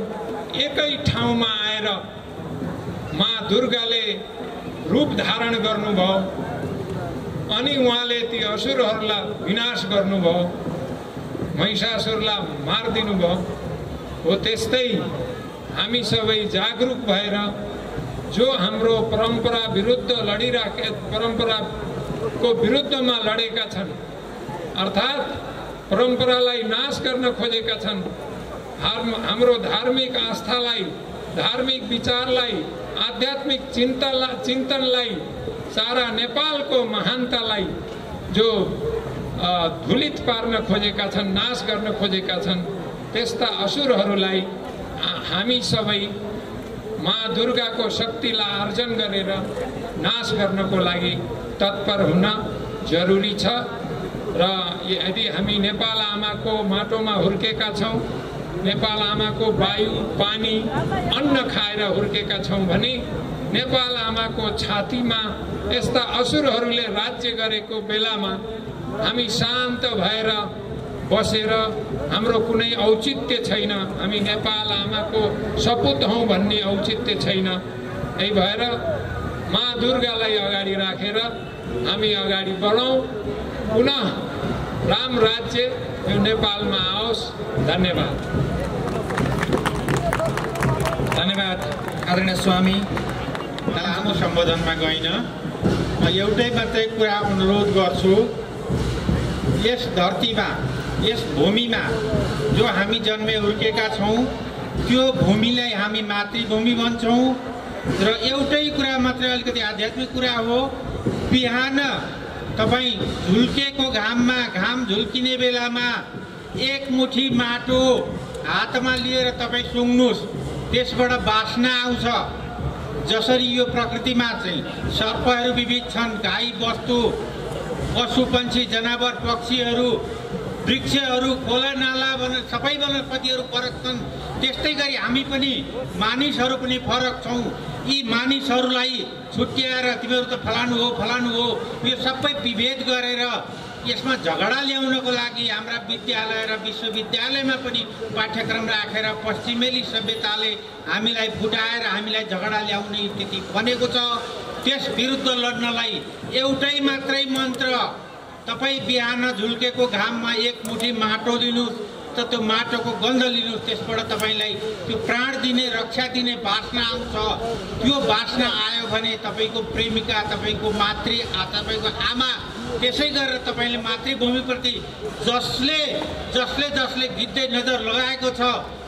एकै ठाउँमा आएर माँ दुर्गाले रूप धारण गर्नुभयो अनि उहाँले ती असुरहरूलाई विनाश गर्नुभयो, महिषासुरलाई मारिदिनु भयो। हो त्यस्तै हामी सबै जागरुक भएर जो हाम्रो परम्परा विरुद्ध परम्पराको विरुद्धमा लडेका छन्, अर्थात् परम्परालाई नाश गर्न खोजेका छन्, हाम्रो धार्मिक आस्थालाई, धार्मिक विचारलाई, आध्यात्मिक चिन्तनलाई, सारा नेपालको महानतालाई जो धुलित पार्न खोजेका छन्, नाश गर्न खोजेका छन्, त्यस्ता असुरहरूलाई हामी सबै माँ दुर्गाको शक्तिलाई आर्जन गरेर नाश गर्नको लागि तत्पर हुन जरुरी छ। र यदि हामी नेपाल आमाको माटोमा हुर्केका छौँ, नेपाल आमाको वायु, पानी, अन्न खाएर हुर्केका छौँ भने नेपाल आमाको छातीमा यस्ता असुरहरूले राज्य गरेको बेलामा हामी शान्त भएर बसेर हाम्रो कुनै औचित्य छैन, हामी नेपाल आमाको सपुत हौँ भन्ने औचित्य छैन। यही भएर माँ दुर्गालाई अगाडि राखेर हामी अगाडि बढौँ, पुनः राम राज्य यो नेपालमा आओस्। धन्यवाद। धन्यवाद आदरणीय स्वामी। लामो सम्बोधनमा गइन, एउटै मात्रै कुरा अनुरोध गर्छु, यस धरतीमा, यस भूमिमा जो हामी जन्मे हुर्केका छौँ त्यो भूमिलाई हामी मातृभूमि भन्छौँ। र एउटै कुरा मात्रै अलिकति आध्यात्मिक कुरा हो, बिहान तपाईँ झुल्केको घाममा, घाम झुल्किने बेलामा एक मुठी माटो हातमा लिएर तपाईँ सुँग्नुहोस्, त्यसबाट बास्ना आउँछ। जसरी यो प्रकृतिमा चाहिँ सर्पहरू विविध छन्, गाई बस्तु, पशु पन्छी, जनावर, पक्षीहरू, वृक्षहरू, खोला नाला सबै वनस्पतिहरू फरक छन्, त्यस्तै गरी हामी पनि मानिसहरू पनि फरक छौँ। यी मानिसहरूलाई छुट्याएर तिमीहरू त फलानु हो यो सबै विभेद गरेर यसमा झगडा ल्याउनको लागि हाम्रा विद्यालय र विश्वविद्यालयमा पनि पाठ्यक्रम राखेर पश्चिमेली सभ्यताले हामीलाई फुटाएर हामीलाई झगडा ल्याउने स्थिति बनेको छ। त्यस विरुद्ध लड्नलाई एउटै मात्रै मन्त्र, तपाईँ बिहान झुल्केको घाममा एक मुठी माटो लिनुहोस्, त त्यो माटोको गन्ध लिनुहोस्, त्यसबाट तपाईँलाई त्यो प्राण दिने, रक्षा दिने बास्ना आउँछ। त्यो बास्ना आयो भने तपाईँको प्रेमिका, तपाईँको मातृ, तपाईँको आमा, त्यसै गरेर तपाईँले मातृभूमिप्रति जसले गिद्धे नजर लगाएको छ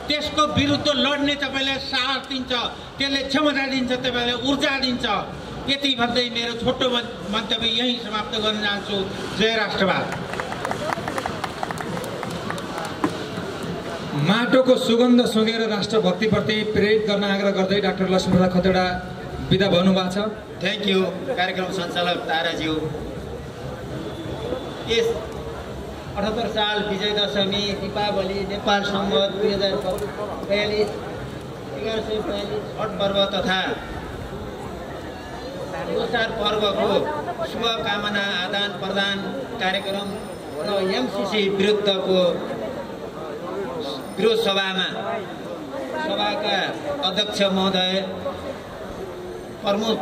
त्यसको विरुद्ध लड्ने तपाईँलाई साहस दिन्छ, त्यसले क्षमता दिन्छ, तपाईँलाई ऊर्जा दिन्छ। यति भन्दै मेरो छोटो मन्तव्य यही समाप्त गर्न चाहन्छु। जय राष्ट्रवाद। माटोको सुगन्ध सुँगेर राष्ट्रभक्तिप्रति प्रेरित गर्न आग्रह गर्दै डाक्टर लक्ष्मीप्रसाद खतिवडा बिदा भन्नुभएको छ। थ्याङ्क यू कार्यक्रम सञ्चालक ताराज्यू। यस 78 साल विजय दशमी, दीपावली, नेपाल सम्वत 2042, 1142 छठ पर्व तथा लोसार पर्वको शुभकामना आदान प्रदान कार्यक्रम र एमसिसी विरुद्धको विरोध सभाका अध्यक्ष महोदय, प्रमुख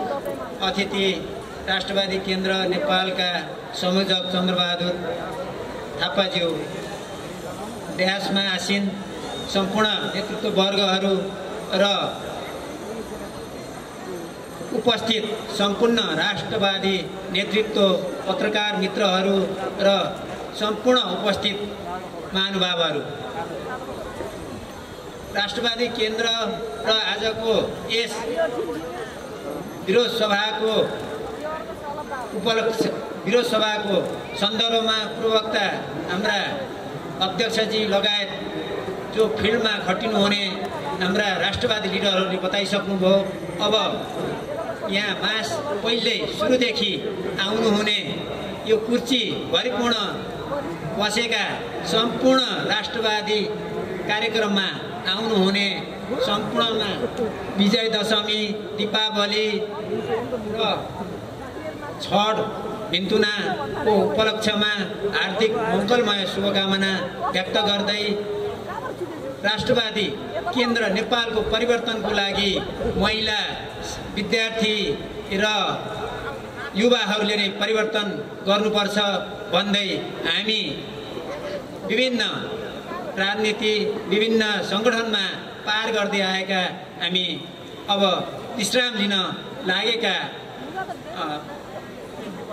अतिथि राष्ट्रवादी केन्द्र नेपालका संयोजक चन्द्रबहादुर थापाज्यू, देहासमा आसीन सम्पूर्ण नेतृत्ववर्गहरू र उपस्थित सम्पूर्ण राष्ट्रवादी नेतृत्व, पत्रकार मित्रहरू र सम्पूर्ण उपस्थित महानुभावहरू, राष्ट्रवादी केन्द्र र आजको यस विरोध सभाको सन्दर्भमा प्रवक्ता हाम्रा अध्यक्षजी लगायत जो फिल्डमा खटिनुहुने हाम्रा राष्ट्रवादी लिडरहरूले बताइसक्नुभयो। अब यहाँ मास पहिले सुरुदेखि आउनुहुने यो कुर्सी भरिपूर्ण बसेका सम्पूर्ण राष्ट्रवादी कार्यक्रममा आउनुहुने सम्पूर्णमा विजय दशमी, दीपावली र छठ भिन्तुनाको उपलक्ष्यमा हार्दिक मङ्गलमय शुभकामना व्यक्त गर्दै राष्ट्रवादी केन्द्र नेपालको परिवर्तनको लागि महिला, विद्यार्थी र युवाहरूले नै परिवर्तन गर्नुपर्छ भन्दै हामी विभिन्न राजनीति, विभिन्न सङ्गठनमा पार गर्दै आएका हामी अब विश्राम लिन लागेका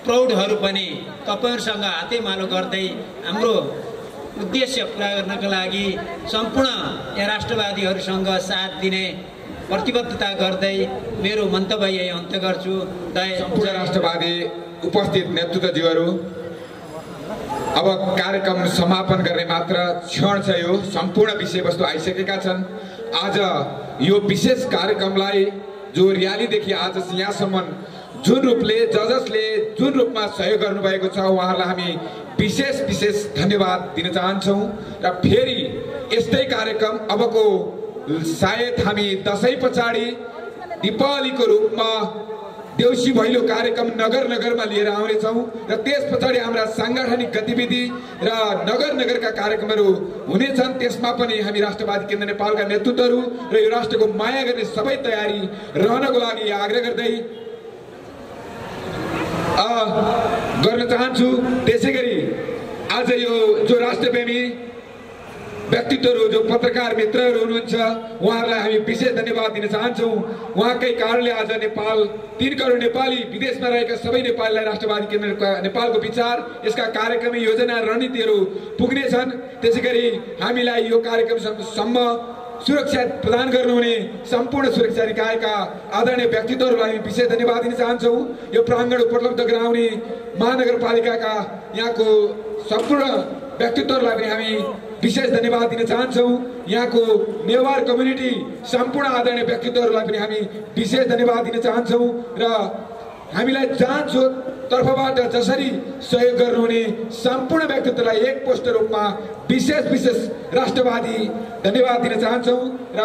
प्रौढहरू पनि तपाईहरुसँग हातेमालो गर्दै हाम्रो उद्देश्य पूरा गर्नका लागि सम्पूर्ण यहाँ राष्ट्रवादीहरूसँग साथ दिने प्रतिबद्धता गर्दै मेरो मन्तव्य यही अन्त्य गर्छु। सम्पूर्ण राष्ट्रवादी उपस्थित नेतृत्वज्यूहरू, अब कार्यक्रम समापन गर्ने मात्र क्षण छ। यो सम्पूर्ण विषयवस्तु आइसकेका छन्। आज यो विशेष कार्यक्रमलाई जो र्यालीदेखि आज यहाँसम्म जुन रूपले जजसले जुन रूपमा सहयोग गर्नुभएको छ उहाँहरूलाई हामी विशेष धन्यवाद दिन चाहन्छौँ। र फेरि यस्तै कार्यक्रम अबको सायद हामी दशैं पछाडि दीपावलीको रूपमा देउसी भैलो कार्यक्रम नगरमा लिएर आउनेछौँ र त्यस पछाडि हाम्रा सांगठनिक गतिविधि र नगरका कार्यक्रमहरू हुनेछन्। त्यसमा पनि हामी राष्ट्रवादी केन्द्र नेपालका नेतृत्वहरू र यो राष्ट्रको माया गर्ने सबै तयारी रहनको लागि आग्रह गर्दै गर्न चाहन्छु। त्यसैगरी आज यो जो राष्ट्रप्रेमी व्यक्तित्वहरू, जो पत्रकार मित्रहरू हुनुहुन्छ उहाँहरूलाई हामी विशेष धन्यवाद दिन चाहन्छौँ। उहाँकै कारणले आज नेपाल 3 करोड नेपाली विदेशमा रहेका सबै नेपालीलाई राष्ट्रवादी केन्द्र नेपालको विचार, यसका कार्यक्रम, योजना, रणनीतिहरू पुग्नेछन्। त्यसैगरी हामीलाई यो कार्यक्रमसम्म सुरक्षा प्रदान गर्नुहुने सम्पूर्ण सुरक्षा निकायका आदरणीय व्यक्तित्वहरूलाई विशेष धन्यवाद दिन चाहन्छौँ। यो प्राङ्गण उपलब्ध गराउने महानगरपालिकाका यहाँको सम्पूर्ण व्यक्तित्वहरूलाई पनि हामी विशेष धन्यवाद दिन चाहन्छौँ। यहाँको नेवार कम्युनिटी सम्पूर्ण आदरणीय व्यक्तित्वहरूलाई पनि हामी विशेष धन्यवाद दिन चाहन्छौँ। र हामीलाई जाँचो तर्फबाट जसरी सहयोग गर्नुहुने सम्पूर्ण व्यक्तित्वलाई एक पोस्ट रूपमा विशेष राष्ट्रवादी धन्यवाद दिन चाहन्छौँ। र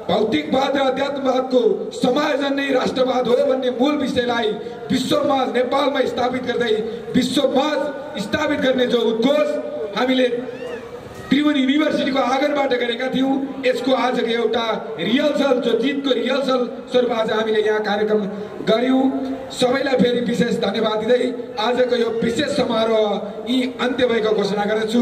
भौतिकवाद र अध्यात्मवादको समायोजन नै राष्ट्रवाद हो भन्ने मूल विषयलाई विश्वमा नेपालमा स्थापित गर्दै विश्वमा स्थापित गर्ने जो उद्घोष हामीले त्रिभुवन युनिभर्सिटीको आँगनबाट गरेका थियौँ, यसको आजको एउटा रिहर्सल, जो जितको रिहर्सल स्वरूप आज हामीले यहाँ कार्यक्रम गर्यौँ। सबैलाई फेरि विशेष धन्यवाद दिँदै आजको यो विशेष समारोह यी अन्त्य भएको घोषणा गर्दछु।